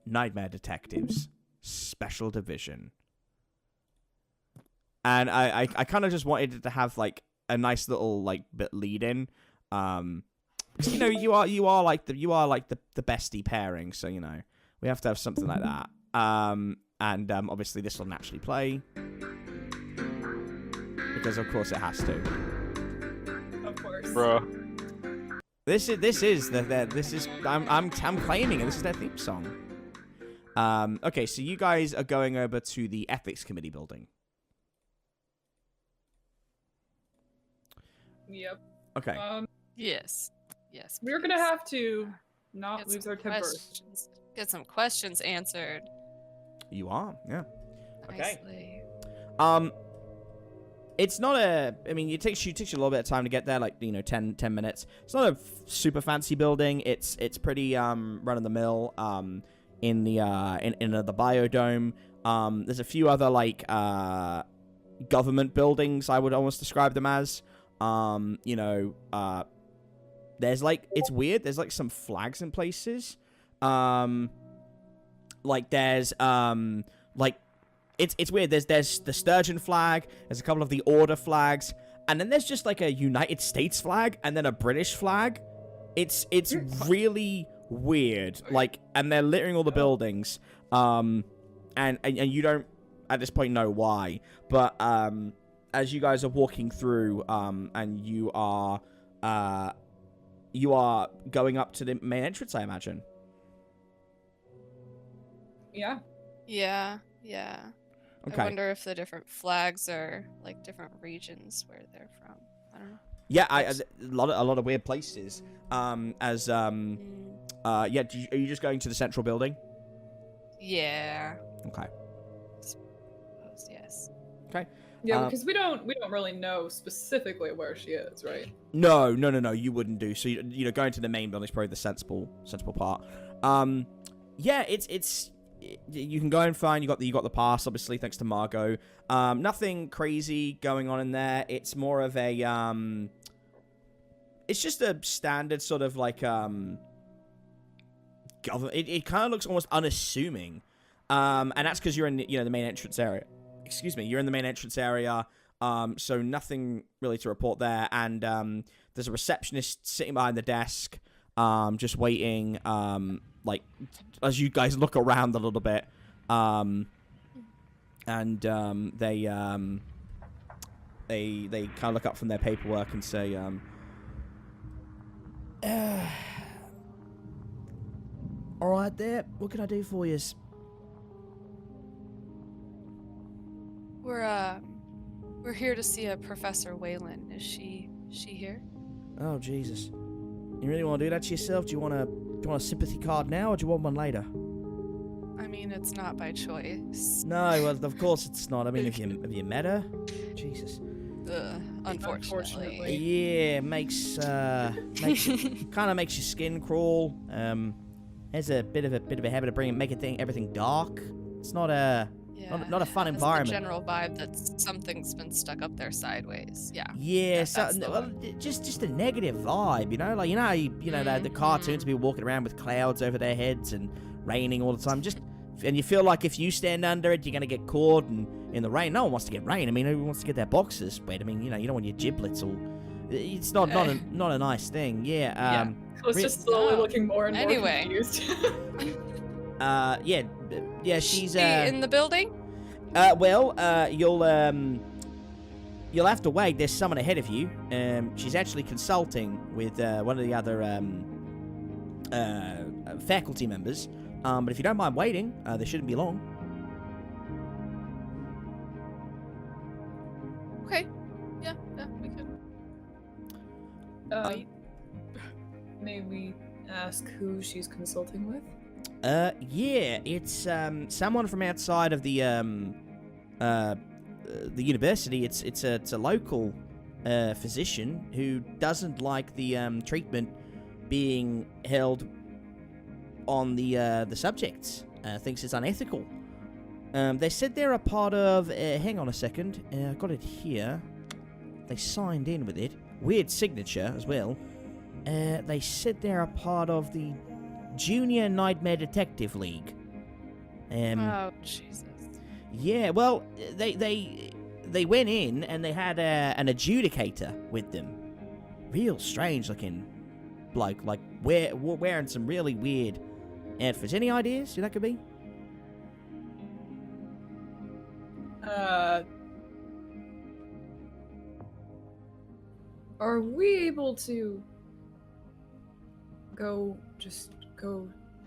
Nightmare Detectives, Special Division. And I kind of just wanted it to have like a nice little like bit lead in, you know, you are like the bestie pairing, so you know we have to have something like that. And obviously this will naturally play because of course it has to. Of course. Bruh. This is I'm claiming it. This is their theme song. Okay, so you guys are going over to the ethics committee building. Yep. Okay. Yes. We're gonna have to not Get lose some our temper. questions. Get some questions answered. You are, yeah. Okay. Nicely. It's not a. I mean, it takes you a little bit of time to get there, like 10 minutes. It's not a super fancy building. It's pretty run of the mill. In the biodome. There's a few other like government buildings. I would almost describe them as. There's like, it's weird. There's like some flags in places. Like there's like. It's weird. There's the Sturgeon flag. There's a couple of the Order flags, and then there's just like a United States flag, and then a British flag. It's really weird. Like, and they're littering all the buildings. And you don't at this point know why. But as you guys are walking through, and you are going up to the main entrance, I imagine. Yeah. Yeah. Okay. I wonder if the different flags are like different regions where they're from. I don't know. Yeah, a lot of weird places. Yeah. Are you just going to the central building? Yeah. Okay. Suppose yes. Okay. Yeah, because we don't really know specifically where she is, right? No. You wouldn't do. So going to the main building is probably the sensible part. Yeah, it's. You can go and find you got the pass, obviously, thanks to Margot. Nothing crazy going on in there. It's more of a it's just a standard sort of like government. It kind of looks almost unassuming, and that's because you're in the main entrance area. Excuse me, you're in the main entrance area. So nothing really to report there. And there's a receptionist sitting behind the desk, just waiting. Like, as you guys look around a little bit, and they kind of look up from their paperwork and say, all right there, what can I do for you? We're here to see a Professor Whalen. Is she here? Oh, Jesus. You really want to do that to yourself? Do you want a sympathy card now, or do you want one later? I mean, it's not by choice. No, well, of course it's not. I mean, have you met her? Jesus. Unfortunately. Yeah, makes kind of makes your skin crawl. Has a bit of a habit of making everything dark. It's not a not a fun That's environment. The general vibe that something's been stuck up there sideways. Yeah. Yeah, Well, just a negative vibe, like the cartoons people walking around with clouds over their heads and raining all the time. And you feel like if you stand under it, you're gonna get caught in the rain. No one wants to get rain. I mean, who wants to get their boxes wet? I mean, you don't want your giblets all. It's not a nice thing. Yeah. I was just slowly looking more and more confused. Yeah, she's in the building? You'll have to wait. There's someone ahead of you. She's actually consulting with one of the other faculty members. But if you don't mind waiting, they shouldn't be long. Okay. Yeah, we can. ask who she's consulting with? Yeah, it's someone from outside of the university. It's a local physician who doesn't like the treatment being held on the subjects. Thinks it's unethical. They said they're a part of. Hang on a second. I got it here. They signed in with it. Weird signature as well. They said they're a part of the Junior Nightmare Detective League. Oh Jesus. Yeah, well, they went in and they had an adjudicator with them. Real strange looking bloke, like wearing some really weird outfits. Any ideas who that could be? Are we able to go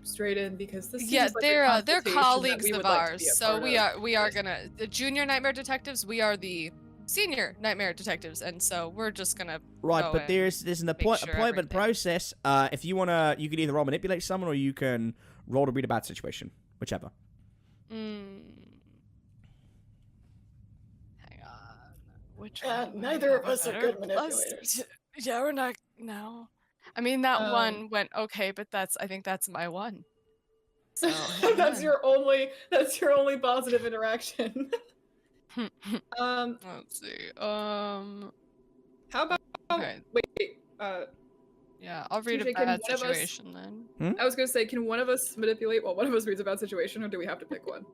straight in, because this Yeah, seems like a they're consultation that colleagues we of would like to ours. be a So part we of. are gonna the junior nightmare detectives. We are the senior nightmare detectives, and so we're just gonna Right, go but in. there's an make sure appointment everything- process. If you wanna, you can either roll manipulate someone or you can roll to read a bad situation, whichever. Hang on. Which Yeah, one? neither of us are Better? good Plus manipulators. yeah, we're not. No. I mean, that one Um, went okay, but I think that's my one. So that's hang your only positive interaction. on. Let's see. How about Okay. wait, Yeah, I'll read TJ, a can bad one of us- situation then. I was gonna say, can one of us manipulate while one of us reads a bad situation, or do we have to pick one?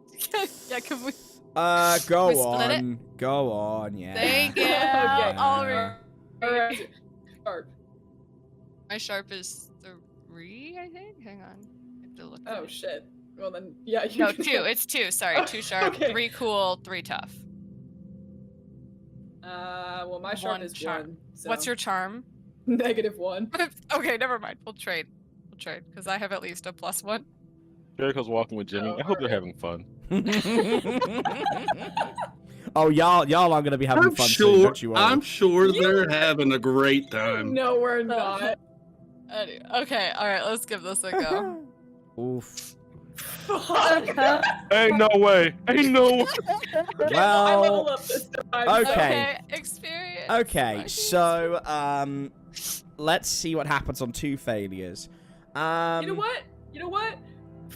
Yeah, can we? Go We split it? on. Go on, yeah. Thank you. Okay. I'll read. Alright. Sharp. My sharp is 3, I think. Hang on. I have to look. Oh at it. shit. Well then, yeah. You No, can 2. It's 2. Sorry, 2 sharp, Okay. 3 cool, 3 tough. Well, my sharp One is charm. 1. So What's your charm? -1? Okay, never mind. We'll trade. Because I have at least a +1. Jericho's walking with Jimmy. Oh, I hope they're alright. having fun. Oh, y'all are gonna be having I'm fun soon, sure. don't you worry. I'm sure they're having a great time. No, we're not. Okay, alright, let's give this a go. Oof. Fuck. Ain't no way. Ain't no way. I level Well, up this time. okay. Experience. okay, Marcus. so let's see what happens on 2 failures. You know what? You know what?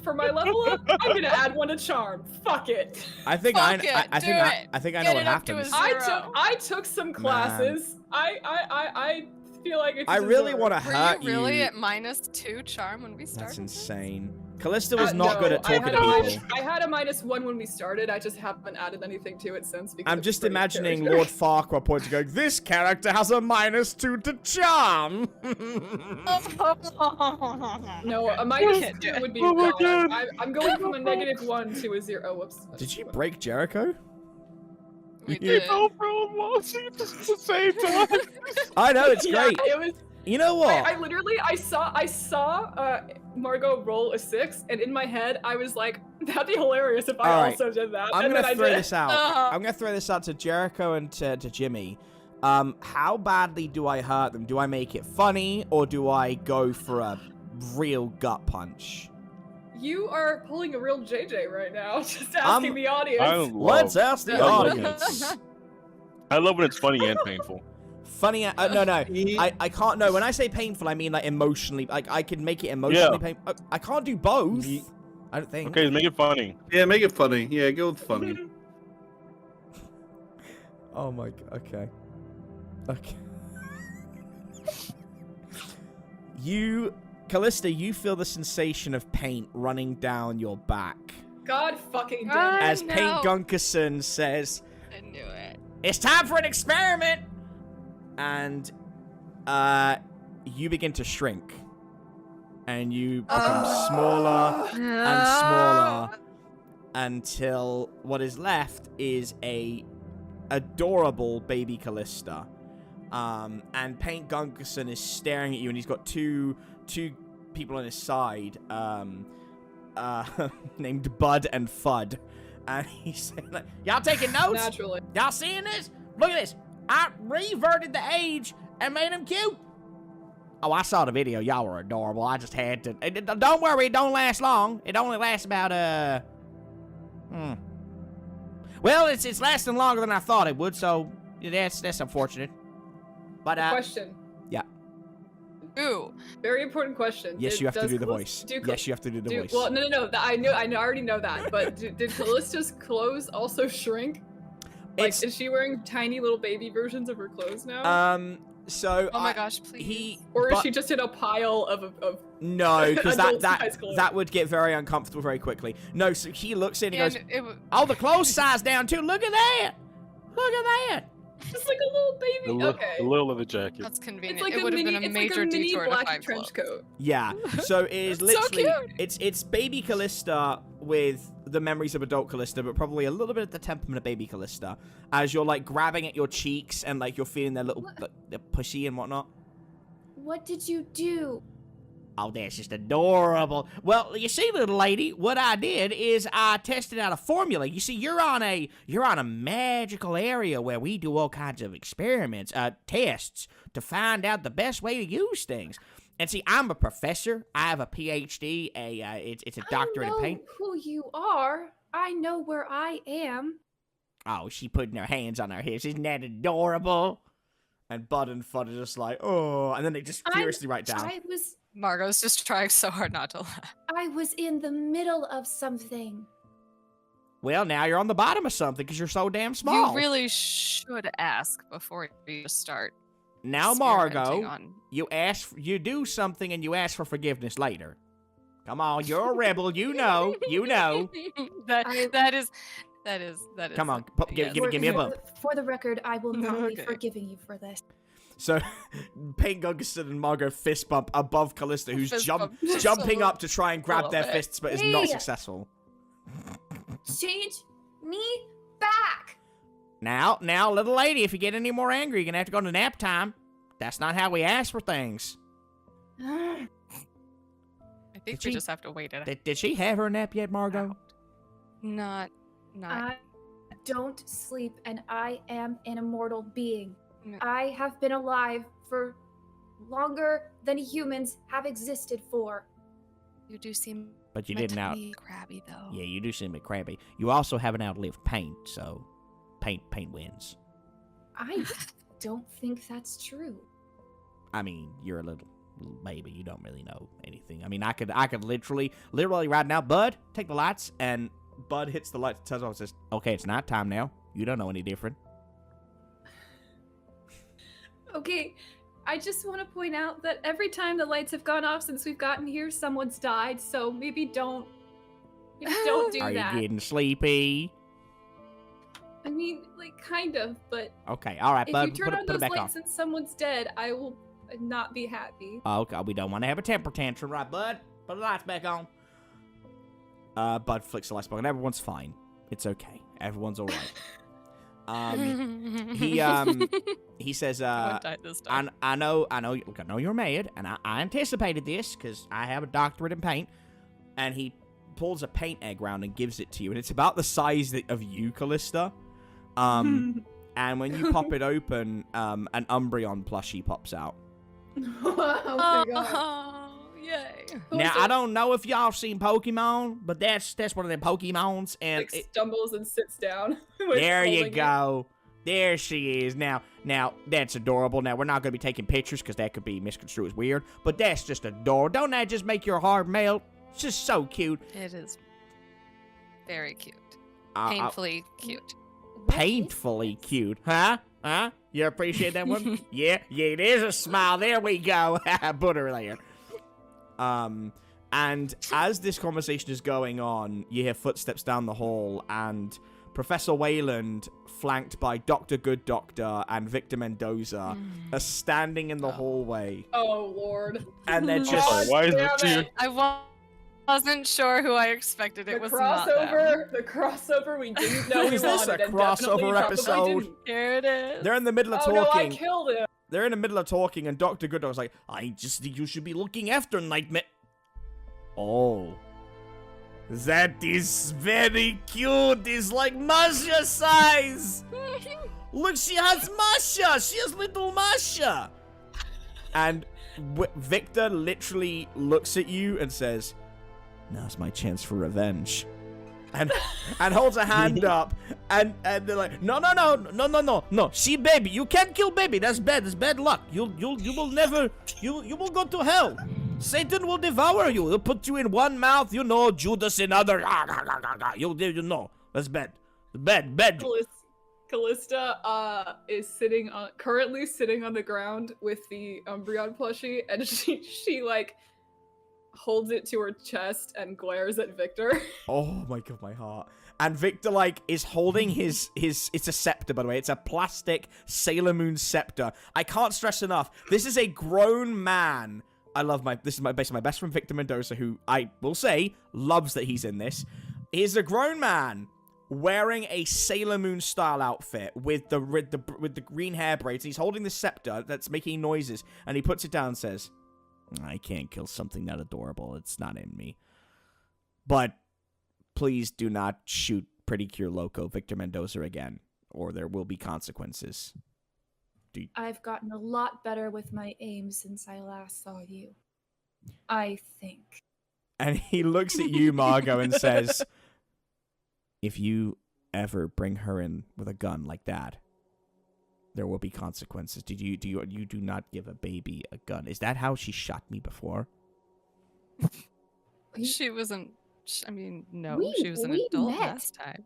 For my level up, I'm gonna add 1 to charm. Fuck it. I think Fuck I it, think do I think I Get know what it up to happens. a I Zero. took some classes. I feel like it's. I really want to Were hurt you really at -2 charm when we started? That's insane. Callista was not no, good at talking I to had people. I had a -1 when we started. I just haven't added anything to it since. Because I'm it's just pretty imagining character. Lord Farquhar pointing, going, "This character has a -2 to charm." No, a Can't do -2 it. would be Oh my bad. God. I'm going from a -1 to a 0. Oh, whoops. Did you break Jericho? We Yeah. did. Oh, bro, I'm lost at the same time. I know it's Yeah, great. it was. You know what? I literally saw Margot roll a 6, and in my head I was like, that'd be hilarious if I All right. also did that. I'm and gonna then I throw did. this out. Uh-huh. I'm gonna throw this out to Jericho and to Jimmy. How badly do I hurt them? Do I make it funny or do I go for a real gut punch? You are pulling a real JJ right now. Just asking the audience. Let's ask the I love- audience. I love when it's funny and painful. Funny? No. I can't. No, when I say painful, I mean like emotionally. Like I can make it emotionally painful. I can't do both. I don't think. Okay, make it funny. Yeah, make it funny. Yeah, go with funny. Oh my god. Okay. Okay. Callista, you feel the sensation of paint running down your back. God fucking damn it. As no. Paint Gunkerson says, I knew it. "It's time for an experiment!" And you begin to shrink. And you become smaller and smaller until what is left is a adorable baby Callista. And Paint Gunkerson is staring at you, and he's got two people on his side, named Bud and Fudd. And he's saying, like, "Y'all taking notes? Naturally. Y'all seeing this? Look at this. I reverted the age and made him cute. Oh, I saw the video. Y'all were adorable. I just had to. Don't worry, it don't last long. It only lasts about Well, it's lasting longer than I thought it would. So that's unfortunate. But Question. Yeah. Ooh. Very important question. Yes, you have to do the Callista- voice. Yes, you have to do the voice. Well, no. I already know that. But did Callista's clothes also shrink? Like, It's is she wearing tiny little baby versions of her clothes now? So Oh my gosh, please. Or is but- she just in a pile of No, because adult-sized clothes? that would get very uncomfortable very quickly. No, so he looks in and And goes, it w- "Oh, the clothes size down too. Look at that. Look at that." just like a little baby? Okay. The little of the jacket. that's convenient. It's like it a would have mini, been a it's like major a mini detour to black find trench clothes. coat. Yeah. So it is That's so literally cute. it's baby Callista with the memories of adult Callista, but probably a little bit of the temperament of baby Callista, as you're like grabbing at your cheeks and like you're feeling their little they're pushy and whatnot. What did you do? Oh, that's just adorable. Well, you see, little lady, what I did is I tested out a formula. You see, you're on a magical area where we do all kinds of experiments, tests to find out the best way to use things. And see, I'm a professor. I have a PhD. It's a doctorate in paint. I know who you are. I know where I am. Oh, she putting her hands on her hips. Isn't that adorable? And Bud and Fudd are just like, oh, and then they just furiously write down. Margot's just trying so hard not to laugh. I was in the middle of something. Well, now you're on the bottom of something because you're so damn small. You really should ask before you start. Now, experimenting Margot, on- you do something and you ask for forgiveness later. Come on, you're a rebel. You know. that is. Come on, yes. give me a bump. For the record, I will not Okay. be forgiving you for this. So, Pain Gungerson and Margot fist bump above Callista, who's Fist bump. jumping So- up to try and grab love their it. fists, but is not Hey! successful. Change me back. Now, little lady, if you get any more angry, you're gonna have to go to nap time. That's not how we ask for things. I think Did we she- just have to wait it out. Did she have her nap yet, Margot? Not. I don't sleep, and I am an immortal being. No. I have been alive for longer than humans have existed for. You do seem. But you didn't out. mentally crabby though. Yeah, you do seem a bit crabby. You also haven't outlived paint, so paint wins. I don't think that's true. I mean, you're a little baby. You don't really know anything. I mean, I could literally right now, Bud, take the lights, and Bud hits the lights, tells us, says, "Okay, it's night time now. You don't know any different." Okay, I just want to point out that every time the lights have gone off since we've gotten here, someone's died. So maybe don't do Are that. you getting sleepy? I mean, like kind of, but Okay, all right, if Bud, you turn put on it those back on. lights and someone's dead, I will not be happy. Okay, we don't want to have a temper tantrum, right, Bud? Put the lights back on. Bud flicks the lights back on. Everyone's fine. It's okay. Everyone's all right. He says, Someone died this time. I know, look, I know you're mad, and I anticipated this, because I have a doctorate in paint, and he pulls a paint egg round and gives it to you, and it's about the size of you, Callista, and when you pop it open, an Umbreon plushie pops out. Oh my god. Oh, yay. Now, I don't know if y'all seen Pokemon, but that's one of them Pokemons, and Like stumbles and sits down. there you go. There she is. Now, that's adorable. Now, we're not going to be taking pictures because that could be misconstrued as weird, but that's just adorable. Don't that just make your heart melt? It's just so cute. It is very cute. Uh, Painfully cute. painfully cute. Huh? You appreciate that one? Yeah, it is a smile. There we go. Put her there. And as this conversation is going on, you hear footsteps down the hall, and Professor Wayland, flanked by Dr. Good Doctor and Victor Mendoza, are standing in the hallway. Oh lord. And they're just... God why is damn it here? it. I wasn't sure who I expected. It The was not them. crossover we didn't know we Is this wanted a and crossover definitely probably episode? didn't. Here it is. They're in the middle of Oh no, I talking. killed him. They're in the middle of talking, and Dr. Good Doctor's like, I just think you should be looking after Nightmare. Oh. That is very cute. It's like Masha size. Look, she has Masha. She has little Masha. And Victor literally looks at you and says, "Now's my chance for revenge," and holds a hand up, and they're like, no, she baby, you can't kill baby. That's bad luck. You will never, you will go to hell. Satan will devour you. He'll put you in one mouth, Judas in other. You know, that's bad. Callista is currently sitting on the ground with the Umbreon plushie, and she like holds it to her chest and glares at Victor. Oh my god, my heart. And Victor like is holding his it's a scepter, by the way. It's a plastic Sailor Moon scepter. I can't stress enough. This is a grown man. This is basically my best friend Victor Mendoza, who I will say loves that he's in this. He's a grown man wearing a Sailor Moon style outfit with the green hair braids. He's holding the scepter that's making noises, and he puts it down and says, "I can't kill something that adorable. It's not in me. But please do not shoot Pretty Cure Loco Victor Mendoza again, or there will be consequences." I've gotten a lot better with my aim since I last saw you. I think. And he looks at you, Margot, and says, "If you ever bring her in with a gun like that, there will be consequences. You do not give a baby a gun. Is that how she shot me before?" She wasn't. I mean, no, We- she was an we adult met. last time.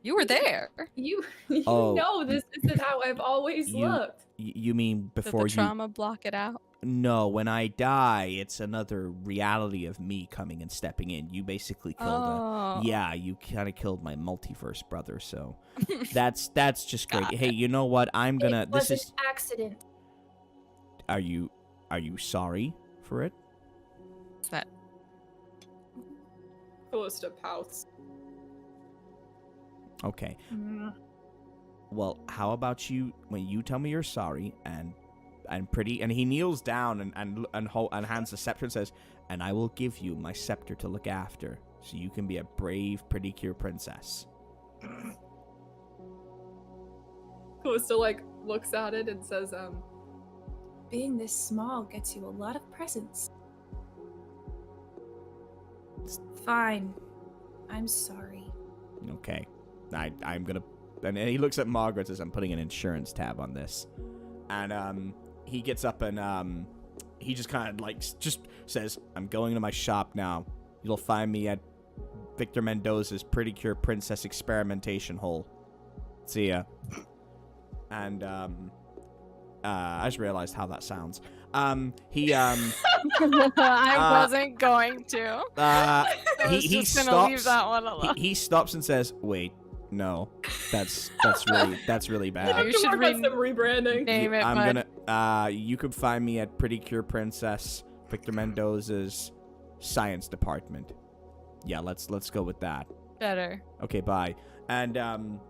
You were there. You Oh. know this isn't how I've always You- looked. You mean Did before the trauma block it out? No, when I die, it's another reality of me coming and stepping in. You basically killed Oh. Yeah, you kind of killed my multiverse brother, so that's just great. Got Hey, you know what? I'm gonna. It was This is. an accident. Are you sorry for it? What's that? Callista pouts. Okay. Well, how about when you tell me you're sorry and he kneels down and hands the scepter and says, "And I will give you my scepter to look after, so you can be a brave, pretty cure princess." Callista like looks at it and says, Being this small gets you a lot of presents. Fine. I'm sorry. Okay. I'm gonna. And he looks at Margaret and says, "I'm putting an insurance tab on this." And he gets up and he just kind of like just says, "I'm going to my shop now. You'll find me at Victor Mendoza's Pretty Cure Princess Experimentation Hole. See ya." And I just realized how that sounds. He I wasn't going to. I was he just gonna stops. leave that one alone. He stops and says, "Wait, no, that's really I bad." have You to should work on some rebranding. Name it, I'm bud. gonna. You can find me at Pretty Cure Princess Victor Mendoza's science department. Yeah, let's go with that. Better. Okay, bye. And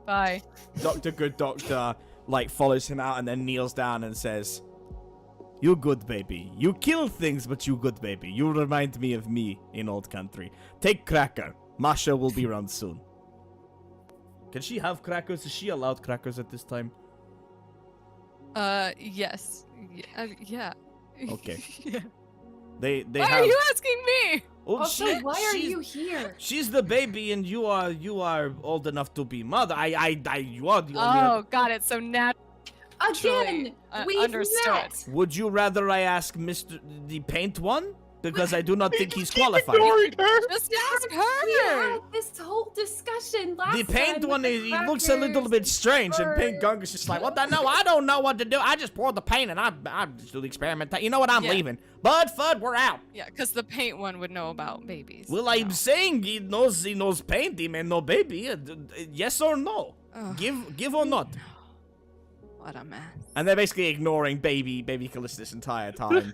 Bye. Dr. Good Doctor like follows him out and then kneels down and says, "You good baby. You kill things, but you good baby. You remind me of me in old country. Take Cracker. Masha will be around soon." Can she have crackers? Is she allowed crackers at this time? Yes. Yeah. Okay. Yeah. They Why have. are you asking me? Oh, Also, why are she's- you here? She's the baby, and you are old enough to be mother. You are the only. Oh, got it. So now Again, we've understood. met. Would you rather I ask Mr. the Paint one? Because I do not think he's qualified. just ask We her. had this whole discussion last The time Paint with one, the he looks a little crackers bit strange, and Pink bird. Gunga's just like, "What the? No, I don't know what to do. I just pour the paint, and I just do the experiment. You know what? I'm Yeah. leaving. Bud, Fudd, we're out." Yeah, because the paint one would know about babies. Well, you I'm know. saying he knows paint, he may know baby. Yes or no? Ugh. Give or not? What a mess. And they're basically ignoring baby Callista this entire time.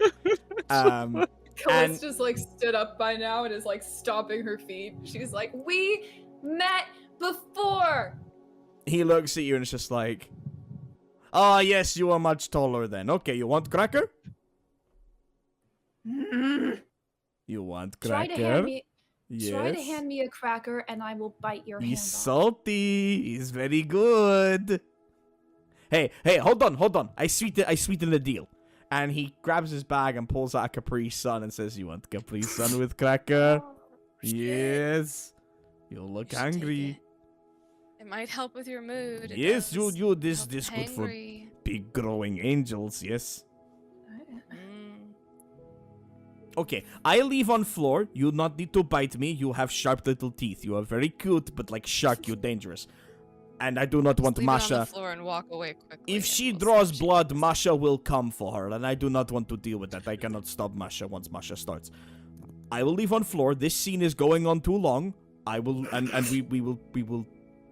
And Callista's like stood up by now and is like stomping her feet. She's like, We met before. he looks at you and it's just like, "Oh, yes, you are much taller then. Okay, you want cracker? You want Try cracker? to hand me. Yes. Try to hand me a cracker, and I will bite your hand He's off. salty. He's very good. Hey, hold on. I sweeten the deal. And he grabs his bag and pulls out a Capri Sun and says, "You want Capri Sun with cracker? Yes. You look hungry. It might help with your mood. Yes, you. This good for hangry. big growing angels. Yes. Okay, I leave on floor. You not need to bite me. You have sharp little teeth. You are very cute, but like shark, you're dangerous. And I do not want Leave it on Masha. the floor and walk away quickly. If she draws blood, Masha will come for her, and I do not want to deal with that. I cannot stop Masha once Masha starts. I will leave on floor. This scene is going on too long. I will, and we will.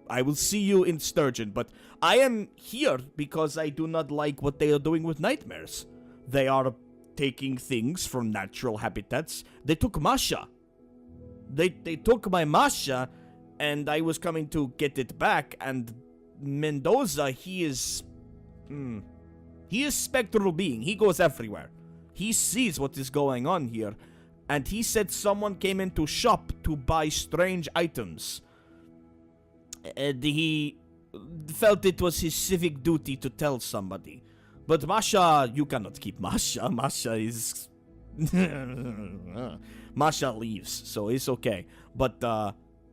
I will see you in Sturgeon, but I am here because I do not like what they are doing with nightmares. They are taking things from natural habitats. They took Masha. They took my Masha, and I was coming to get it back, and Mendoza, he is spectral being. He goes everywhere. He sees what is going on here, and he said someone came into shop to buy strange items. And he felt it was his civic duty to tell somebody. But Masha, you cannot keep Masha. Masha is... Masha leaves, so it's okay. But,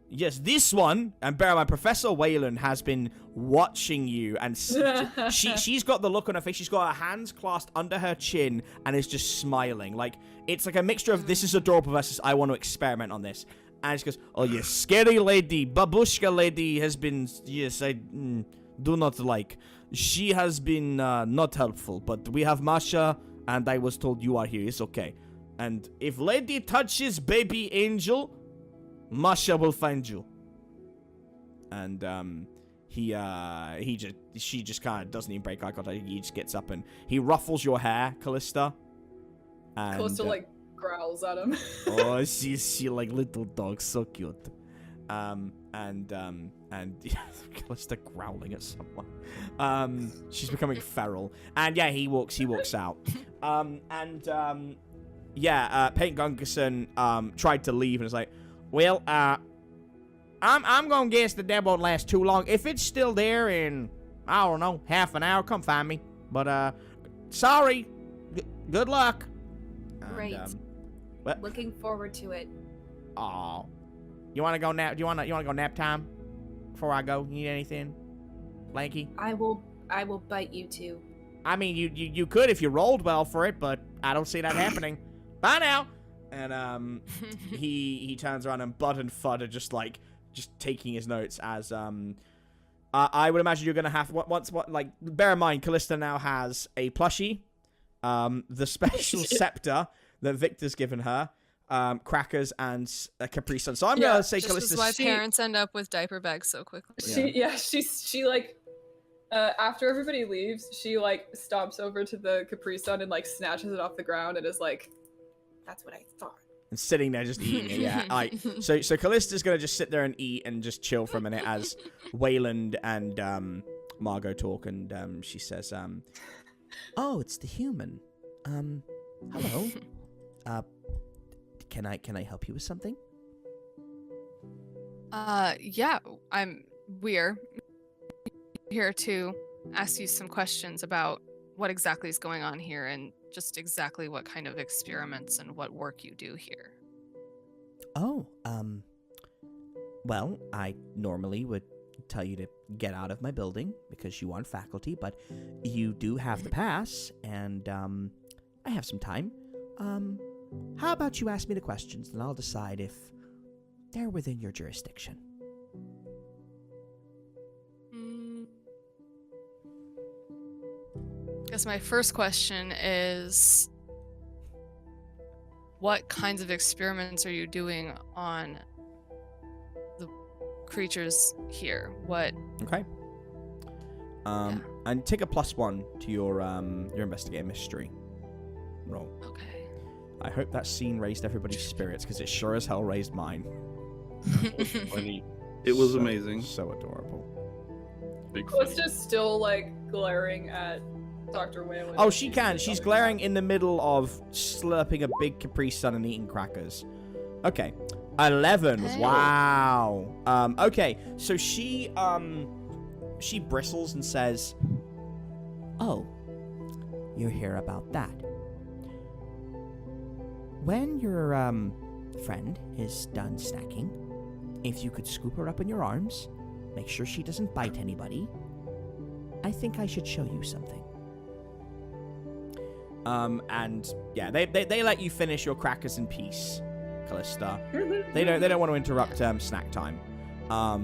yes, this one, and bear in mind, Professor Whalen has been watching you, and she's got the look on her face. She's got her hands clasped under her chin, and is just smiling. Like, it's like a mixture of, this is adorable versus I want to experiment on this. And she goes, "Oh, yes, scary lady, babushka lady has been, yes, I do not like. She has been not helpful, but we have Masha, and I was told you are here. It's okay. And if lady touches baby angel, Masha will find you." And she just kind of doesn't even break eye contact. He just gets up and he ruffles your hair, Callista. And, Callista like growls at him. Oh, she like little dog, so cute. And Callista growling at someone. She's becoming feral. And yeah, he walks out. Peyton Gungerson tried to leave and was like, "Well, I'm gonna guess the demo won't last too long. If it's still there in, I don't know, half an hour, come find me. But sorry. Good luck." Great. What? Looking forward to it. Oh, you want to go nap? You want to go nap time before I go? You need anything, Lanky? I will bite you too. I mean, you could if you rolled well for it, but I don't see that happening. Bye now. And he turns around, and Bud and Fudd are just taking his notes as I would imagine you're gonna have bear in mind, Callista now has a plushie, the special scepter that Victor's given her, crackers, and a Capri Sun. So I'm gonna say Callista. This is why parents end up with diaper bags so quickly. She like after everybody leaves, she like stops over to the Capri Sun and like snatches it off the ground and is like, "That's what I thought." And sitting there just eating it, yeah. All right. So Callista's gonna just sit there and eat and just chill for a minute as Wayland and Margot talk, and she says, "Oh, it's the human. Hello. Can I help you with something?" Yeah, we're here to ask you some questions about what exactly is going on here and just exactly what kind of experiments and what work you do here. Oh, well, I normally would tell you to get out of my building because you aren't faculty, but you do have the pass, and I have some time. How about you ask me the questions, and I'll decide if they're within your jurisdiction. I guess my first question is, what kinds of experiments are you doing on the creatures here? What? Okay. And take a +1 to your investigate mystery roll. Okay. I hope that scene raised everybody's spirits, because it sure as hell raised mine. Funny. It was amazing. So adorable. Big Callista's still like glaring at Dr. Whalen. Oh, she can. She's glaring in the middle of slurping a big Capri Sun and eating crackers. Okay. 11. Hey. Wow. Okay. So she bristles and says, "Oh, you hear about that. When your friend is done snacking, if you could scoop her up in your arms, make sure she doesn't bite anybody, I think I should show you something. And yeah, they let you finish your crackers in peace, Callista. They don't want to interrupt snack time. I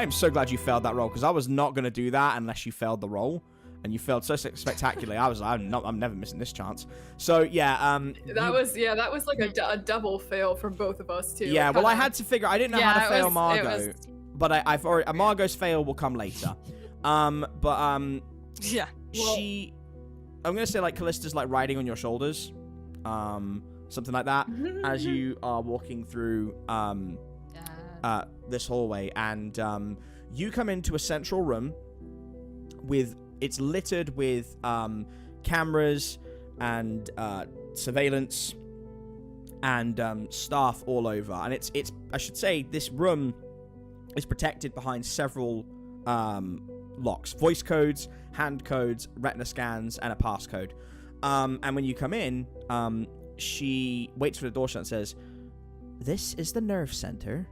am so glad you failed that roll, because I was not going to do that unless you failed the roll, and you failed so spectacularly. I'm never missing this chance. So yeah, that was like a double fail for both of us too. Yeah, well, I had to figure. I didn't know how to fail Margot, but I've already. Margot's fail will come later. Yeah. I'm gonna say like Callista's like riding on your shoulders, something like that, as you are walking through this hallway, and you come into a central room it's littered with cameras and surveillance and staff all over, and it's I should say this room is protected behind several locks, voice codes, hand codes, retina scans, and a passcode. And when you come in, she waits for the door shut and says, "This is the nerve center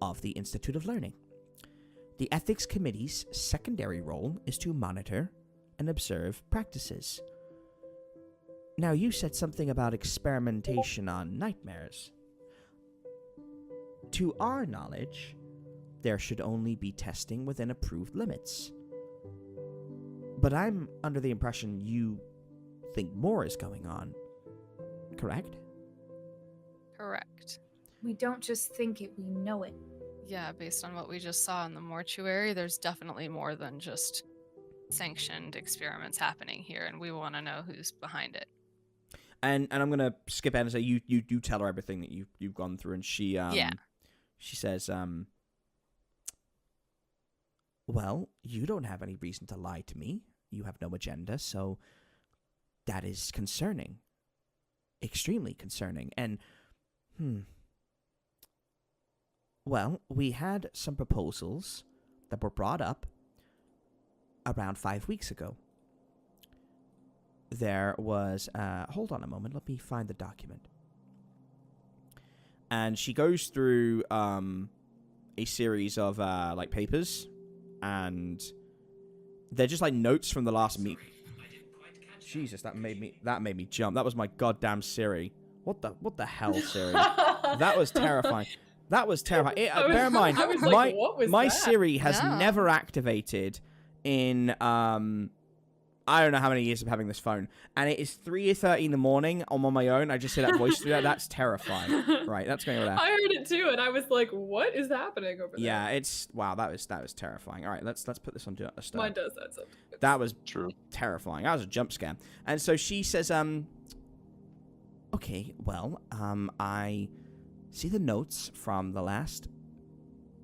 of the Institute of Learning. The Ethics Committee's secondary role is to monitor and observe practices. Now, you said something about experimentation on nightmares. To our knowledge, there should only be testing within approved limits. But I'm under the impression you think more is going on, correct?" Correct. We don't just think it, we know it. Yeah, based on what we just saw in the mortuary, there's definitely more than just sanctioned experiments happening here, and we want to know who's behind it. And I'm gonna skip ahead and say you tell her everything that you've gone through, and she she says, "Well, you don't have any reason to lie to me. You have no agenda, so that is concerning, extremely concerning. And well, we had some proposals that were brought up around 5 weeks ago. There was, hold on a moment, let me find the document." And she goes through a series of like papers, and they're just like notes from the last meet. Jesus, that made me jump. That was my goddamn Siri. What the hell, Siri? That was terrifying. That was terrifying. Bear in mind, my Siri has never activated in I don't know how many years of having this phone, and it is 3:30 in the morning. I'm on my own. I just hear that voice through that. That's terrifying. Right, that's going over there. I heard it too, and I was like, "What is happening over there?" Yeah, it's wow. That was terrifying. All right, let's put this on a start. Mine does that sometimes. That was terrifying. That was a jump scare. And so she says, "Okay, well, I see the notes from the last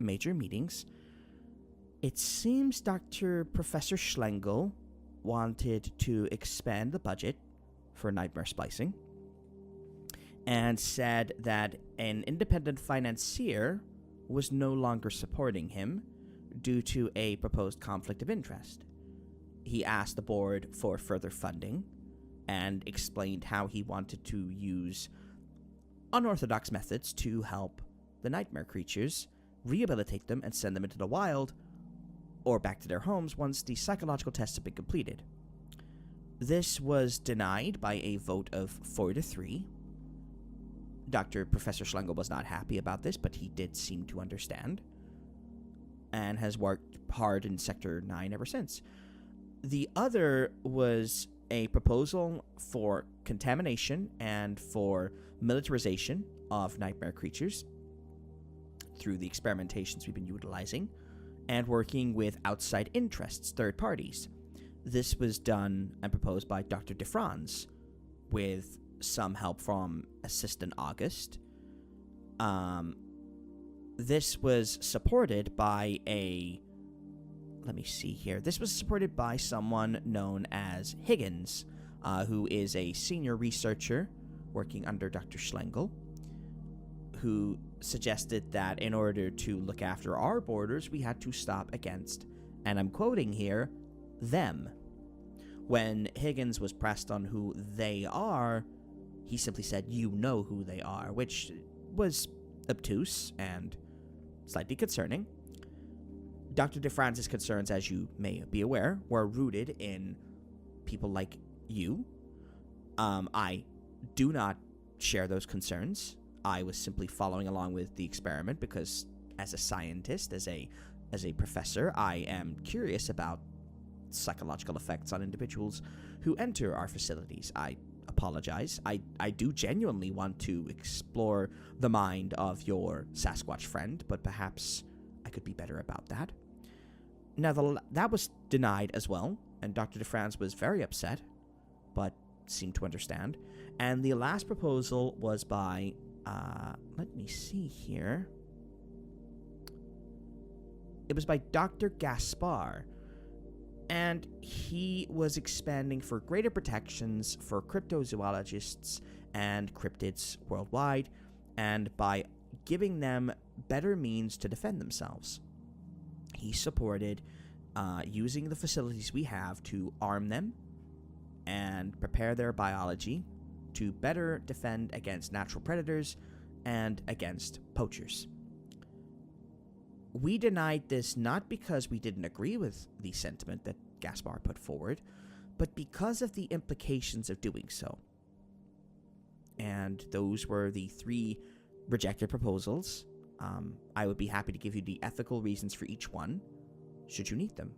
major meetings. It seems Professor Schlengel wanted to expand the budget for nightmare splicing and said that an independent financier was no longer supporting him due to a proposed conflict of interest. He asked the board for further funding and explained how he wanted to use unorthodox methods to help the nightmare creatures, rehabilitate them, and send them into the wild or back to their homes once the psychological tests have been completed. This was denied by a vote of 4-3. Professor Schlengel was not happy about this, but he did seem to understand and has worked hard in Sector 9 ever since. The other was a proposal for contamination and for militarization of nightmare creatures through the experimentations we've been utilizing and working with outside interests, third parties. This was done and proposed by Dr. DeFranz with some help from Assistant August. This was supported by This was supported by someone known as Higgins, who is a senior researcher working under Dr. Schlengel, who suggested that in order to look after our borders, we had to stop against and I'm quoting here, them. When Higgins was pressed on who they are, he simply said, "You know who they are," which was obtuse and slightly concerning. Dr. DeFrance's concerns, as you may be aware, were rooted in people like you. I do not share those concerns. I was simply following along with the experiment because, as a scientist, as a professor, I am curious about psychological effects on individuals who enter our facilities. I apologize. I do genuinely want to explore the mind of your Sasquatch friend, but perhaps I could be better about that. Now, that was denied as well, and Dr. DeFrance was very upset, but seemed to understand. And the last proposal was by, let me see here. It was by Dr. Gaspar, and he was expanding for greater protections for cryptozoologists and cryptids worldwide, and by giving them better means to defend themselves. He supported using the facilities we have to arm them and prepare their biology to better defend against natural predators and against poachers. We denied this not because we didn't agree with the sentiment that Gaspar put forward, but because of the implications of doing so. And those were the 3 rejected proposals. I would be happy to give you the ethical reasons for each one, should you need them.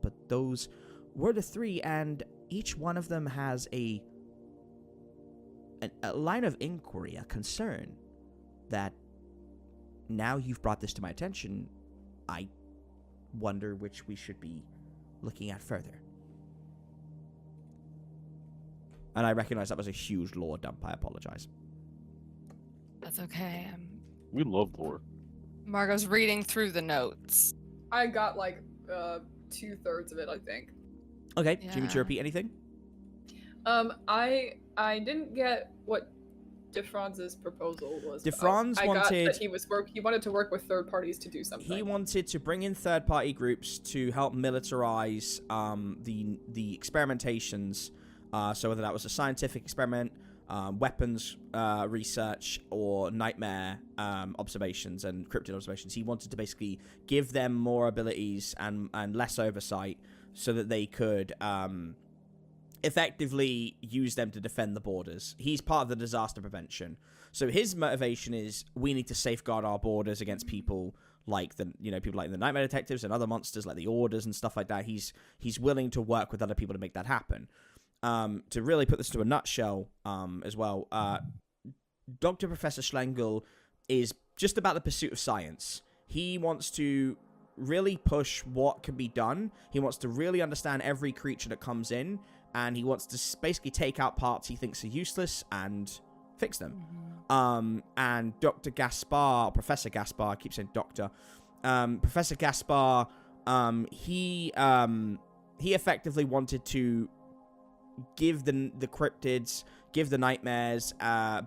But those were the 3, and each one of them has a line of inquiry, a concern, that now you've brought this to my attention, I wonder which we should be looking at further. And I recognize that was a huge lore dump. I apologize. That's okay. We love lore. Margot's reading through the notes. I got like 2/3 of it, I think. Okay, Yeah. do you need to repeat anything? I didn't get what DeFrance's proposal was. DeFrance I got wanted- that he wanted to work with third parties to do something. He wanted to bring in third-party groups to help militarize the experimentations. So whether that was a scientific experiment, weapons research, or nightmare observations and cryptid observations, he wanted to basically give them more abilities and less oversight so that they could effectively use them to defend the borders. He's part of the disaster prevention. So his motivation is we need to safeguard our borders against people like the Nightmare Detectives and other monsters like the Orders and stuff like that. He's willing to work with other people to make that happen. To really put this to a nutshell as well, Dr. Professor Schlengel is just about the pursuit of science. He wants to really push what can be done. He wants to really understand every creature that comes in, and he wants to basically take out parts he thinks are useless and fix them. And Dr. Gaspar, Professor Gaspar, I keep saying doctor, Professor Gaspar, he effectively wanted to give the cryptids, give the nightmares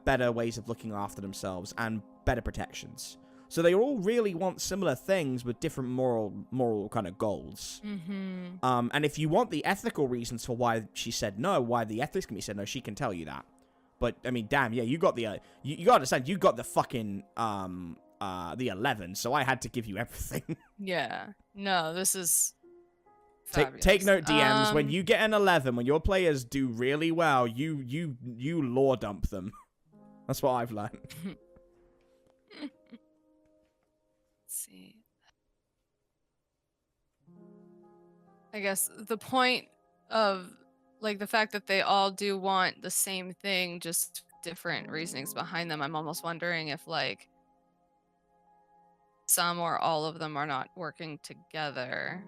better ways of looking after themselves and better protections. So they all really want similar things with different moral kind of goals. And if you want the ethical reasons for why she said no, why the ethics committee said no, she can tell you that. But I mean, damn, yeah, you got the you got to understand, you got the fucking the 11, so I had to give you everything. Yeah. No, this is Take note, DMs. When you get an 11, when your players do really well, you lore dump them. That's what I've learned. Let's see. I guess the point of like the fact that they all do want the same thing, just different reasonings behind them. I'm almost wondering if like some or all of them are not working together.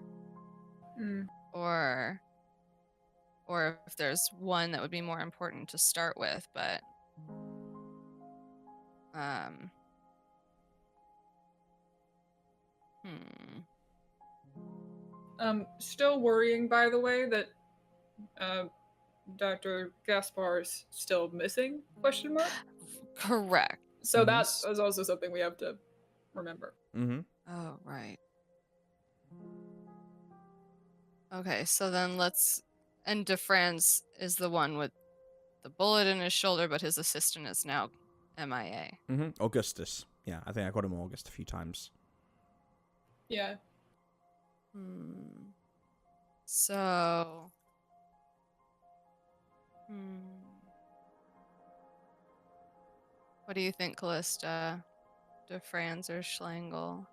Or if there's one that would be more important to start with, but Still worrying, by the way, that Dr. Gaspar is still missing, question mark? Correct. So that is also something we have to remember. Mm-hmm. Oh, right. Okay, so then let's. And DeFranz is the one with the bullet in his shoulder, but his assistant is now MIA. Augustus. Yeah, I think I got him August a few times. Yeah. So. What do you think, Callista? DeFranz or Schlangle?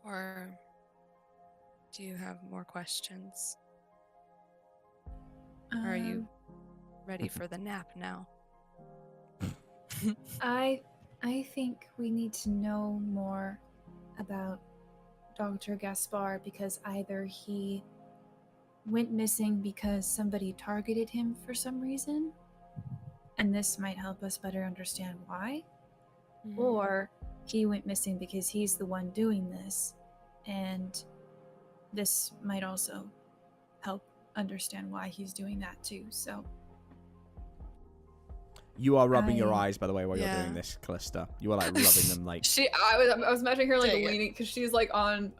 Or do you have more questions? Or are you ready for the nap now? I think we need to know more about Dr. Gaspar, because either he went missing because somebody targeted him for some reason, and this might help us better understand why, or he went missing because he's the one doing this, and this might also help understand why he's doing that too. So You are rubbing your eyes, by the way, while you're doing this, Callista. You are like rubbing them like. I was imagining her like leaning, because she's like on.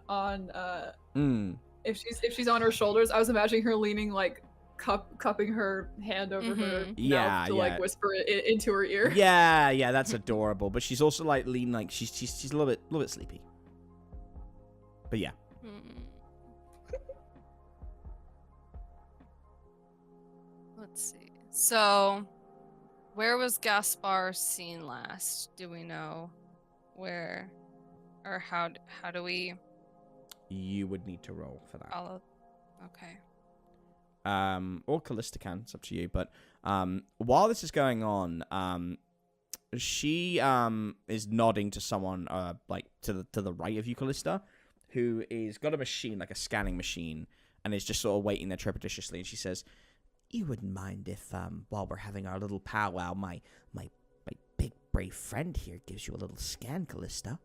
If she's on her shoulders, I was imagining her leaning like cupping her hand over her mouth to like whisper it into her ear. Yeah, that's adorable. But she's also like leaning, like she's a little bit sleepy. But yeah. Let's see. So, where was Gaspar seen last? Do we know where, or how do we? You would need to roll for that. Okay. Or Callista can. It's up to you. But while this is going on, she is nodding to someone like to the right of you, Callista, who is got a machine, like a scanning machine, and is just sort of waiting there trepidatiously. And she says, "You wouldn't mind if while we're having our little powwow, my big brave friend here gives you a little scan, Callista."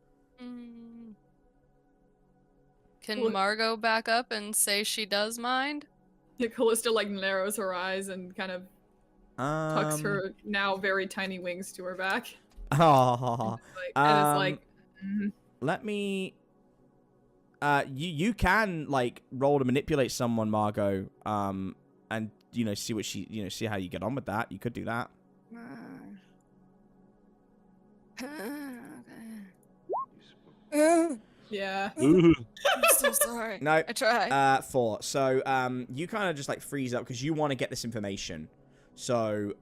Can Margot back up and say she does mind? Yeah, Callista like narrows her eyes and kind of tucks her now very tiny wings to her back. Oh, and it's like, let me. You can like roll to manipulate someone, Margot. And see what she see how you get on with that. You could do that. Yeah. I'm so sorry. No, I tried. 4. So you kind of just like freeze up because you want to get this information. So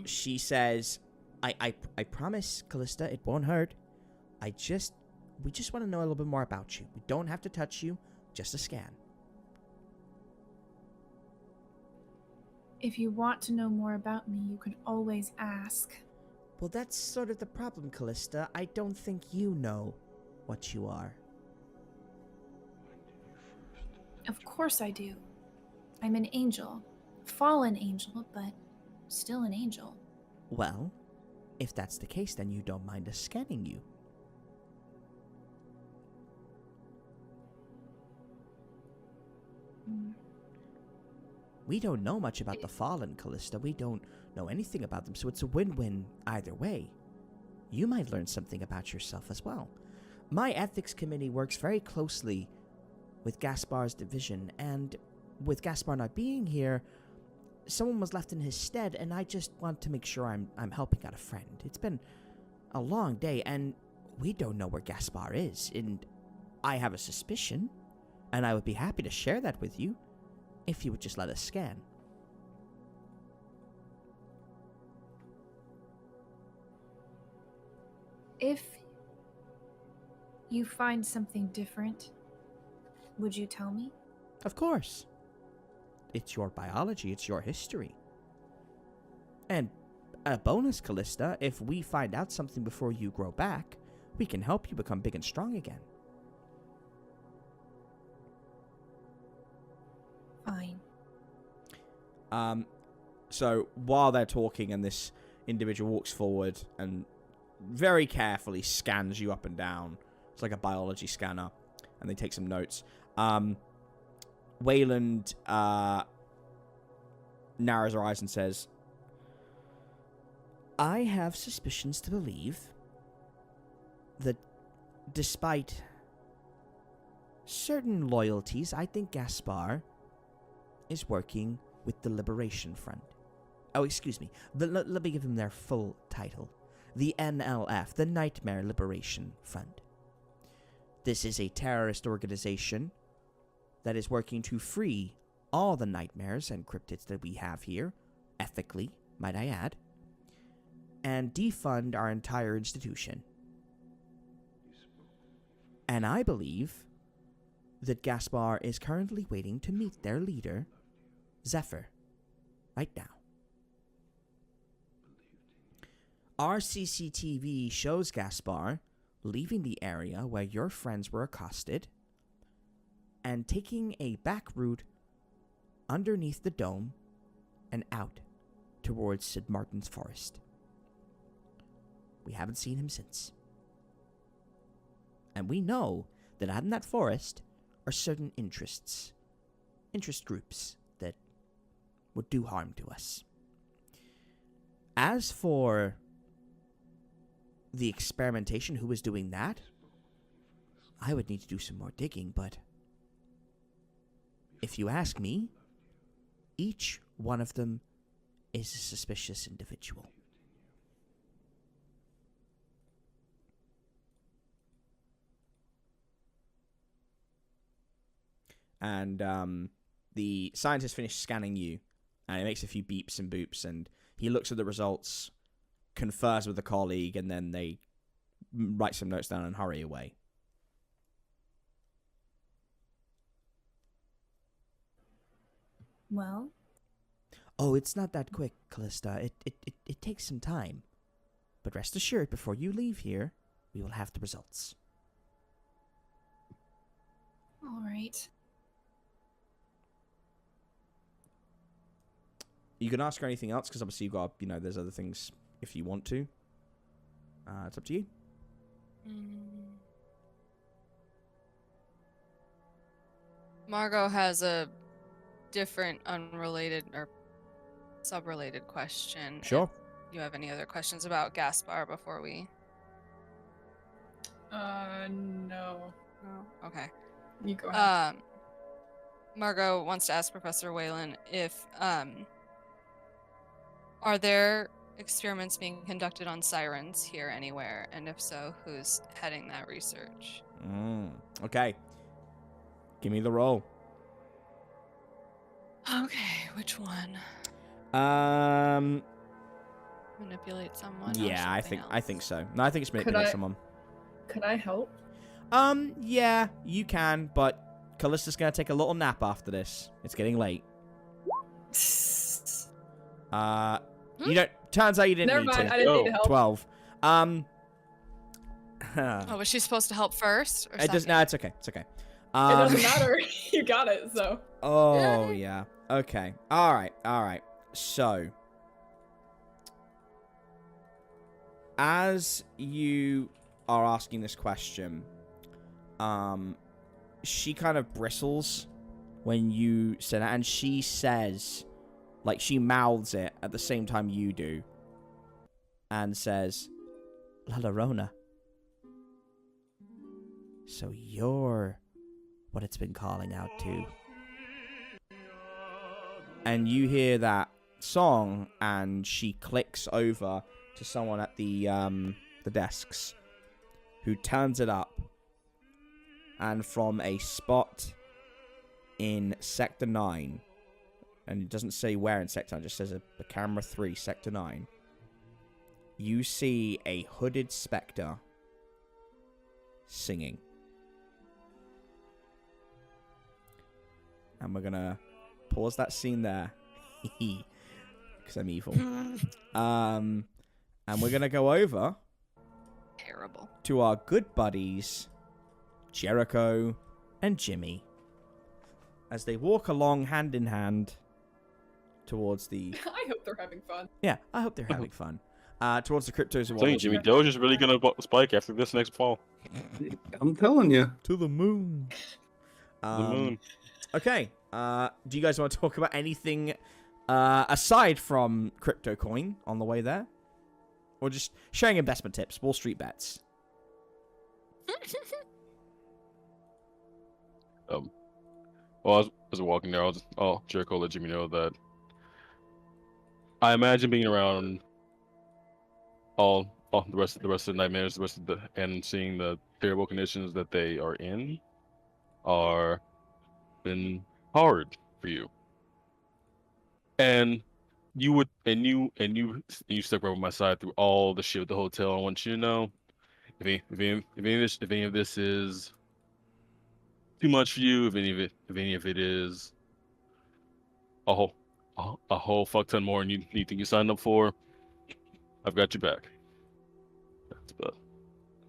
she says, I promise, Callista, it won't hurt. We just want to know a little bit more about you. We don't have to touch you, just a scan. if you want to know more about me, you can always ask. Well, that's sort of the problem, Callista. I don't think you know what you are. Of course I do. I'm an angel. Fallen angel, but still an angel. Well, if that's the case, then you don't mind us scanning you. We don't know much about the Fallen, Callista. We don't know anything about them, so it's a win-win either way. You might learn something about yourself as well. My ethics committee works very closely with Gaspar's division, and with Gaspar not being here, someone was left in his stead, and I just want to make sure I'm helping out a friend. It's been a long day, and we don't know where Gaspar is, and I have a suspicion, and I would be happy to share that with you if you would just let us scan. If you find something different, would you tell me? Of course. It's your biology, it's your history. And a bonus, Callista, if we find out something before you grow back, we can help you become big and strong again. Fine. So while they're talking and this individual walks forward and very carefully scans you up and down, it's like a biology scanner, and they take some notes. Wayland narrows her eyes and says, I have suspicions to believe that despite certain loyalties, I think Gaspar is working with the Liberation Front. Oh, excuse me. Let me give them their full title. The NLF, the Nightmare Liberation Front. This is a terrorist organization that is working to free all the nightmares and cryptids that we have here, ethically, might I add, and defund our entire institution. And I believe that Gaspar is currently waiting to meet their leader, Zephyr, right now. Our CCTV shows Gaspar leaving the area where your friends were accosted and taking a back route underneath the dome and out towards Sid Martin's forest. We haven't seen him since. And we know that out in that forest are certain interest groups that would do harm to us. As for the experimentation, who was doing that, I would need to do some more digging, but if you ask me, each one of them is a suspicious individual. And the scientist finished scanning you, and he makes a few beeps and boops, and he looks at the results, confers with a colleague, and then they write some notes down and hurry away. Well? Oh, it's not that quick, Callista. It takes some time. But rest assured, before you leave here, we will have the results. All right. You can ask her anything else, because obviously you've got, there's other things if you want to. It's up to you. Margot has a different, unrelated, or sub-related question. Sure. If you have any other questions about Gaspar before we... No. Oh, okay. You go ahead. Margot wants to ask Professor Whalen if, are there experiments being conducted on sirens here anywhere? And if so, who's heading that research? Okay. Give me the roll. Okay, which one? Manipulate someone? Yeah, I think so. No, I think it's manipulate someone. Could I help? Yeah, you can, but Callista's gonna take a little nap after this. It's getting late. You don't. Turns out you didn't Never need mind, to. I didn't need help. 12. Oh, was she supposed to help first? Or It does. second? No, it's okay. It's okay. It doesn't matter. You got it, so. Oh yeah. Okay. All right. So, as you are asking this question, she kind of bristles when you say that, and she says, like, she mouths it at the same time you do, and says, La Llorona. So you're what it's been calling out to. And you hear that song, and she clicks over to someone at the desks, who turns it up, and from a spot in Sector 9, and it doesn't say where in Sector 9, it just says a camera 3, Sector 9, you see a hooded spectre singing. And we're gonna pause that scene there, because I'm evil. And we're gonna go over Terrible. to our good buddies, Jericho and Jimmy, as they walk along hand in hand towards the... I hope they're having fun. Yeah, I hope they're having fun. Towards the cryptozoology. I'm telling you, Jimmy Doge is really gonna spike after this next fall. I'm telling you. To the moon. The moon. Okay. Do you guys want to talk about anything aside from crypto coin on the way there? Or just sharing investment tips, Wall Street bets? Well, as we're walking there, Jericho let Jimmy know that I imagine being around all the rest of the nightmares, and seeing the terrible conditions that they are in, are been hard for you. And you stuck right by my side through all the shit with the hotel. I want you to know, if any of this is too much for you, if any of it is a whole fuck ton more than you think you signed up for, I've got your back. That's about.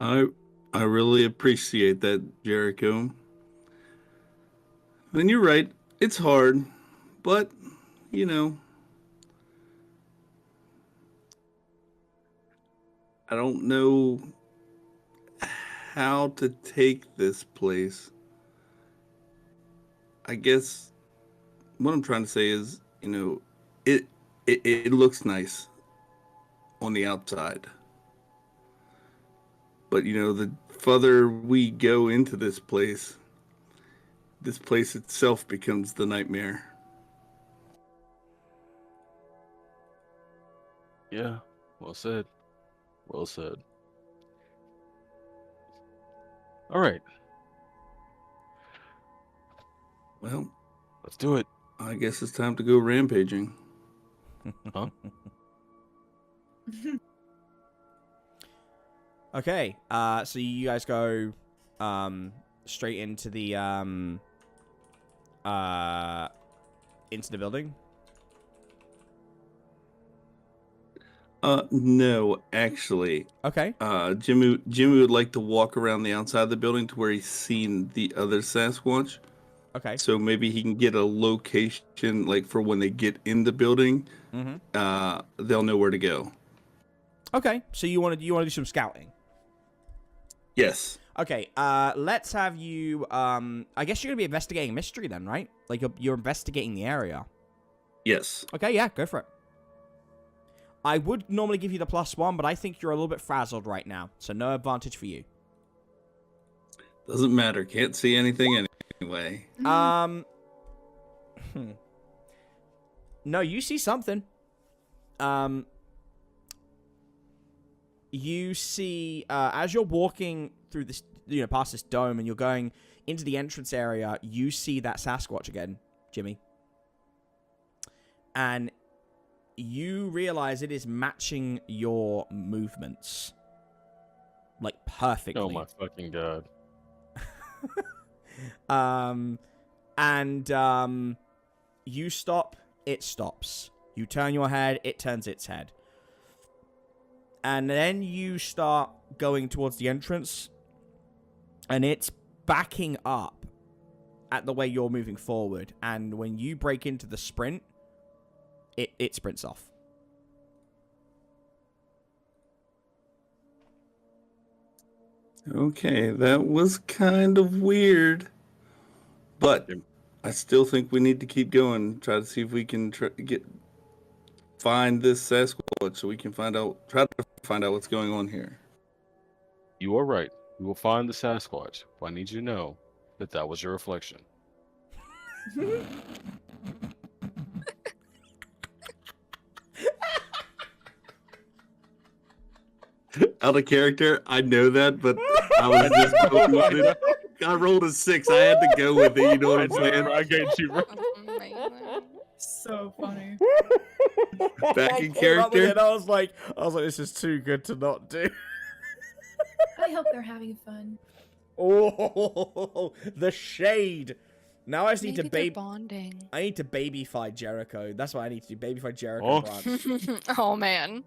I really appreciate that, Jericho. And you're right, it's hard, but you know, I don't know how to take this place. I guess what I'm trying to say is, you know, it looks nice on the outside. But, you know, the further we go into this place itself becomes the nightmare. Yeah, well said. Well said. All right. Well, let's do it. I guess it's time to go rampaging. Huh? Okay, so you guys go straight into the building? No, actually. Okay. Jimmy would like to walk around the outside of the building to where he's seen the other Sasquatch. Okay. So maybe he can get a location, like, for when they get in the building. Mm-hmm. They'll know where to go. Okay, so you want to do some scouting? Yes. Okay, let's have you, I guess you're going to be investigating mystery then, right? Like, you're investigating the area. Yes. Okay, yeah, go for it. I would normally give you the +1, but I think you're a little bit frazzled right now, so no advantage for you. Doesn't matter. Can't see anything anyway. No, you see something. You see, as you're walking through this, past this dome, and you're going into the entrance area, you see that Sasquatch again, Jimmy. And you realize it is matching your movements. Like, perfectly. Oh my fucking god. You stop, it stops. You turn your head, it turns its head. And then you start going towards the entrance, and it's backing up at the way you're moving forward. And when you break into the sprint, it sprints off. Okay, that was kind of weird. But I still think we need to keep going. Try to see if we can find this Sasquatch so we can try to find out what's going on here. You are right. We will find the Sasquatch. But I need you to know that was your reflection. Out of character, I know that, but I was just going with it. I rolled a 6. I had to go with it. You know what I'm saying? I get you. So funny. Back in character. I was like, this is too good to not do. I hope they're having fun. Oh, the shade. Now I just need Maybe to they're bonding. I need to babyfy Jericho. That's what I need to do. Babyfy Jericho. Oh. Branch. Oh man.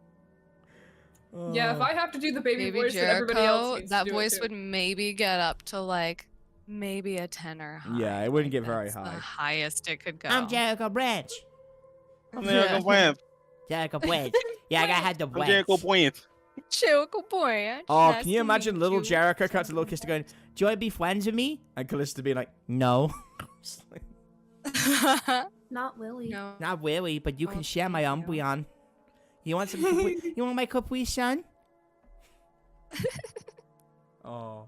Yeah, if I have to do the baby voice, then Jericho, everybody else needs that to do voice it too. would maybe get up to like maybe a 10 or high. Yeah, it wouldn't Like, get very that's high. The highest it could go. I'm Jericho Branch. I'm Jericho Branch. Jericho Branch. Yeah, I had the I'm Jericho Branch. Jericho boy. Oh, Nice can you to imagine meet little you. Jericho cuts a little Callista going, "Do you want to be friends with me?" And Callista being like, "No." Not Willie. No. Not really, but you Oh, can share my thank you. Umbreon. You want some? You want my Capri Sun? Oh.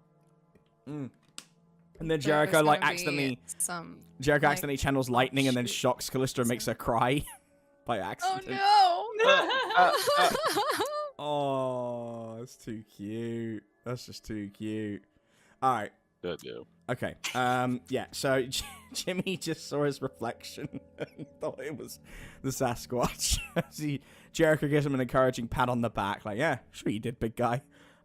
And then there's Jericho gonna like be accidentally some. Jericho like, accidentally channels lightning and then shoot. shocks Callista and makes her cry by Oh accident. no! Oh, that's too cute. That's just too cute. All right. Yeah. Okay. Yeah. So Jimmy just saw his reflection and thought it was the Sasquatch. Jericho gives him an encouraging pat on the back, like, "Yeah, sure you did, big guy."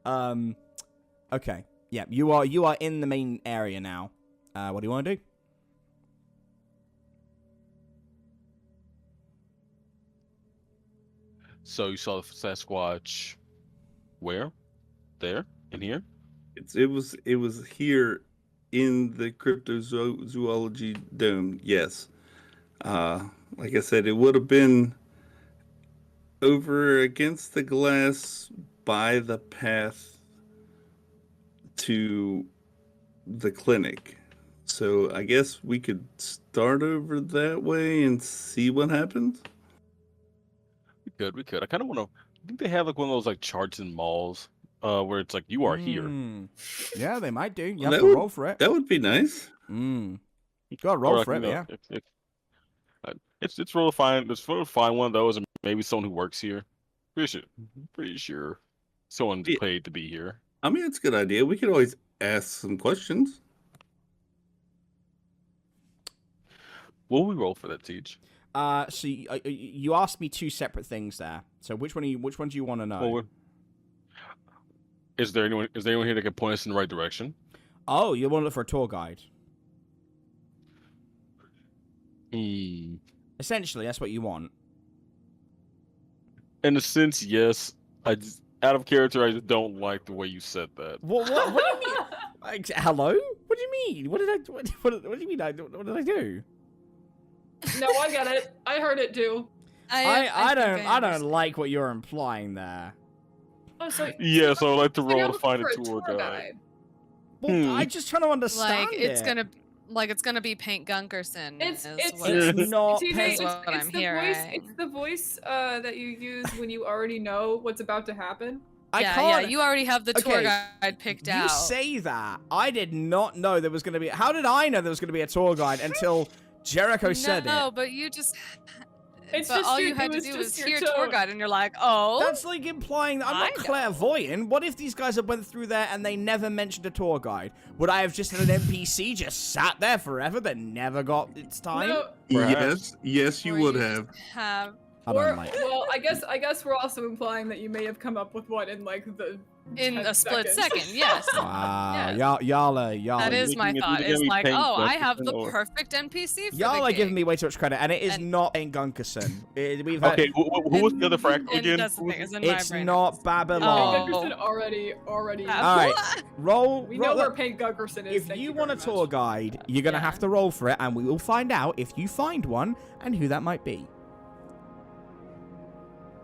Okay. Yeah. You are in the main area now. What do you want to do? So you saw the Sasquatch. Where? There? In here? It was here in the cryptozoology dome. Yes. Like I said, it would have been over against the glass by the path to the clinic. So I guess we could start over that way and see what happens. We could. I kind of want to. I think they have like one of those like charts in malls, where it's like you are here. Yeah, they might do. You Well, have to roll for it. That would be nice. You gotta roll Or, like, for it, you know, yeah. It's really fine. It's really fine one of those, and maybe someone who works here. Pretty sure someone's Yeah. paid to be here. I mean, it's a good idea. We could always ask some questions. Will we roll for that, Teach? So you asked me two separate things there. So which one do you want to know? Well, is there anyone here that can point us in the right direction? Oh, you want to look for a tour guide. Essentially, that's what you want. In a sense, yes. Out of character, I just don't like the way you said that. What do you mean? Like, hello? What do you mean? What do you mean? What did I do? No, I get it. I heard it too. I think don't like what you're implying there. Oh, so Yeah, so I'd like to so you're roll to looking find for a tour guide. Well, I'm just trying to understand Like it's gonna be Paint Gunkerson. It's not TJ, paint. what I'm the voice. hearing. It's the voice that you use when you already know what's about to happen. Yeah, you already have the tour guide picked out. You say that. I did not know there was going to be. How did I know there was going to be a tour guide until Jericho said it? No, but you just. It's but just all your- you had it to was do just was your hear tone. tour guide, and you're like, oh. That's like implying that I'm not I know. clairvoyant. What if these guys have went through there and they never mentioned a tour guide? Would I have just had an NPC just sat there forever that never got its time? No, Yes, you Or would just have. I don't like it. well, I guess we're also implying that you may have come up with one in like the in 10 a split seconds. second, yes. Wow, Yeah. y'all That is my Making it- thought. making Is me like, Paint oh, I have the Gunkerson or- perfect NPC for Y'all the are giving gig. me way too much credit, and it is And- not in Gunkerson. We've had, Okay, who was the other fractal And again? that's the thing, is in it's my brain. not Babylon. Oh. Gunkerson already. All right, roll. We know roll where Paint Gunkerson is. If thank you very want a much. tour guide, you're gonna Yeah. have to roll for it, and we will find out if you find one and who that might be.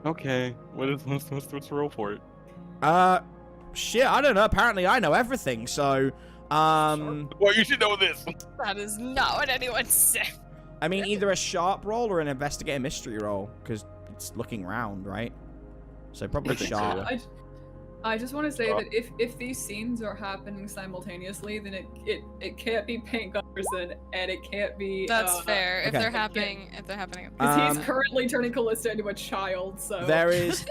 Okay, let's roll for it. Shit, I don't know. Apparently, I know everything. So, Well, you should know this. That is not what anyone said. I mean, either a sharp roll or an investigate a mystery roll, because it's looking round, right? So probably I think so, sharp. yeah. I just want to say that if these scenes are happening simultaneously, then it can't be Paint Gunkerson and it can't be. That's fair. If okay. they're happening, Because he's currently turning Callista into a child, so. There is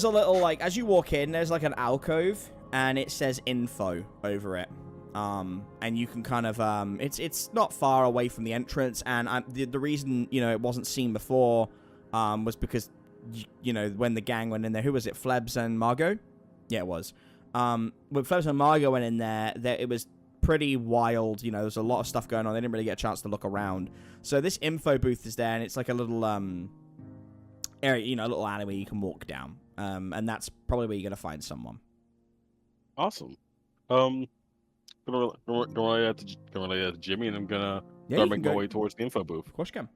a little, like, as you walk in, there's like an alcove, and it says info over it. And you can kind of, it's not far away from the entrance, and the reason, it wasn't seen before, was because, when the gang went in there, who was it, Flebs and Margot? Yeah, it was. When Flebs and Margot went in there, it was pretty wild, there was a lot of stuff going on, they didn't really get a chance to look around. So this info booth is there, and it's like a little, area, a little alleyway you can walk down. And that's probably where you're gonna find someone. Awesome. Gonna relay that to Jimmy, and I'm gonna start making my way towards the info booth. Of course you can.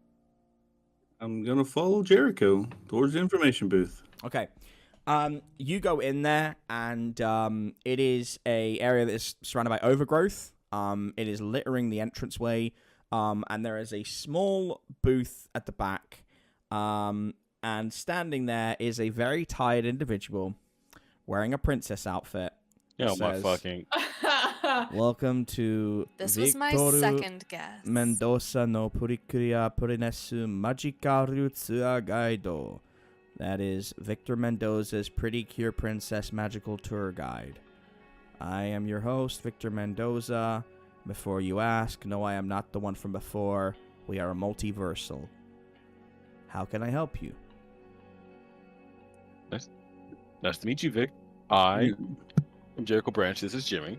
I'm gonna follow Jericho towards the information booth. Okay. You go in there, and it is a area that is surrounded by overgrowth. It is littering the entranceway. And there is a small booth at the back. And standing there is a very tired individual wearing a princess outfit, Yeah, my says, fucking. Welcome to This was my Victoru second guess. Mendoza no Purikuria Purinesu Magikaru Tsua Gaido. That is Victor Mendoza's Pretty Cure Princess Magical Tour Guide. I am your host, Victor Mendoza. Before you ask, no, I am not the one from before. We are a multiversal. How can I help you? Nice to meet you, Vic. I am Jericho Branch. This is Jimmy.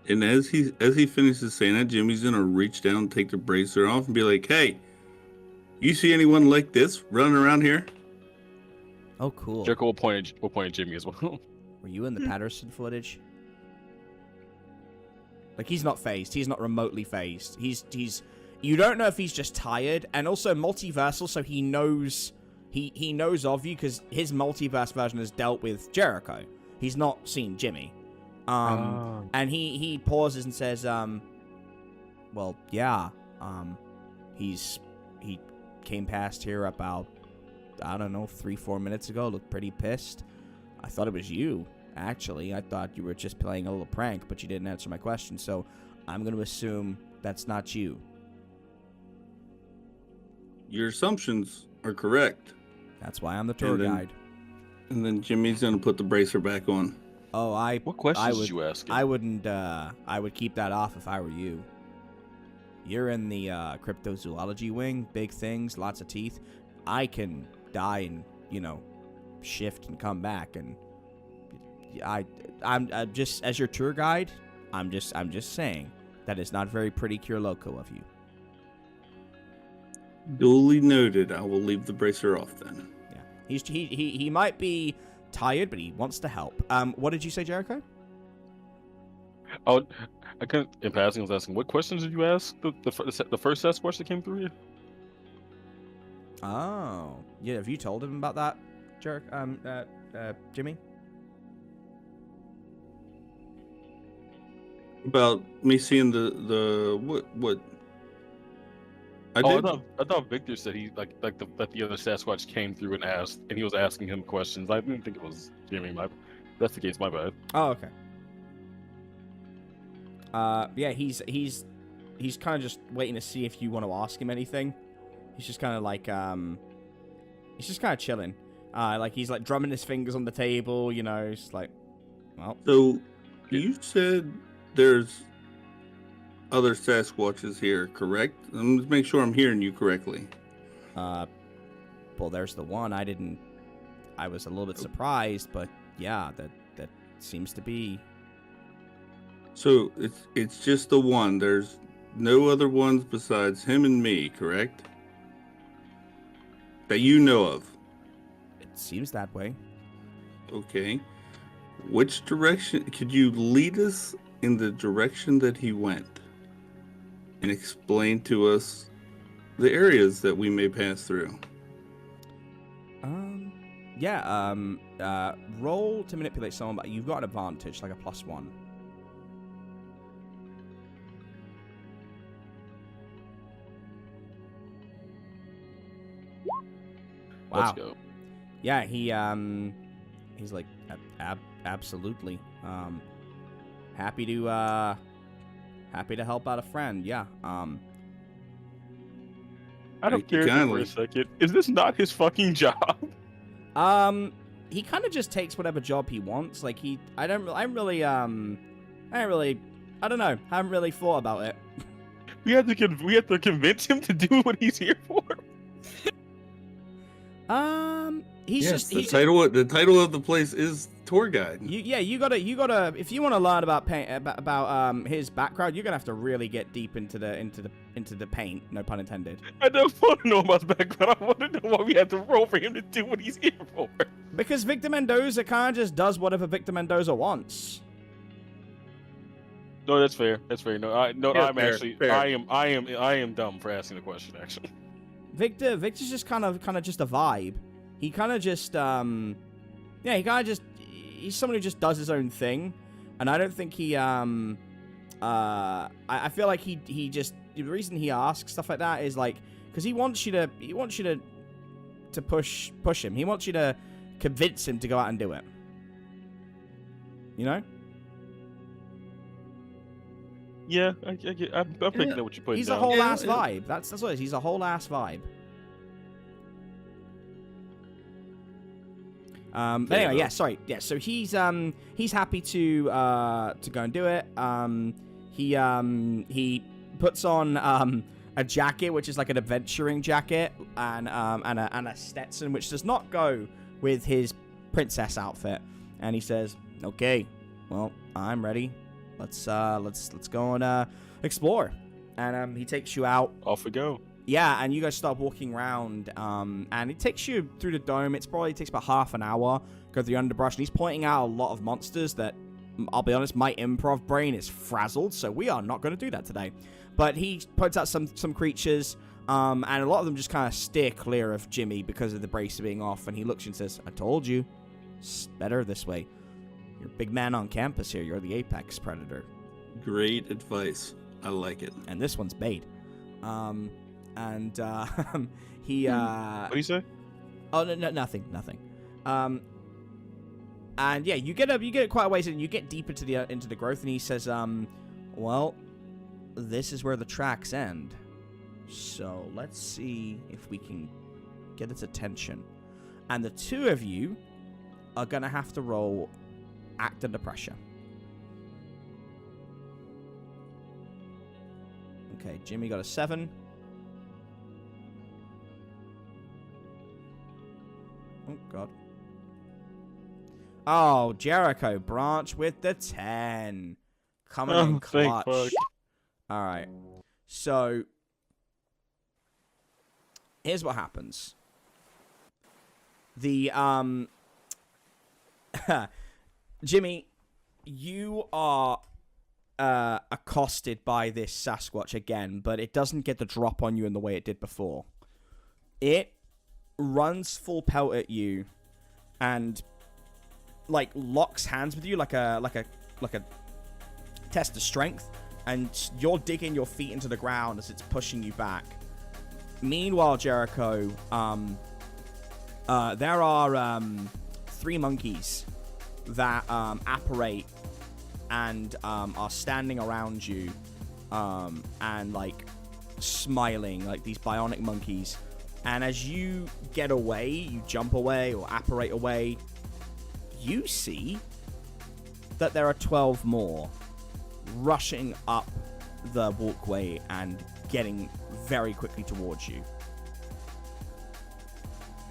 And as he finishes saying that, Jimmy's gonna reach down and take the bracer off and be like, "Hey, you see anyone like this running around here?" Oh, cool. Jericho will point at Jimmy as well. Were you in the Patterson footage? Like, he's not phased. He's not remotely phased. He's. You don't know if he's just tired, and also multiversal, so he knows. He knows of you because his multiverse version has dealt with Jericho. He's not seen Jimmy. And he pauses and says, well, yeah. He came past here about, I don't know, 3-4 minutes ago. Looked pretty pissed. I thought it was you, actually. I thought you were just playing a little prank, but you didn't answer my question, so I'm going to assume that's not you. Your assumptions are correct. That's why I'm the tour guide. And then Jimmy's gonna put the bracer back on. Oh, What questions did you ask him? I wouldn't, I would keep that off if I were you. You're in the cryptozoology wing, big things, lots of teeth. I can die and, shift and come back, and I'm just, as your tour guide, I'm just saying that is not very pretty Cure Loco of you. Duly noted. I will leave the bracer off then. Yeah, he might be tired, but he wants to help. What did you say, Jericho? Oh, I couldn't. In passing, I was asking, what questions did you ask? The first Sasquatch that came through you? Oh, yeah. Have you told him about that, Jimmy? About me seeing the what? I thought Victor said he that the other Sasquatch came through and asked, and he was asking him questions. I didn't think it was Jimmy. That's the case. My bad. Oh, okay. Yeah, he's kind of just waiting to see if you want to ask him anything. He's just kind of like he's just kind of chilling. Like he's like drumming his fingers on the table, It's like, well. So you said there's other Sasquatches here, correct? Let's make sure I'm hearing you correctly. Well, there's the one. I was a little bit surprised, but yeah, that seems to be. So it's just the one. There's no other ones besides him and me, correct? That you know of. It seems that way. Okay. Which direction? Could you lead us in the direction that he went? And explain to us the areas that we may pass through. Roll to manipulate someone, but you've got an advantage, like a +1. Wow. Let's go. Yeah, he's like, absolutely. Happy to help out a friend. Yeah. I don't care for a second. Is this not his fucking job? He kind of just takes whatever job he wants. Like I don't know. I haven't really thought about it. We had to convince him to do what he's here for. The title of the place is tour guide. You gotta. If you want to learn about his background, you're gonna have to really get deep into the paint. No pun intended. I don't want to know about his background. I want to know why we had to roll for him to do what he's here for. Because Victor Mendoza kind of just does whatever Victor Mendoza wants. No, that's fair. That's fair. Fair. I am dumb for asking the question. Actually, Victor's just kind of just a vibe. He kind of just he's someone who just does his own thing, and I don't think he I feel like he just, the reason he asks stuff like that is like because he wants you to push him. He wants you to convince him to go out and do it. You know? Yeah, I'm picking up what you're putting He's down. a whole ass Yeah. vibe. That's what it is. He's a whole ass vibe. But anyway, yeah, sorry. Yeah, so he's happy to go and do it. He puts on a jacket which is like an adventuring jacket and a Stetson which does not go with his princess outfit. And he says, "Okay, well, I'm ready. Let's go and explore." And he takes you out. Off we go. Yeah, and you guys start walking around, and it takes you through the dome. It takes about half an hour, go through the underbrush, and he's pointing out a lot of monsters that, I'll be honest, my improv brain is frazzled, so we are not going to do that today. But he points out some creatures, and a lot of them just kind of steer clear of Jimmy because of the bracer being off, and he looks and says, "I told you, it's better this way. You're a big man on campus here. You're the apex predator." Great advice. I like it. And this one's bait. And he What do you say? Oh no, nothing. And yeah, you get quite a ways in. You get deep into the growth, and he says, "Well, this is where the tracks end. So let's see if we can get its attention." And the two of you are gonna have to roll act under pressure. Okay, Jimmy got a 7. Oh, God. Oh, Jericho, branch with the 10. Coming in clutch. Thank fuck. All right. So, here's what happens. The, Jimmy, you are accosted by this Sasquatch again, but it doesn't get the drop on you in the way it did before. It runs full pelt at you and like locks hands with you like a test of strength, and you're digging your feet into the ground as it's pushing you back. Meanwhile, Jericho, there are 3 monkeys that apparate and are standing around you and like smiling like these bionic monkeys. And as you get away, you jump away or apparate away, you see that there are 12 more rushing up the walkway and getting very quickly towards you.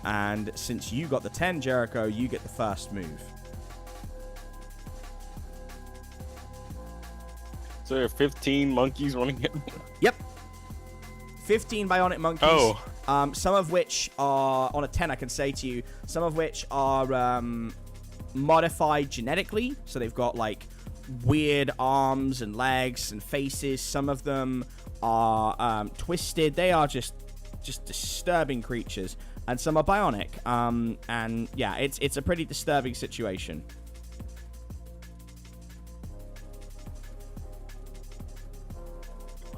And since you got the 10, Jericho, you get the first move. So there are 15 monkeys running at me? Yep. 15 bionic monkeys. Oh. Some of which are, on a 10 I can say to you, some of which are modified genetically. So they've got like weird arms and legs and faces. Some of them are twisted. They are just disturbing creatures. And some are bionic. And yeah, it's a pretty disturbing situation.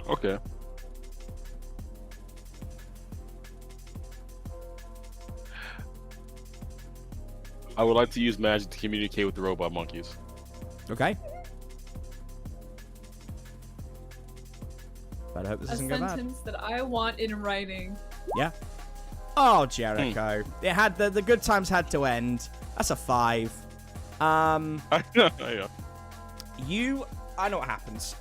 Okay. I would like to use magic to communicate with the robot monkeys. Okay. But I hope this A doesn't go bad. sentence that I want in writing. Yeah. Oh, Jericho. It had the good times had to end. That's a 5. Yeah. I know what happens.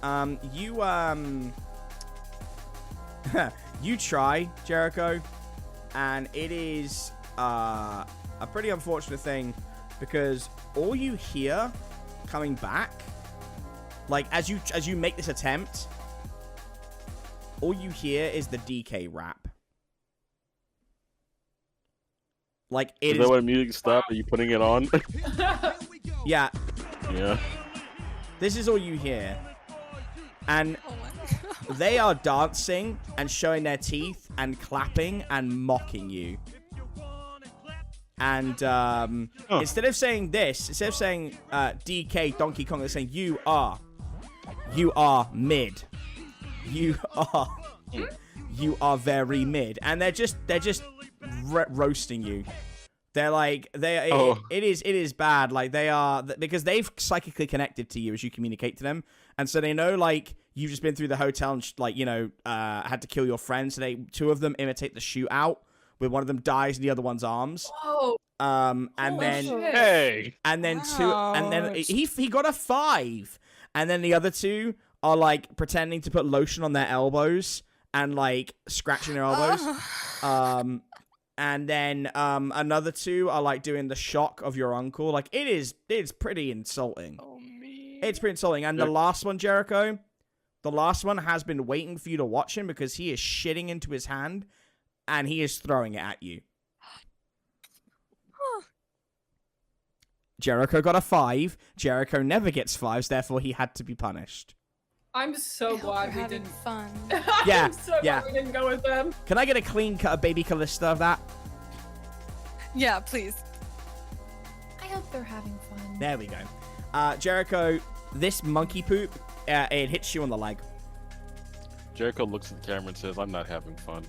You try, Jericho, and it is a pretty unfortunate thing because all you hear coming back, like as you make this attempt, all you hear is the DK rap. Like it is that when music stopped? Are you putting it on? Yeah. Yeah. This is all you hear. And they are dancing and showing their teeth and clapping and mocking you. And instead of saying this, instead of saying DK Donkey Kong, they're saying you are mid. You are very mid. And they're just roasting you. They're like it is bad. Like they are because they've psychically connected to you as you communicate to them, and so they know like you've just been through the hotel and had to kill your friend. So two of them imitate the shootout, where one of them dies in the other one's arms. Oh. And then shit. and then he got a 5, and then the other two are like pretending to put lotion on their elbows and like scratching their elbows. And then another 2 are like doing the shock of your uncle. Like it's pretty insulting. Oh me. It's pretty insulting. And the last one, Jericho, the last one has been waiting for you to watch him because he is shitting into his hand and he is throwing it at you. Jericho got a 5. Jericho never gets 5s, therefore he had to be punished. I'm so glad we having didn't. fun. Yeah, I'm so glad we didn't go with them. Can I get a clean cut of baby Callista of that? Yeah, please. I hope they're having fun. There we go. Jericho, this monkey poop, it hits you on the leg. Jericho looks at the camera and says, "I'm not having fun."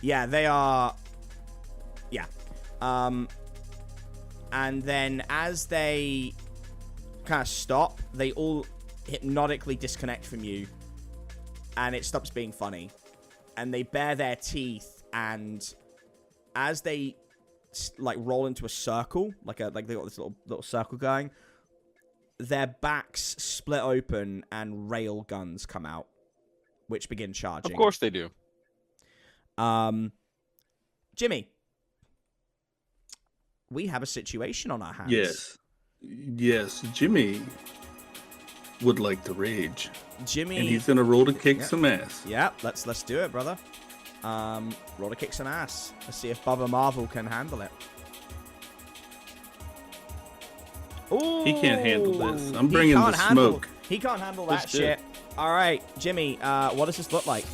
Yeah, they are. Yeah. And then as they kind of stop, they all hypnotically disconnect from you, and it stops being funny. And they bare their teeth, and as they like roll into a circle, like they got this little circle going, their backs split open and rail guns come out, which begin charging. Of course they do. Jimmy, we have a situation on our hands. Yes, Jimmy would like to rage. Jimmy, and he's gonna roll to kick some ass. Yeah, let's do it, brother. Roll to kick some ass. Let's see if Bubba Marvel can handle it. Ooh, He can't handle this. I'm bringing the smoke. He can't handle that shit. All right, Jimmy. What does this look like?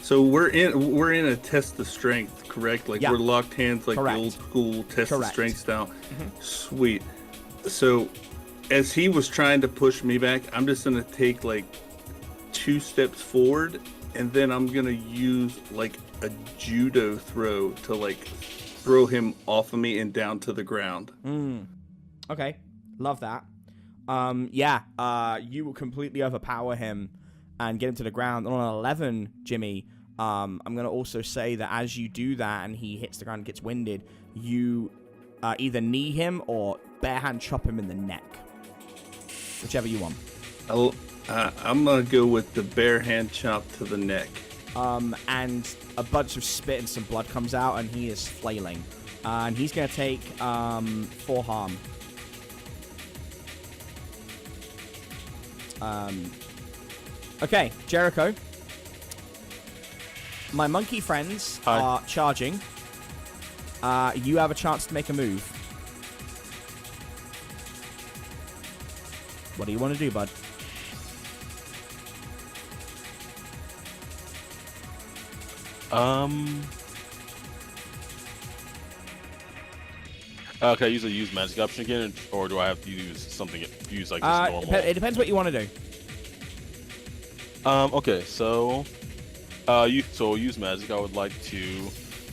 So we're in a test of strength, correct? Like we're locked hands, like the old school test of strength style. Sweet. So as he was trying to push me back, I'm just gonna take like 2 steps forward, and then I'm gonna use like a judo throw to like throw him off of me and down to the ground. Okay, love that. You will completely overpower him and get him to the ground. And on an 11, Jimmy, I'm going to also say that as you do that and he hits the ground and gets winded, you either knee him or bare hand chop him in the neck. Whichever you want. I'm going to go with the bare hand chop to the neck. And a bunch of spit and some blood comes out and he is flailing. And he's going to take 4 harm. Okay, Jericho. My monkey friends are charging. You have a chance to make a move. What do you want to do, bud? Can I use magic option again, or do I have to use something? Use like just normal? It depends what you want to do. Okay, so use magic. I would like to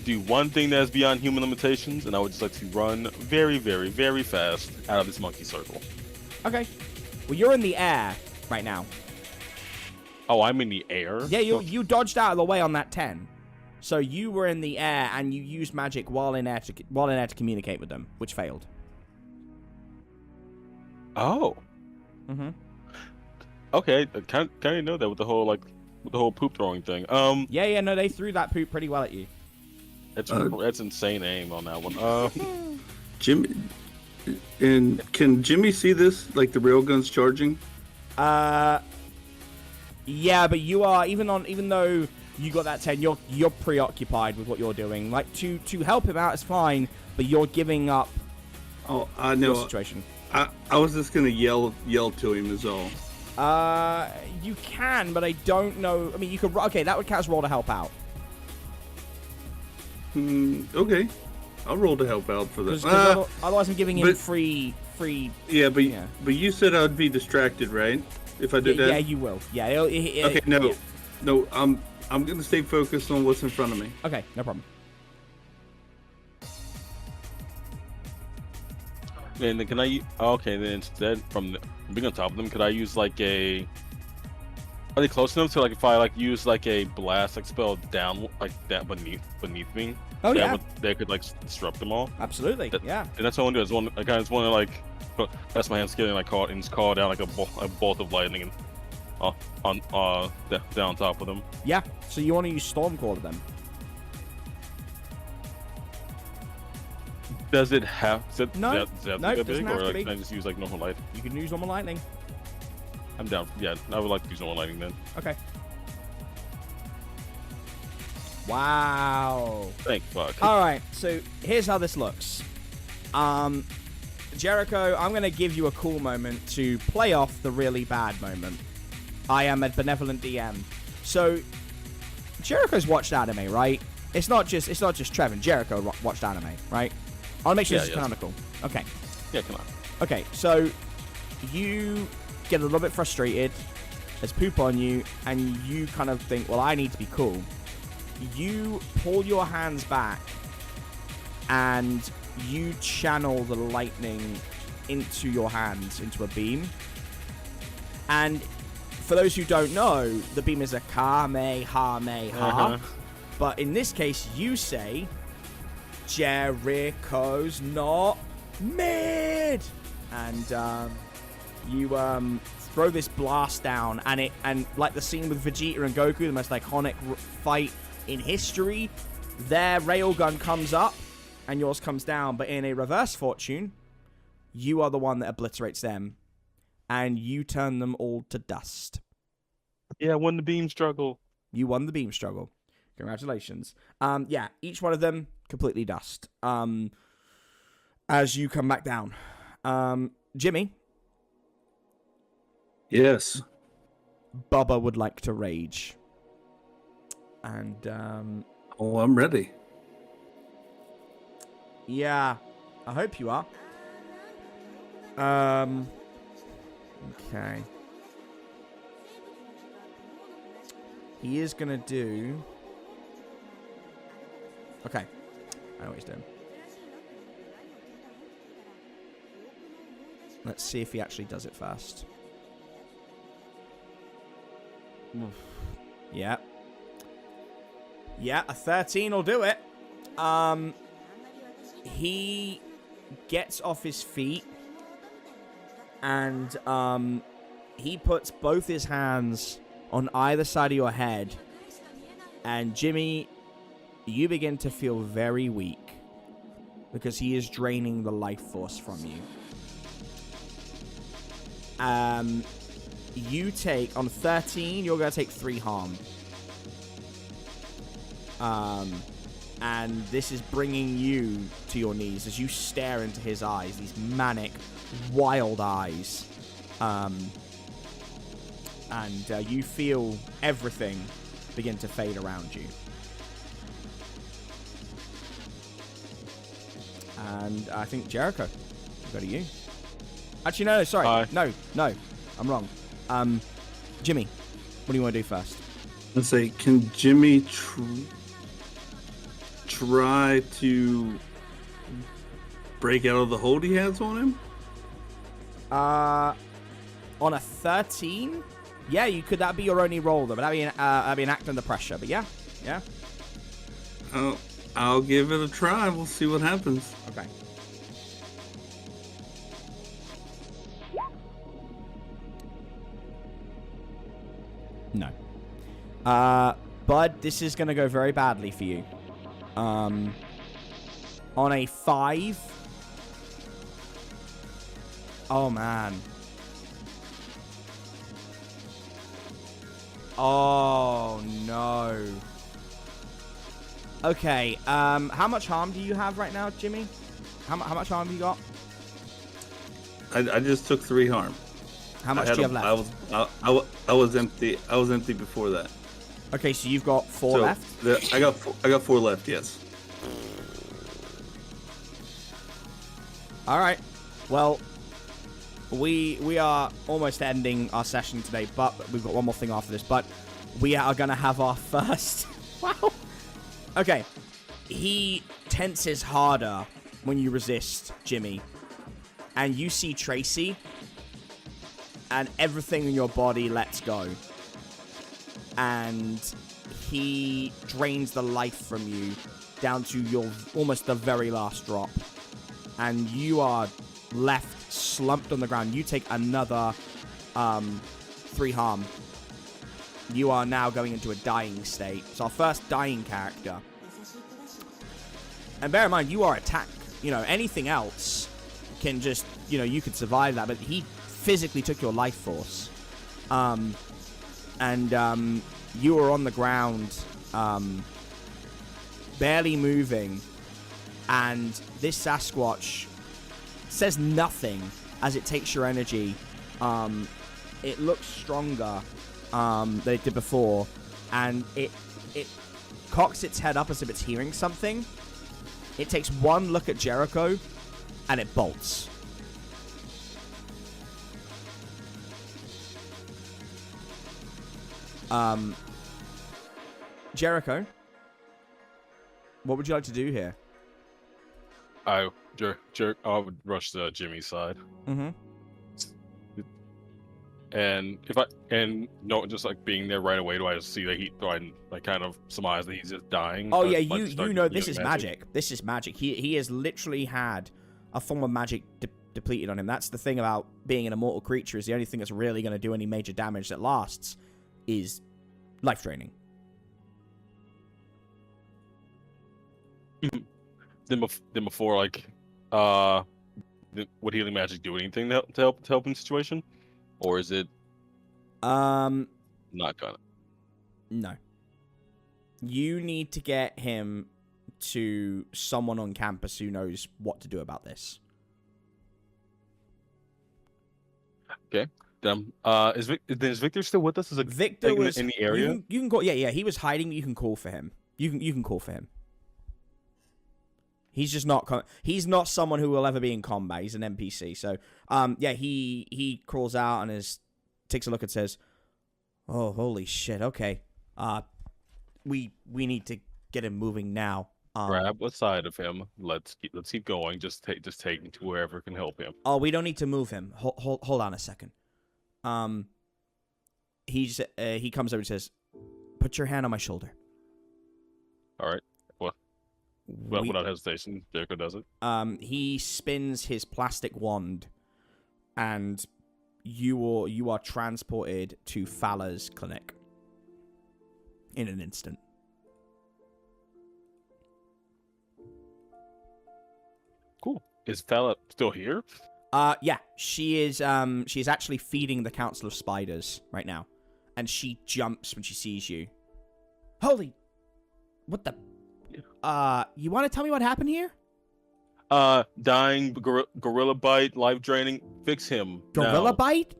do one thing that's beyond human limitations, and I would just like to run very, very, very fast out of this monkey circle. Okay. Well, you're in the air right now. Oh, I'm in the air? Yeah, you dodged out of the way on that 10. So you were in the air and you used magic while in air to communicate with them, which failed. Oh. Mm-hmm. Okay, I kind of know that with the whole poop throwing thing. Yeah, no, they threw that poop pretty well at you. That's insane aim on that one. Jimmy, and can Jimmy see this? Like the railguns charging? Yeah, but you are even though you got that 10, you're preoccupied with what you're doing. Like to help him out is fine, but you're giving up. Oh, I know. Your situation. I was just gonna yell to him is all. You can, but I don't know. I mean, you could. Okay, that would count as roll to help out. Okay, I'll roll to help out for that. Otherwise, I'm giving him free. Yeah, but you said I'd be distracted, right? If I did that. Yeah, you will. Yeah. Okay, no. I'm gonna stay focused on what's in front of me. Okay, no problem. And then can I? Okay, then instead from being on top of them, could I use like a? Are they close enough to like if I like use like a blast like spell down like that beneath me? Oh yeah, they could like disrupt them all. absolutely. Yeah. And that's what I want to do. I just want to like press my hand skill and like call down like a bolt of lightning and down top of them. Yeah. So you want to use Stormcaller then? Does it have? No, does it no, be it doesn't big, have or to be. can I just use like normal light? You can use normal lightning. I'm down. Yeah, I would like to use normal lighting then. Okay. Wow. Thank fuck. All right. So here's how this looks. Jericho, I'm going to give you a cool moment to play off the really bad moment. I am a benevolent DM. So Jericho's watched anime, right? It's not just Trevin. Jericho watched anime, right? I want to make sure this is canonical. Okay. Yeah, come on. Okay, so you get a little bit frustrated. There's poop on you, and you kind of think, well, I need to be cool. You pull your hands back, and you channel the lightning into your hands, into a beam. And for those who don't know, the beam is a Kamehameha. But in this case, you say, Jericho's not mid! And you throw this blast down, and like the scene with Vegeta and Goku, the most iconic fight in history, their railgun comes up, and yours comes down. But in a reverse fortune, you are the one that obliterates them, and you turn them all to dust. Yeah, won the beam struggle. You won the beam struggle. Congratulations. Yeah, each one of them completely dust. As you come back down. Jimmy? Yes. Bubba would like to rage. And, Oh, I'm ready. yeah, I hope you are. Okay. He is gonna do... Okay. I know what he's doing. Let's see if he actually does it first. Yeah. Yeah, a 13 will do it. He gets off his feet and he puts both his hands on either side of your head, and Jimmy, you begin to feel very weak because he is draining the life force from you. You take, on 13, you're going to take 3 harm. And this is bringing you to your knees as you stare into his eyes, these manic, wild eyes. And you feel everything begin to fade around you. And I think Jericho, we'll go to you. Actually, no, sorry. Hi. No, I'm wrong. Jimmy, what do you want to do first? Let's say, can Jimmy try to break out of the hold he has on him? On a 13? Yeah, you could. That'd be your only roll, though. But that'd be an act under pressure. But yeah. I'll give it a try. We'll see what happens. Okay. No. Bud, this is going to go very badly for you. On a 5. Oh, man. Oh, no. Okay, how much harm do you have right now, Jimmy? How much harm have you got? I just took 3 harm. How much do you have left? I was empty. I was empty before that. Okay, so you've got 4 left? I got 4 left, yes. All right. Well, we are almost ending our session today, but we've got one more thing after this. But we are gonna have our first. Wow. Okay. He tenses harder when you resist, Jimmy. And you see Tracy, and everything in your body lets go. And he drains the life from you down to your almost the very last drop. And you are left slumped on the ground. You take another 3 harm. You are now going into a dying state. It's our first dying character. And bear in mind, you are attacked. You know, anything else can just, you know, you could survive that. But he physically took your life force. You are on the ground, barely moving. And this Sasquatch says nothing as it takes your energy. It looks stronger than it did before. And it cocks its head up as if it's hearing something. It takes one look at Jericho, and it bolts. Jericho, what would you like to do here? I would rush to Jimmy's side. Mm-hmm. And just like being there right away, do I just see that I kind of surmise that he's just dying? Oh yeah, like, you know this is magic. This is magic. He has literally had a form of magic depleted on him. That's the thing about being an immortal creature, is the only thing that's really going to do any major damage that lasts is life draining. Then before, like, would healing magic do anything to help in the situation, or is it not gonna? No. You need to get him to someone on campus who knows what to do about this. Okay. Is Victor still with us? Is Victor was in the area? You can call. Yeah. He was hiding. You can call for him. You can call for him. He's just not. He's not someone who will ever be in combat. He's an NPC. So, yeah, he crawls out and takes a look and says, "Oh, holy shit! Okay, we need to get him moving now." Grab a side of him. Let's keep going. Just take him to wherever can help him. Oh, we don't need to move him. Hold on a second. He comes over and says, "Put your hand on my shoulder." All right. Well, without hesitation, Jericho does it. He spins his plastic wand, and you are transported to Fowler's clinic in an instant. Cool. Is Fowler still here? Yeah, she is. She's actually feeding the Council of Spiders right now, and she jumps when she sees you. Holy, what the? You want to tell me what happened here? Dying, gorilla bite, life draining. Fix him. Gorilla now. bite?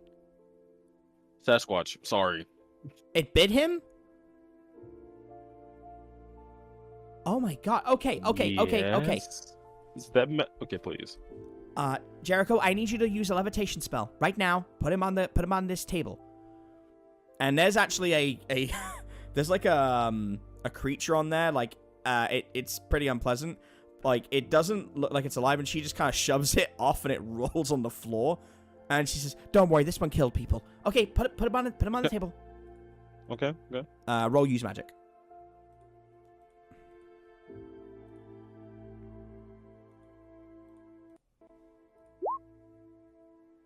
Sasquatch. Sorry. It bit him? Oh my god. Okay. Is that okay? Please. Jericho, I need you to use a levitation spell right now. Put him on this table. And there's actually a there's like a creature on there, like. It's pretty unpleasant. Like, it doesn't look like it's alive, and she just kind of shoves it off, and it rolls on the floor. And she says, "Don't worry, this one killed people." Okay, put him on the table. Okay. Good. Roll use magic.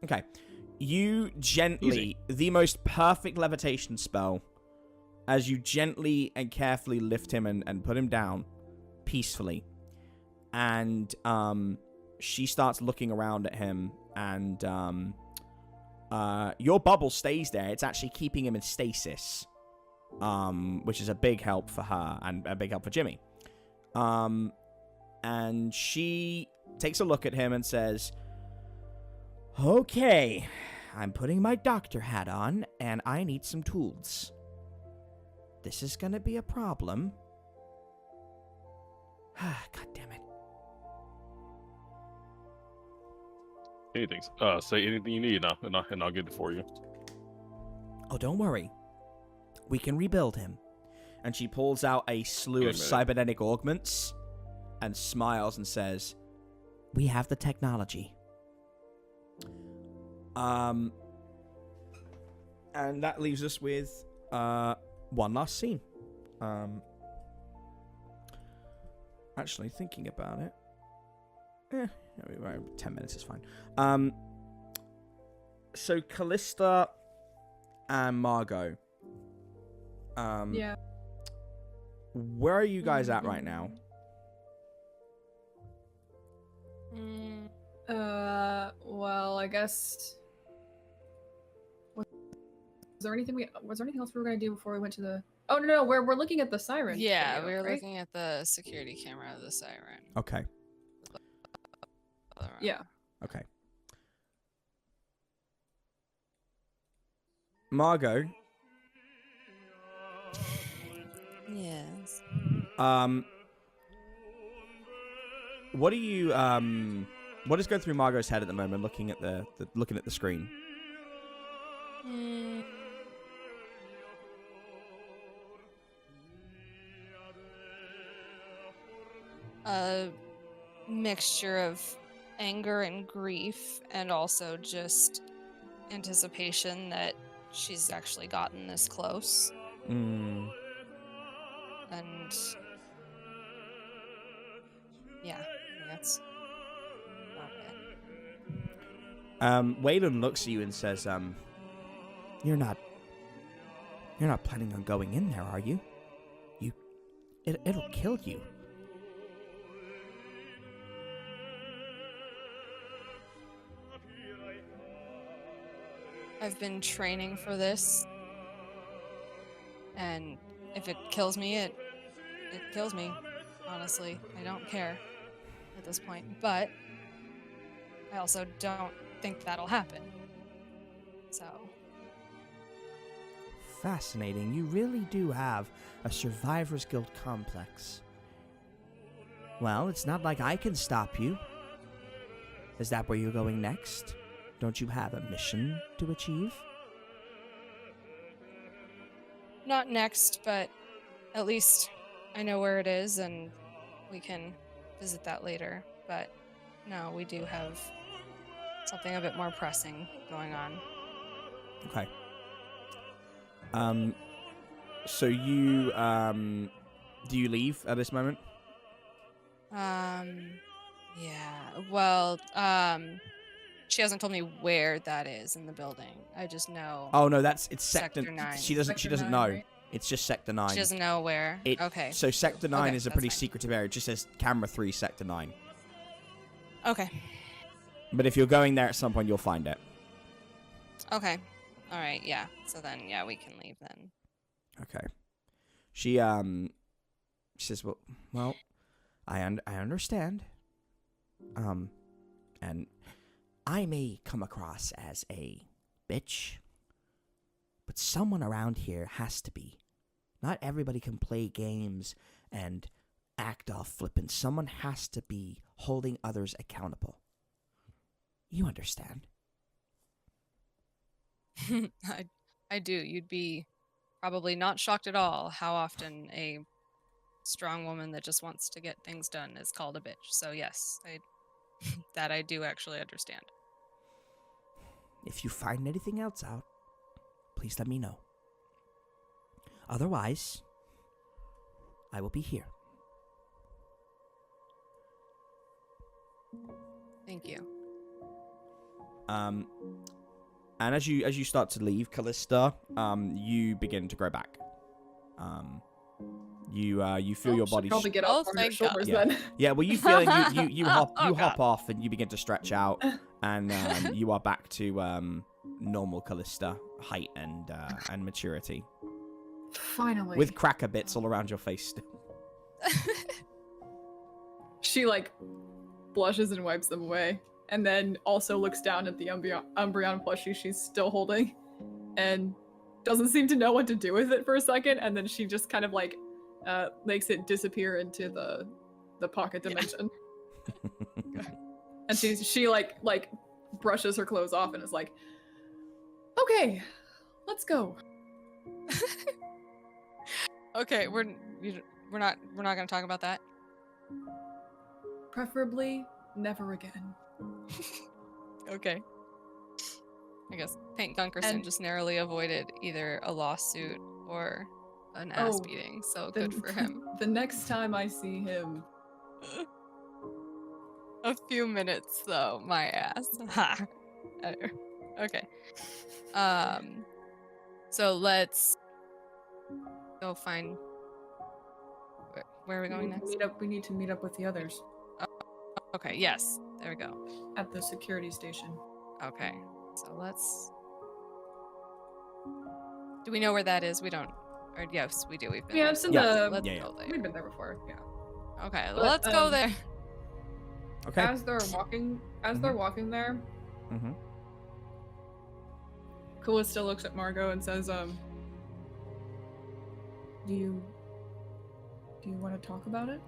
Okay, you gently, the most perfect levitation spell. As you gently and carefully lift him and put him down peacefully. And she starts looking around at him. And your bubble stays there. It's actually keeping him in stasis. Which is a big help for her and a big help for Jimmy. And she takes a look at him and says, "Okay, I'm putting my doctor hat on and I need some tools. This is gonna be a problem." God damn it. Anything. Say anything you need, and I'll get it for you. Oh, don't worry. we can rebuild him. And she pulls out a slew of cybernetic augments and smiles and says, we have the technology. And that leaves us with one last scene. Actually, thinking about it, 10 minutes is fine. So Callista and Margot. Yeah. Where are you guys at right now? Well, I guess. Was there anything else we were gonna do before we went to the? Oh no, we're looking at the siren. Yeah, video, we were right? looking at the security camera of the siren. Okay. Yeah. Okay. Margot. Yes. What are you what is going through Margot's head at the moment looking at the screen? A mixture of anger and grief, and also just anticipation that she's actually gotten this close. And yeah, I think that's about it. Waylon looks at you and says, you're not planning on going in there, are you? It'll kill you. I've been training for this, and if it kills me, it kills me. Honestly, I don't care at this point, but I also don't think that'll happen. So. Fascinating. You really do have a Survivor's Guild complex. Well, it's not like I can stop you. Is that where you're going next? Don't you have a mission to achieve? Not next, but at least I know where it is, and we can visit that later. But no, we do have something a bit more pressing going on. Okay. So you, do you leave at this moment? Yeah, well, she hasn't told me where that is in the building. I just know. Oh no, it's Sector 9. She doesn't Sector know. 9, right? It's just Sector 9. She doesn't know where. Okay. So Sector 9 Okay, is a that's pretty fine. secretive area. It just says Camera 3, Sector 9. Okay. But if you're going there at some point, you'll find it. Okay. All right. Yeah. So then, yeah, we can leave then. Okay. She says, well, I understand. And I may come across as a bitch, but someone around here has to be. Not everybody can play games and act all flippant. Someone has to be holding others accountable. You understand? I do. You'd be probably not shocked at all how often a strong woman that just wants to get things done is called a bitch. So yes, I do actually understand. If you find anything else out, please let me know. Otherwise, I will be here. Thank you. And as you start to leave, Callista, you begin to grow back. You feel your body. Probably get Oh, off on your thank God. shoulders Yeah. then. Yeah, well, you feel it. You hop Oh, hop God. off and you begin to stretch out, and you are back to normal Callista height and maturity, Finally. with cracker bits all around your face still. She blushes and wipes them away, and then also looks down at the Umbreon plushie she's still holding, and doesn't seem to know what to do with it for a second, and then she just kind of makes it disappear into the pocket dimension. And she brushes her clothes off and is like, okay, let's go. Okay, we're not gonna talk about that. Preferably never again. Okay. I guess Hank Gunkerson And- just narrowly avoided either a lawsuit or an ass beating, so good for him. The next time I see him, A few minutes though, my ass. Ha. Okay. So let's go find. Where are we going next? We need to meet up with the others Okay. Yes. There we go. at the security station. Okay. So let's. Do we know where that is? We don't. Or yes, we do. We've been. Yeah, there. it's in Yeah. the. Let's Yeah, yeah. go there. We've been there before. Yeah. Okay. But, Let's go there. Okay. As they're walking there, Mm-hmm. Callista looks at Margot and says, Do you want to talk about it?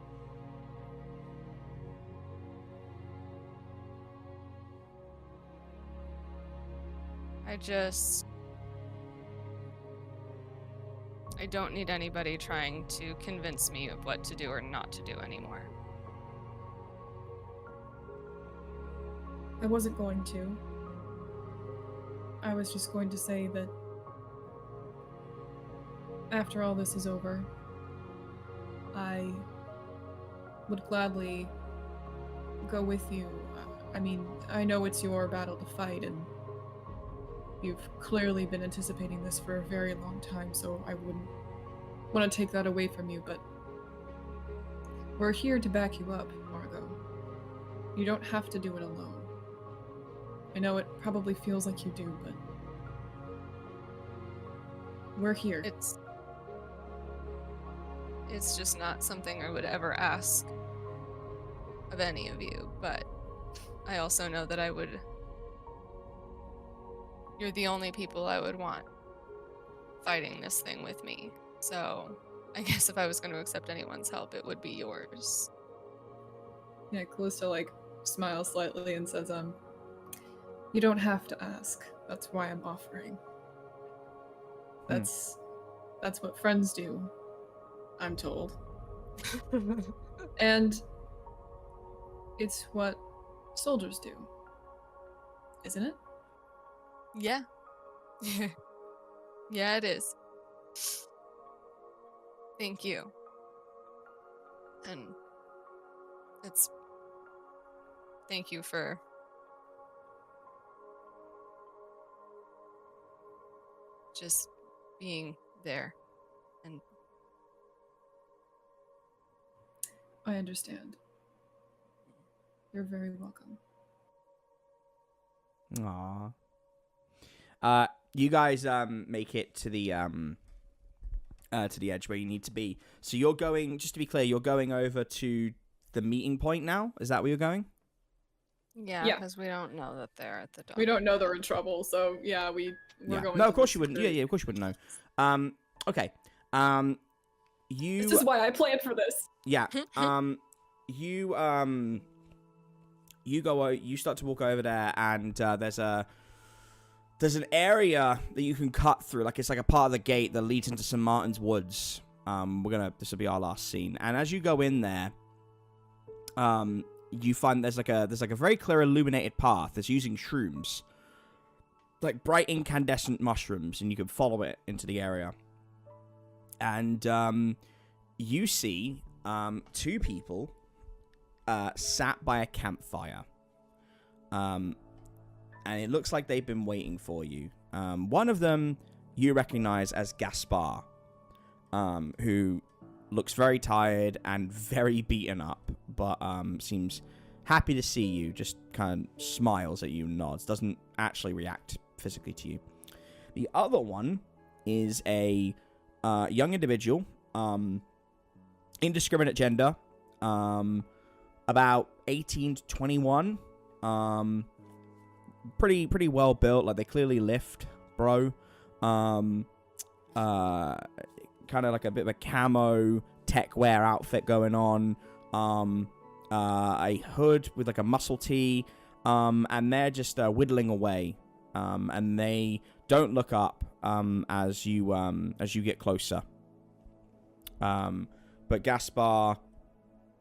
I don't need anybody trying to convince me of what to do or not to do anymore. I wasn't going to. I was just going to say that after all this is over, I would gladly go with you. I mean, I know it's your battle to fight, and you've clearly been anticipating this for a very long time, so I wouldn't want to take that away from you, but we're here to back you up, Margot. You don't have to do it alone. I know it probably feels like you do, but we're here. It's just not something I would ever ask of any of you, but I also know that you're the only people I would want fighting this thing with me. So I guess if I was going to accept anyone's help, it would be yours. Yeah, Callista smiles slightly and says, you don't have to ask. That's why I'm offering. That's what friends do, I'm told. And it's what soldiers do. Isn't it? Yeah. Yeah, it is. Thank you. And thank you for just being there. And I understand. You're very welcome. Aww. You guys make it to the edge where you need to be. So you're going, just to be clear, you're going over to the meeting point now? Is that where you're going? yeah, Yeah. because we don't know that they're at the dock. We don't know they're in trouble, so yeah, we're going. No, to of course the you wouldn't. Yeah, security- of course you wouldn't know. Okay. You This is why I planned for this. Yeah. You start to walk over there, and there's an area that you can cut through. It's like a part of the gate that leads into St. Martin's Woods. This will be our last scene. And as you go in there, you find there's a very clear illuminated path that's using shrooms, like bright incandescent mushrooms, and you can follow it into the area. And you see two people sat by a campfire. And it looks like they've been waiting for you. One of them you recognize as Gaspar, who looks very tired and very beaten up, but seems happy to see you, just kind of smiles at you and nods, doesn't actually react physically to you. The other one is a young individual, indiscriminate gender, about 18 to 21, pretty well built, they clearly lift, bro. Kind of like a bit of a camo tech wear outfit going on, a hood with a muscle tee, and they're just whittling away, and they don't look up as you get closer. But Gaspar,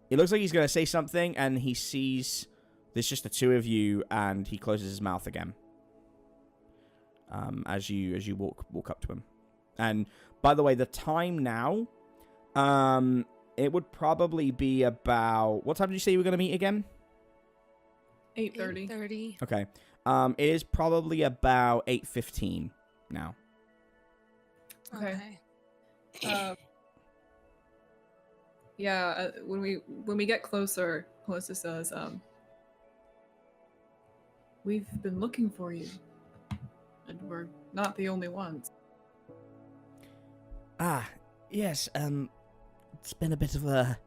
it looks like he's going to say something, and he sees there's just the two of you, and he closes his mouth again. As you walk up to him. And by the way, the time now, it would probably be about, what time did you say you were going to meet again? 8:30. 8:30. Okay. It is probably about 8:15 now. Okay. Yeah, when we get closer, Callista says, we've been looking for you, and we're not the only ones. Ah, yes, it's been a bit of a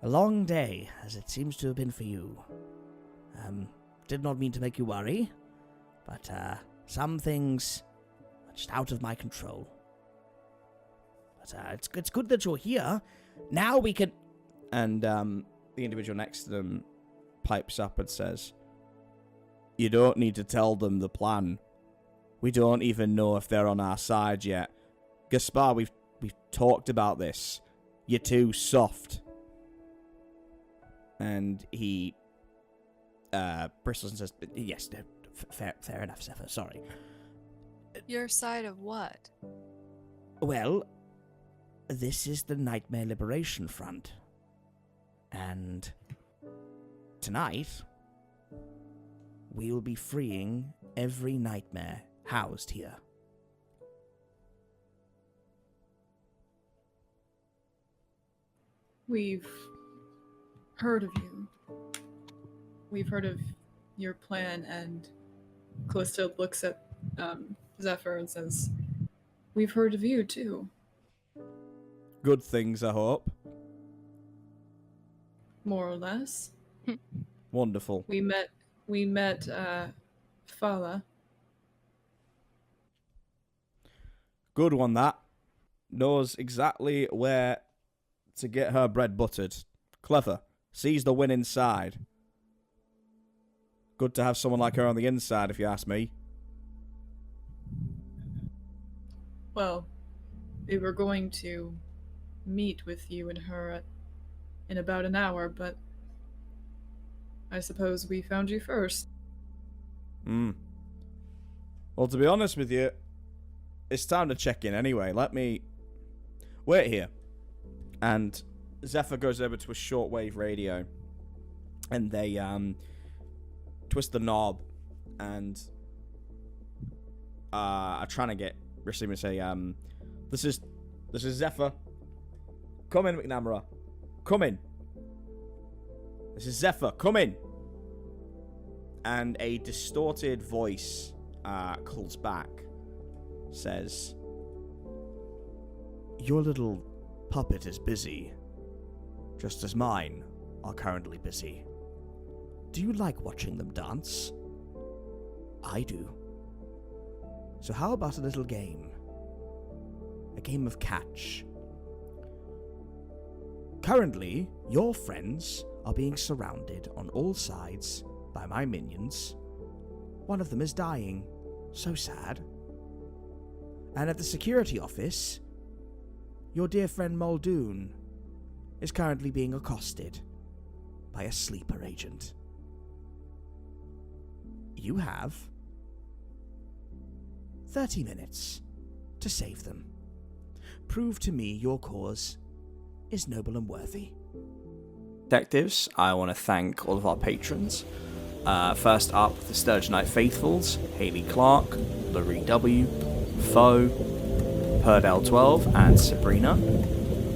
long day, as it seems to have been for you. Did not mean to make you worry, but, some things are just out of my control. But, it's good that you're here. Now we can... And, the individual next to them pipes up and says, "You don't need to tell them the plan. We don't even know if they're on our side yet. Gaspar, we've talked about this. You're too soft." And he bristles and says, "Yes, no, fair enough, Zephyr, sorry." Your side of what? Well, this is the Nightmare Liberation Front. And tonight, we will be freeing every nightmare housed here. We've heard of you. We've heard of your plan, and Callista looks at Zephyr and says, "We've heard of you too." Good things, I hope. More or less. Wonderful. We met Fala. Good one, that. Knows exactly where to get her bread buttered. Clever. Sees the win inside. Good to have someone like her on the inside, if you ask me. Well, we were going to meet with you and her in about an hour, but I suppose we found you first. Well, to be honest with you, it's time to check in anyway. Let me... Wait here. And Zephyr goes over to a shortwave radio, and they twist the knob, and are trying to get receiver to say, this is Zephyr. Come in, McNamara. Come in. This is Zephyr. Come in. And a distorted voice calls back, says, Your little puppet is busy, just as mine are currently busy. Do you like watching them dance? I do. So how about a little game? A game of catch. Currently, your friends are being surrounded on all sides by my minions. One of them is dying. So sad. And at the security office, your dear friend Muldoon is currently being accosted by a sleeper agent. You have 30 minutes to save them. Prove to me your cause is noble and worthy. Detectives, I want to thank all of our patrons. First up, the Sturgeonite Faithfuls, Haley Clark, Larry W, Foe, Perdell12, and Sabrina.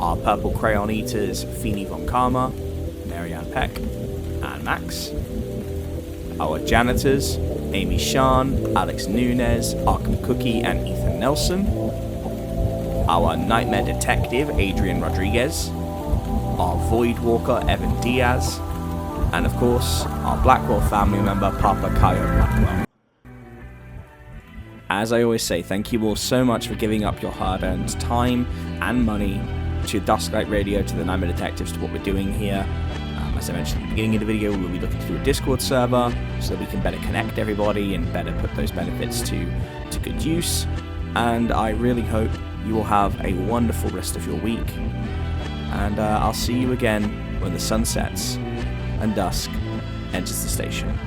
Our Purple Crayon Eaters, Feeny Von Karma, Marianne Peck, and Max. Our janitors, Amy Shan, Alex Nunez, Arkham Cookie, and Ethan Nelson. Our Nightmare Detective, Adrian Rodriguez. Our Void Walker, Evan Diaz. And of course, our Blackwell family member, Papa Kayo Blackwell. As I always say, thank you all so much for giving up your hard-earned time and money to Dusklight Radio, to the Nightmare Detectives, to what we're doing here. As I mentioned at the beginning of the video, we'll be looking to do a Discord server so that we can better connect everybody and better put those benefits to good use. And I really hope you will have a wonderful rest of your week, and I'll see you again when the sun sets and dusk enters the station.